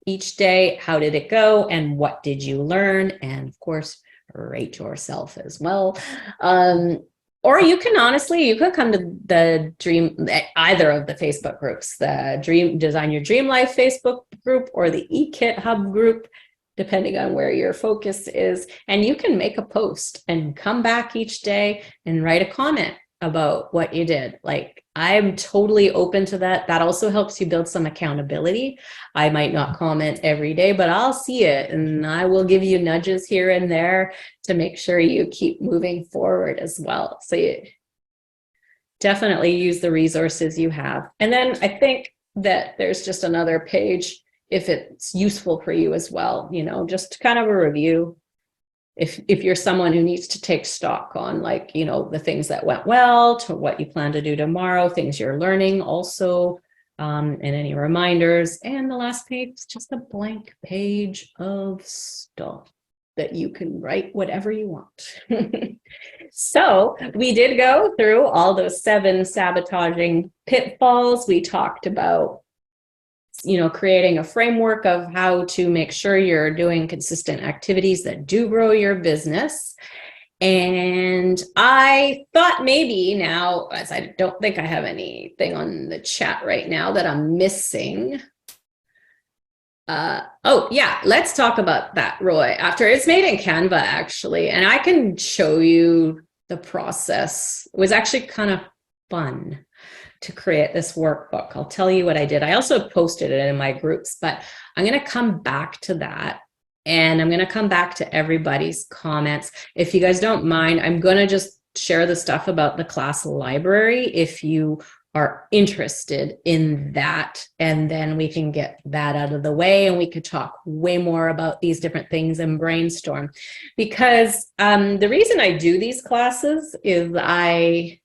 each day. How did it go, and what did you learn? And of course, rate yourself as well. Or you can come to either of the Facebook groups, the Design Your Dream Life Facebook group or the eKit Hub group, depending on where your focus is. And you can make a post and come back each day and write a comment about what you did. Like, I'm totally open to that. That also helps you build some accountability. I might not comment every day, but I'll see it, and I will give you nudges here and there to make sure you keep moving forward as well. So you definitely use the resources you have. And then I think that there's just another page if it's useful for you as well, just kind of a review. If you're someone who needs to take stock on, like, the things that went well, to what you plan to do tomorrow, things you're learning also, and any reminders. And the last page is just a blank page of stuff that you can write whatever you want. So we did go through all those 7 sabotaging pitfalls. We talked about creating a framework of how to make sure you're doing consistent activities that do grow your business. And I thought maybe now, as I don't think I have anything on the chat right now that I'm missing. Oh yeah, let's talk about that, Roy, after it's made in Canva actually. And I can show you the process. It was actually kind of fun to create this workbook. I'll tell you what I did. I also posted it in my groups, but I'm going to come back to that, and I'm going to come back to everybody's comments. If you guys don't mind, I'm going to just share the stuff about the class library if you are interested in that, and then we can get that out of the way and we could talk way more about these different things and brainstorm. Because the reason I do these classes is I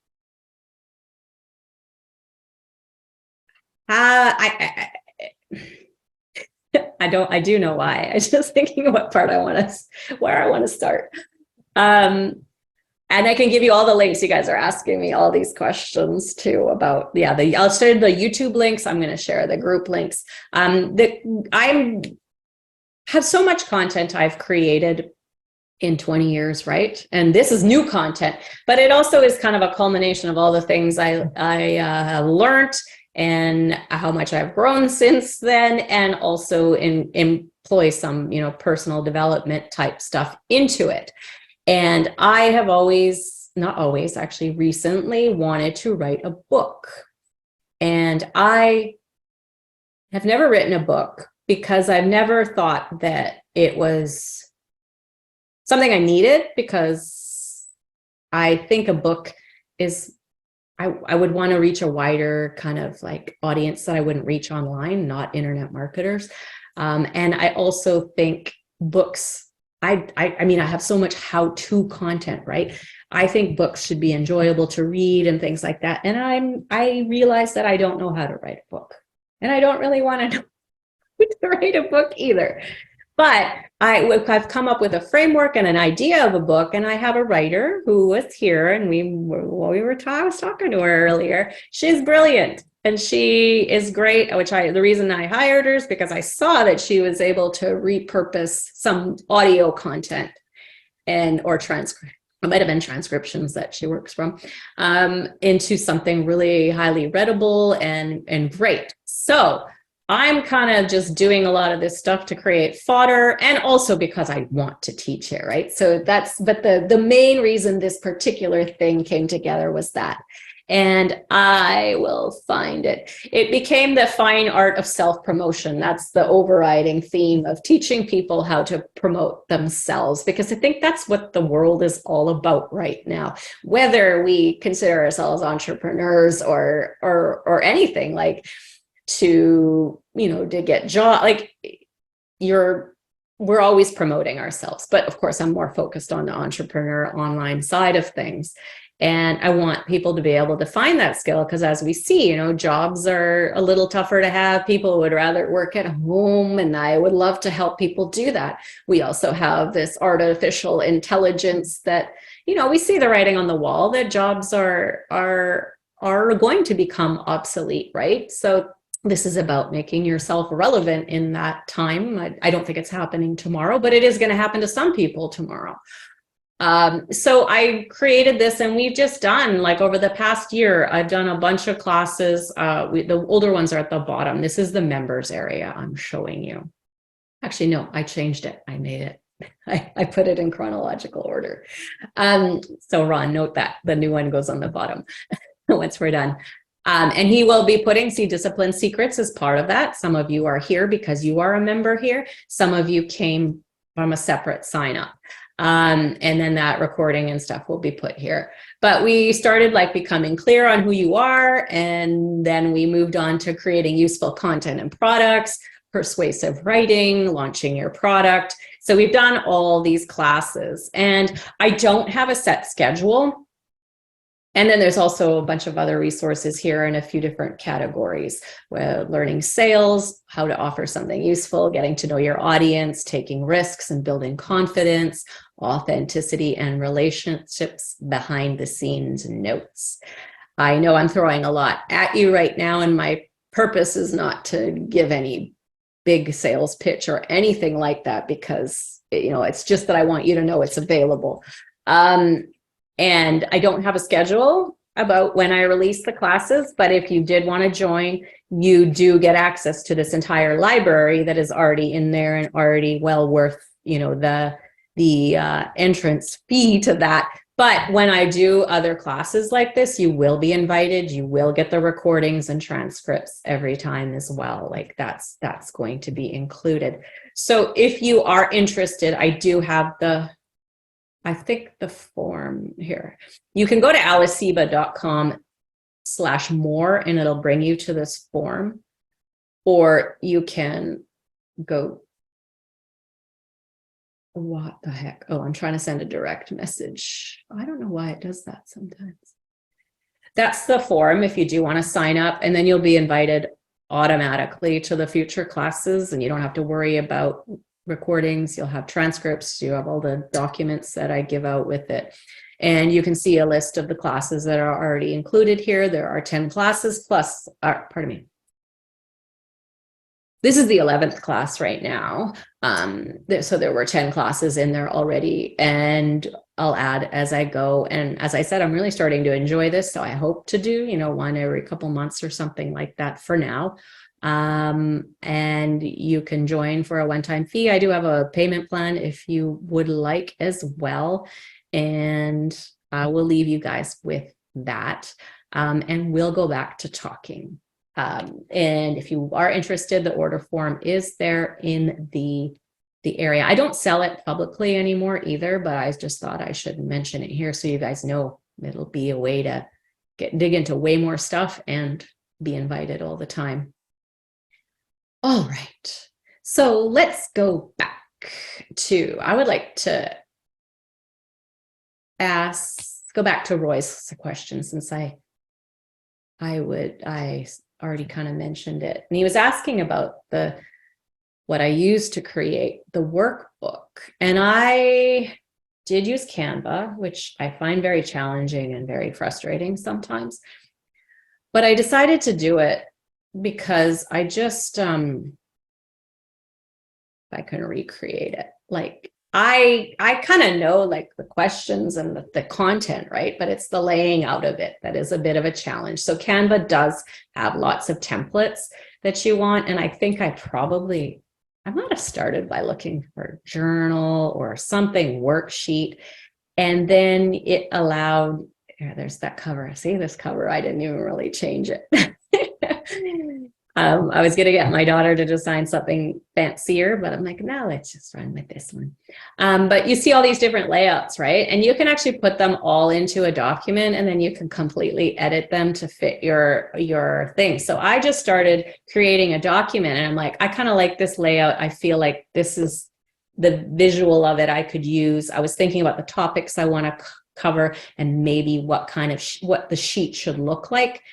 do know why. I'm just thinking what part where I want to start. And I can give you all the links. You guys are asking me all these questions too about, I'll share the YouTube links. I'm going to share the group links. I have so much content I've created in 20 years, right? And this is new content, but it also is kind of a culmination of all the things I learned and how much I've grown since then, and also employ some, personal development type stuff into it. And I have recently wanted to write a book. And I have never written a book because I've never thought that it was something I needed, because I think a book is, I would want to reach a wider kind of like audience that I wouldn't reach online, not internet marketers. And I also think books, I mean, I have so much how-to content, right? I think books should be enjoyable to read and things like that. And I realized that I don't know how to write a book, and I don't really want to know how to write a book either. But I've come up with a framework and an idea of a book, and I have a writer who was here, and I was talking to her earlier. She's brilliant, And she is great, the reason I hired her is because I saw that she was able to repurpose some audio content or transcript. It might have been transcriptions that she works from, into something really highly readable and great. So I'm kind of just doing a lot of this stuff to create fodder, and also because I want to teach it, right? So but the main reason this particular thing came together was that. And I will find it. It became the fine art of self-promotion. That's the overriding theme of teaching people how to promote themselves, because I think that's what the world is all about right now. Whether we consider ourselves entrepreneurs or anything, like to get job, like we're always promoting ourselves. But of course, I'm more focused on the entrepreneur online side of things. And I want people to be able to find that skill, because as we see, jobs are a little tougher to have. People would rather work at home, and I would love to help people do that. We also have this artificial intelligence that, we see the writing on the wall that jobs are going to become obsolete, right? So this is about making yourself relevant in that time. I don't think it's happening tomorrow, but it is going to happen to some people tomorrow. So I created this, and we've just done, like, over the past year, I've done a bunch of classes. The older ones are at the bottom. This is the members area I'm showing you. Actually, no, I changed it. I made it. I put it in chronological order. So Ron, note that the new one goes on the bottom once we're done. And he will be putting Discipline Secrets as part of that. Some of you are here because you are a member here. Some of you came from a separate sign up. And then that recording and stuff will be put here. But we started becoming clear on who you are. And then we moved on to creating useful content and products, persuasive writing, launching your product. So we've done all these classes, and I don't have a set schedule. And then there's also a bunch of other resources here in a few different categories: learning sales, how to offer something useful, getting to know your audience, taking risks and building confidence, authenticity, and relationships, behind the scenes notes. I know I'm throwing a lot at you right now, and my purpose is not to give any big sales pitch or anything like that, because it's just that I want you to know it's available. And I don't have a schedule about when I release the classes, but if you did want to join, you do get access to this entire library that is already in there and already well worth, the entrance fee to that. But when I do other classes like this, you will be invited. You will get the recordings and transcripts every time as well. That's going to be included. So if you are interested, I do have the form here. You can go to aliceba.com/more, and it'll bring you to this form, or you can go, what the heck? Oh, I'm trying to send a direct message. I don't know why it does that sometimes. That's the form if you do want to sign up, and then you'll be invited automatically to the future classes, and you don't have to worry about recordings. You'll have transcripts. You have all the documents that I give out with it. And you can see a list of the classes that are already included here. There are 10 classes plus, pardon me. This is the 11th class right now. So there were 10 classes in there already, and I'll add as I go. And as I said, I'm really starting to enjoy this. So I hope to do, one every couple months or something like that for now. And you can join for a one-time fee. I do have a payment plan if you would like as well. And I will leave you guys with that. And we'll go back to talking. And if you are interested, the order form is there in the area. I don't sell it publicly anymore either, but I just thought I should mention it here so you guys know it'll be a way to dig into way more stuff and be invited all the time. All right, so let's go back to, I would like to go back to Roy's question, since I already kind of mentioned it. And he was asking about what I used to create the workbook. And I did use Canva, which I find very challenging and very frustrating sometimes. But I decided to do it because I just, if I can recreate it, like I kind of know like the questions and the content, right? But it's the laying out of it that is a bit of a challenge. So Canva does have lots of templates that you want. And I think I might have started by looking for journal or something worksheet. And then it allowed, there's that cover. See this cover? I didn't even really change it. I was going to get my daughter to design something fancier, but I'm like, no, let's just run with this one. But you see all these different layouts, right? And you can actually put them all into a document, and then you can completely edit them to fit your thing. So I just started creating a document, and I'm like, I kind of like this layout. I feel like this is the visual of it I could use. I was thinking about the topics I want to cover and maybe what kind of what the sheet should look like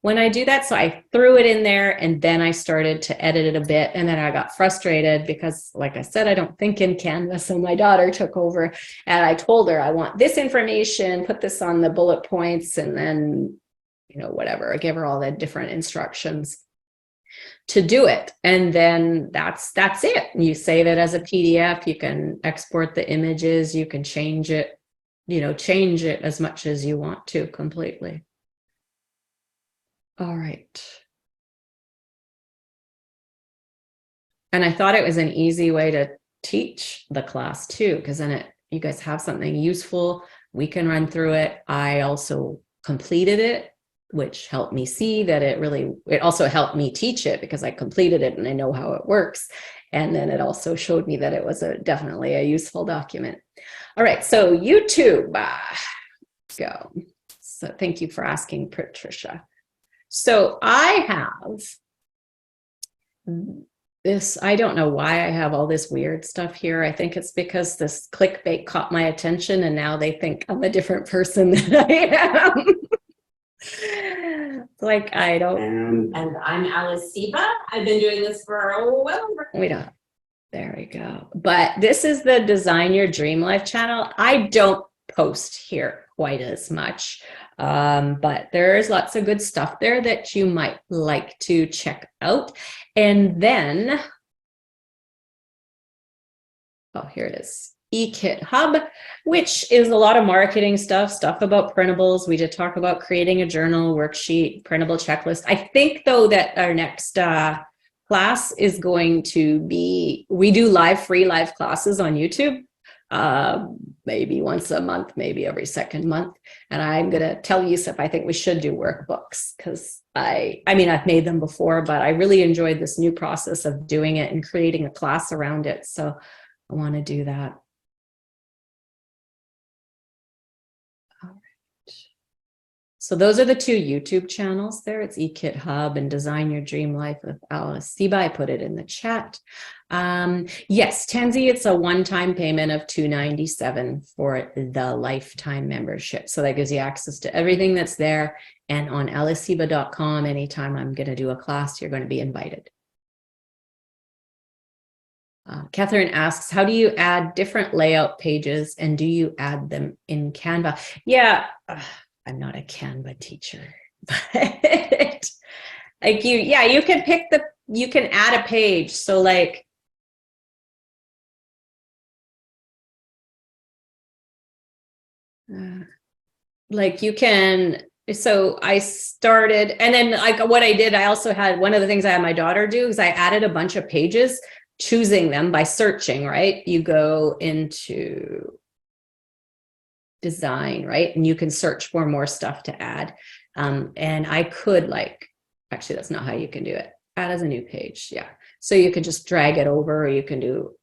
when I do that. So I threw it in there, and then I started to edit it a bit, and then I got frustrated because, like I said, I don't think in Canva. So my daughter took over, and I told her I want this information, put this on the bullet points, and then, you know, whatever. I gave her all the different instructions to do it, and then that's it. You save it as a PDF. You can export the images. You can change it, change it as much as you want to completely. All right. And I thought it was an easy way to teach the class too, because then you guys have something useful. We can run through it. I also completed it, which helped me see that it also helped me teach it because I completed it and I know how it works. And then it also showed me that it was definitely a useful document. All right, so YouTube, let's go. So thank you for asking, Patricia. So I have this, I don't know why I have all this weird stuff here. I think it's because this clickbait caught my attention, and now they think I'm a different person than I am. Like I don't. And I'm Alice Siba. I've been doing this for There we go. But this is the Design Your Dream Life channel. I don't post here quite as much. But there's lots of good stuff there that you might like to check out. And then, here it is, eKit Hub, which is a lot of marketing stuff about printables. We did talk about creating a journal, worksheet, printable checklist. I think though that our next class is going to be, we do free live classes on YouTube. Maybe once a month, maybe every second month. And I'm going to tell Yusuf, I think we should do workbooks because I mean, I've made them before, but I really enjoyed this new process of doing it and creating a class around it. So I want to do that. All right. So those are the two YouTube channels there. It's eKit Hub and Design Your Dream Life with Alice Siba. I put it in the chat. Yes, Tansy, it's a one-time payment of $297 for the lifetime membership. So that gives you access to everything that's there. And on alicesiba.com, anytime I'm going to do a class, you're going to be invited. Catherine asks, how do you add different layout pages, and do you add them in Canva? Yeah, I'm not a Canva teacher, but like you can pick you can add a page. So like, you can, so I started, and then like what I did, I also had, one of the things I had my daughter do is I added a bunch of pages, choosing them by searching, right? You go into design, right? And you can search for more stuff to add. And I could actually, that's not how you can do it. Add as a new page. Yeah. So you could just drag it over, or you can do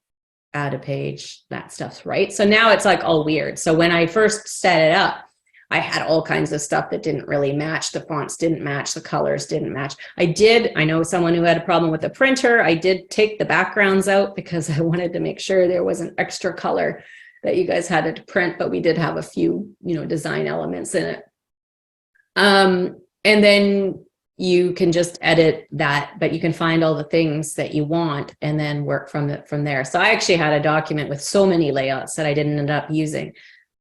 add a page, that stuff's right. So now it's like all weird. So when I first set it up, I had all kinds of stuff that didn't really match. The fonts didn't match, the colors didn't match. I know someone who had a problem with the printer. I did take the backgrounds out because I wanted to make sure there was an extra color that you guys had to print, but we did have a few, design elements in it. And then you can just edit that, but you can find all the things that you want and then work from there. So I actually had a document with so many layouts that I didn't end up using,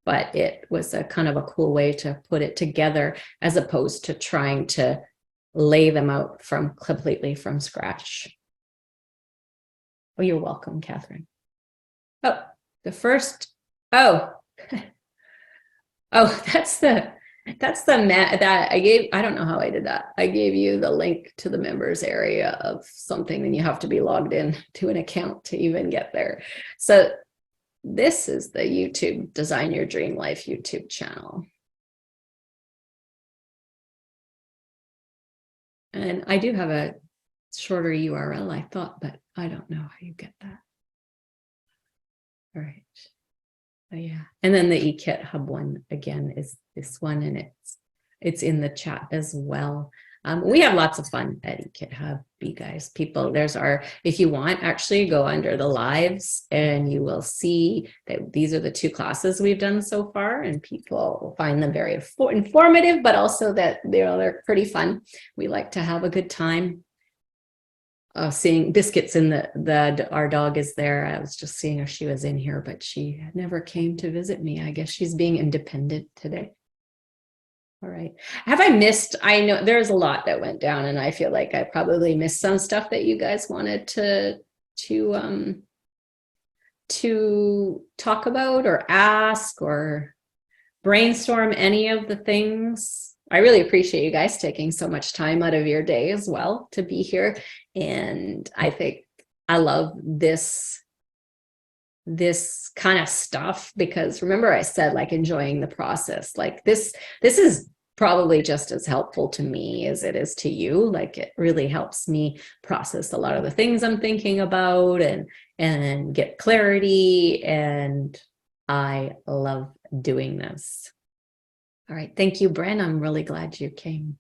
but it was a kind of a cool way to put it together, as opposed to trying to lay them out from completely from scratch. Oh, you're welcome, Catherine. Oh, the first, oh, oh, that's the that I gave. I don't know how I did that. I gave you the link to the members area of something, and you have to be logged in to an account to even get there. So this is the YouTube Design Your Dream Life YouTube channel. And I do have a shorter URL, I thought, but I don't know how you get that. All right. Oh, yeah. And then the eKit Hub one again is this one, and it's in the chat as well. We have lots of fun at eKit Hub, you guys. People, if you want, actually go under the lives and you will see that these are the 2 classes we've done so far, and people find them very informative, but also that they're pretty fun. We like to have a good time. Seeing Biscuits in our dog is there. I was just seeing if she was in here, but she never came to visit me. I guess she's being independent today. All right. Have I missed? I know there's a lot that went down, and I feel like I probably missed some stuff that you guys wanted to talk about or ask or brainstorm any of the things. I really appreciate you guys taking so much time out of your day as well to be here. And I think I love this kind of stuff, because remember I said, like, enjoying the process. Like this is probably just as helpful to me as it is to you. Like, it really helps me process a lot of the things I'm thinking about and get clarity. And I love doing this. All right. Thank you, Bren. I'm really glad you came.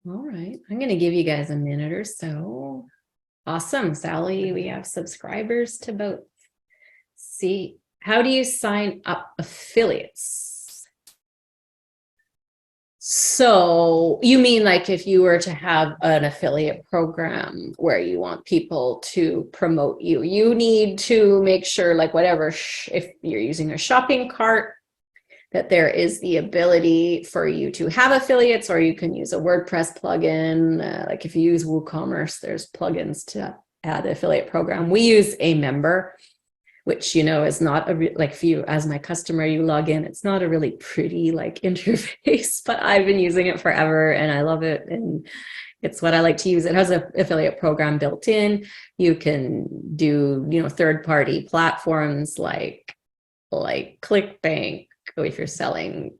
All right. I'm going to give you guys a minute or so. Awesome. Sally, we have subscribers to both. See, how do you sign up affiliates? So you mean like if you were to have an affiliate program where you want people to promote you, you need to make sure, like, whatever, if you're using a shopping cart, that there is the ability for you to have affiliates, or you can use a WordPress plugin. Like if you use WooCommerce, there's plugins to add the affiliate program. We use Amember, which, is not like, if you, as my customer, you log in, it's not a really pretty like interface, but I've been using it forever and I love it. And it's what I like to use. It has an affiliate program built in. You can do, third-party platforms like ClickBank, if you're selling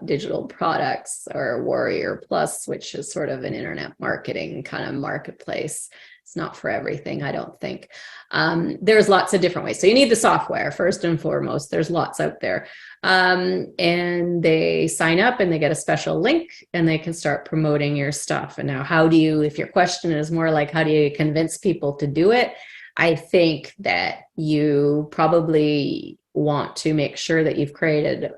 digital products, or Warrior Plus, which is sort of an internet marketing kind of marketplace. It's not for everything, I don't think. There's lots of different ways. So you need the software first and foremost. There's lots out there. And they sign up and they get a special link and they can start promoting your stuff. And now if your question is more like, how do you convince people to do it? I think that you probably want to make sure that you've created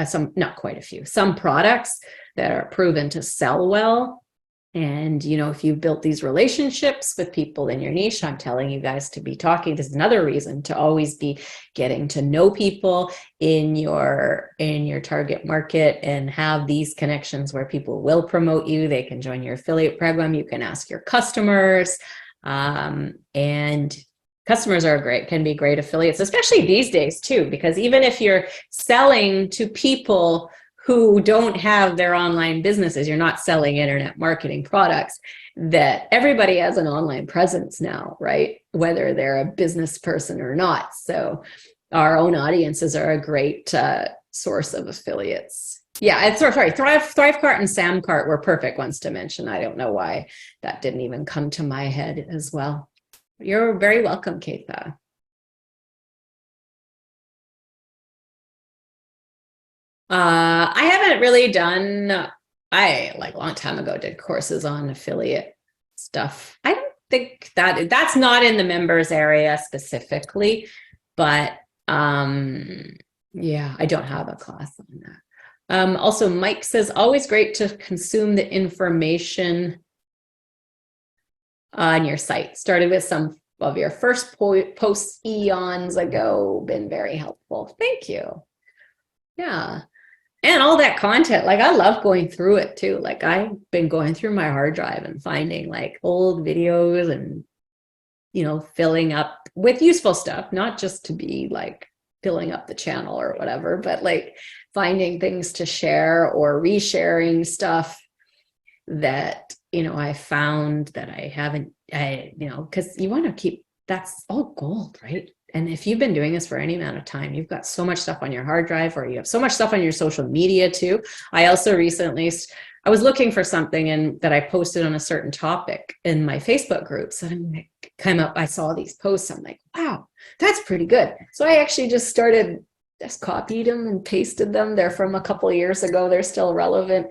some products that are proven to sell well. And, if you've built these relationships with people in your niche, I'm telling you guys to be talking. This is another reason to always be getting to know people in your target market and have these connections where people will promote you. They can join your affiliate program. You can ask your customers, and customers can be great affiliates, especially these days too, because even if you're selling to people who don't have their online businesses, you're not selling internet marketing products, that everybody has an online presence now, right? Whether they're a business person or not. So our own audiences are a great source of affiliates. Yeah, it's sorry. Thrivecart and Samcart were perfect ones to mention. I don't know why that didn't even come to my head as well. You're very welcome, Keitha. I haven't really done, a long time ago did courses on affiliate stuff. I don't think that's not in the members area specifically, but yeah, I don't have a class on that. Also, Mike says, always great to consume the information on your site. Started with some of your first posts eons ago, been very helpful. Thank you. Yeah. And all that content, like I love going through it too. Like I've been going through my hard drive and finding like old videos and, filling up with useful stuff, not just to be like filling up the channel or whatever, but like finding things to share or resharing stuff that, I found that I haven't, because you want to keep, that's all gold, right? And if you've been doing this for any amount of time, you've got so much stuff on your hard drive, or you have so much stuff on your social media too. I also recently, I was looking for something that I posted on a certain topic in my Facebook groups, and I saw these posts. I'm like, wow, that's pretty good. So I actually just copied them and pasted them. They're from a couple of years ago. They're still relevant.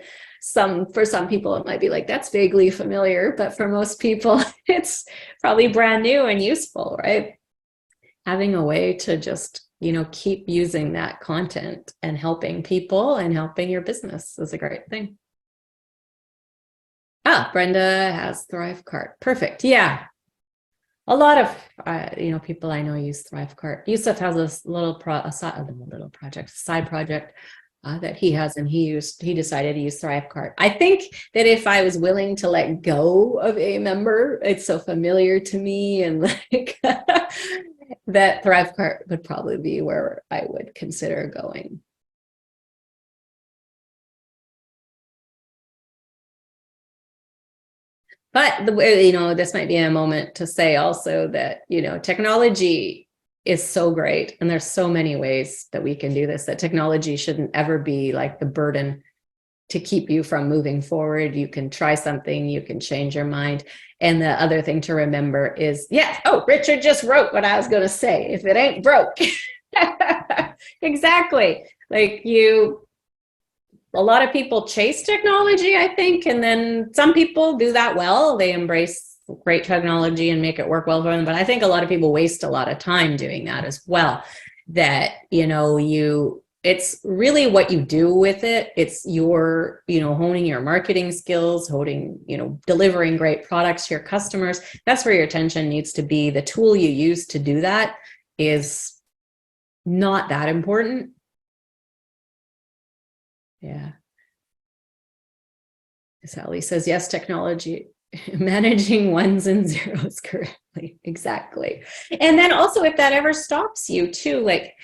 For some people, it might be like, that's vaguely familiar, but for most people, it's probably brand new and useful, right? Having a way to just, keep using that content and helping people and helping your business is a great thing. Brenda has Thrivecart. Perfect. Yeah. A lot of, people I know use Thrivecart. Yusuf has a side project that he has, and he decided to use Thrivecart. I think that if I was willing to let go of a member, it's so familiar to me, and like that Thrivecart would probably be where I would consider going. But this might be a moment to say also that, technology is so great, and there's so many ways that we can do this, that technology shouldn't ever be like the burden to keep you from moving forward. You can try something, you can change your mind. And the other thing to remember is, Richard just wrote what I was going to say. If it ain't broke. Exactly. Like a lot of people chase technology, I think, and then some people do that well. They embrace great technology and make it work well for them. But I think a lot of people waste a lot of time doing that as well. That, it's really what you do with it. It's your, honing your marketing skills, delivering great products to your customers. That's where your attention needs to be. The tool you use to do that is not that important. Yeah. Sally says, yes, technology, managing ones and zeros correctly. Exactly. And then also, if that ever stops you too, like,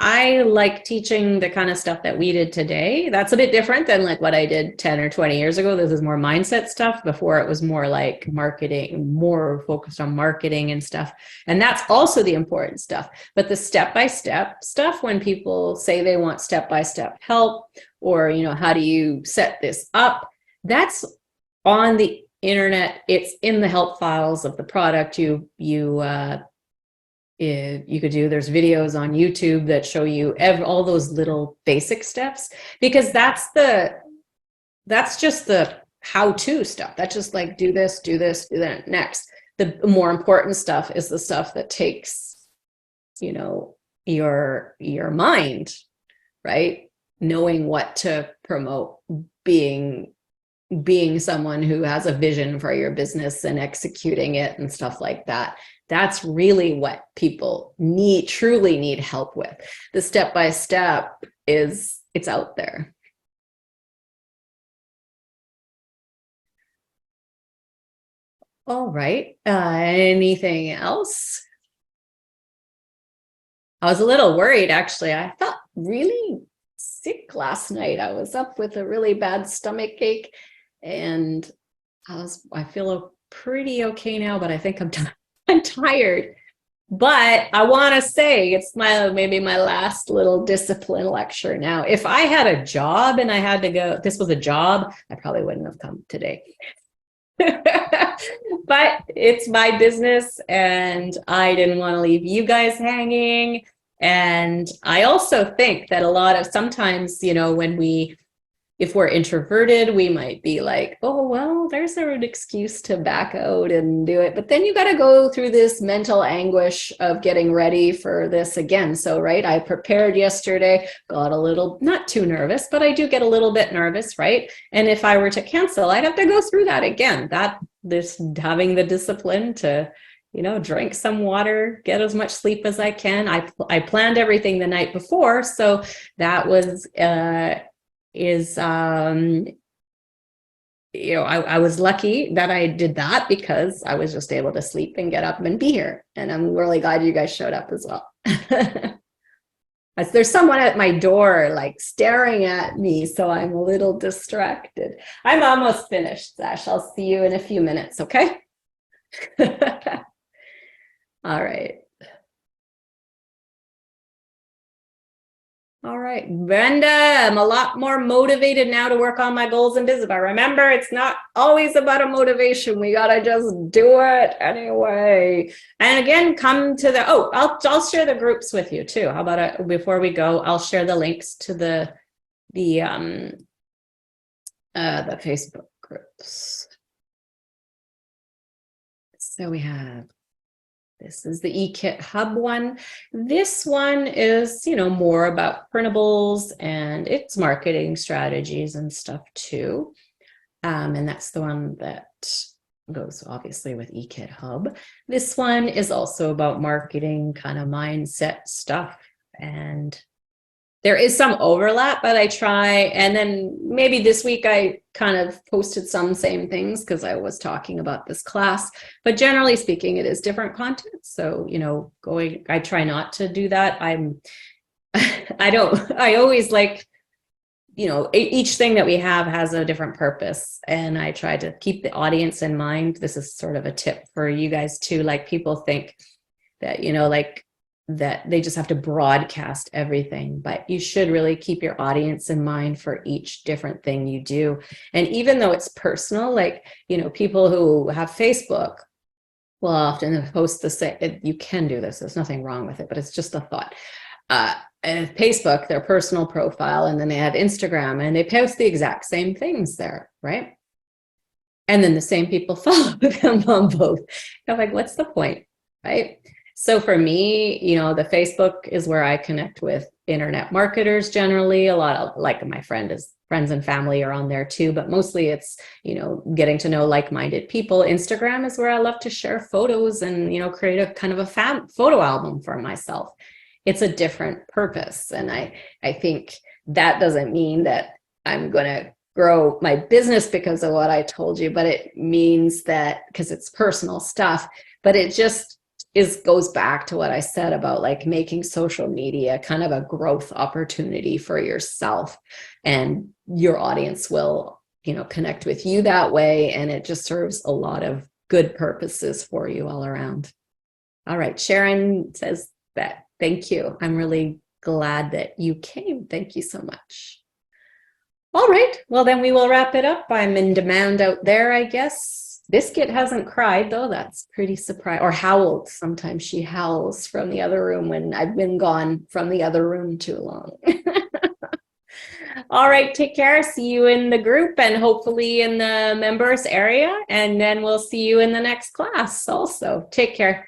I like teaching the kind of stuff that we did today. That's a bit different than like what I did 10 or 20 years ago. This is more mindset stuff. Before, it was more like marketing, more focused on marketing and stuff. And that's also the important stuff. But the step-by-step stuff, when people say they want step-by-step help, or, how do you set this up? That's on the internet. It's in the help files of the product you could do. There's videos on YouTube that show you all those little basic steps, because that's just the how-to stuff. That's just like, do this, do that next. The more important stuff is the stuff that takes, your mind, right? Knowing what to promote, being someone who has a vision for your business and executing it and stuff like that. That's really what people truly need help with. The step-by-step it's out there. All right. Anything else? I was a little worried, actually. I felt really sick last night. I was up with a really bad stomach ache, and I feel pretty okay now, but I think I'm tired. But I want to say it's maybe my last little discipline lecture now. If I had a job and I had to go, this was a job, I probably wouldn't have come today. But it's my business, and I didn't want to leave you guys hanging. And I also think that sometimes, if we're introverted, we might be like, oh, well, there's an excuse to back out and do it. But then you got to go through this mental anguish of getting ready for this again. So, right, I prepared yesterday, got a little, not too nervous, but I do get a little bit nervous, right? And if I were to cancel, I'd have to go through that again. Having the discipline to, drink some water, get as much sleep as I can. I planned everything the night before, so that was I was lucky that I did that because I was just able to sleep and get up and be here. And I'm really glad you guys showed up as well. There's someone at my door like staring at me, so I'm a little distracted. I'm almost finished, Sash. I'll see you in a few minutes, okay? All right. All right, Brenda, I'm a lot more motivated now to work on my goals and business. But remember, it's not always about a motivation. We gotta just do it anyway. And again, come to the, I'll share the groups with you too. How about it? Before we go, I'll share the links to the Facebook groups. So we have, this is the eKit Hub one. This one is, more about printables and its marketing strategies and stuff too. And that's the one that goes obviously with eKit Hub. This one is also about marketing kind of mindset stuff. And there is some overlap, but I try. And then maybe this week I kind of posted some same things because I was talking about this class. But generally speaking, it is different content. So, I try not to do that. I always like, each thing that we have has a different purpose. And I try to keep the audience in mind. This is sort of a tip for you guys too. Like people think that, that they just have to broadcast everything, but you should really keep your audience in mind for each different thing you do. And even though it's personal, like, people who have Facebook will often post the same, you can do this, there's nothing wrong with it, but it's just a thought. And Facebook, their personal profile, and then they have Instagram and they post the exact same things there, right? And then the same people follow them on both. I'm like, what's the point, right? So for me, the Facebook is where I connect with internet marketers generally. A lot of like my friends and family are on there too, but mostly it's, getting to know like-minded people. Instagram is where I love to share photos and, create a kind of a photo album for myself. It's a different purpose. And I think that doesn't mean that I'm going to grow my business because of what I told you, but it means that because it's personal stuff, but it just goes back to what I said about like making social media kind of a growth opportunity for yourself, and your audience will, connect with you that way. And it just serves a lot of good purposes for you all around. All right. Sharon says that. Thank you. I'm really glad that you came. Thank you so much. All right. Well, then we will wrap it up. I'm in demand out there, I guess. Biscuit hasn't cried, though. That's pretty surprising. Or howled. Sometimes she howls from the other room when I've been gone from the other room too long. All right. Take care. See you in the group and hopefully in the members area. And then we'll see you in the next class also. Take care.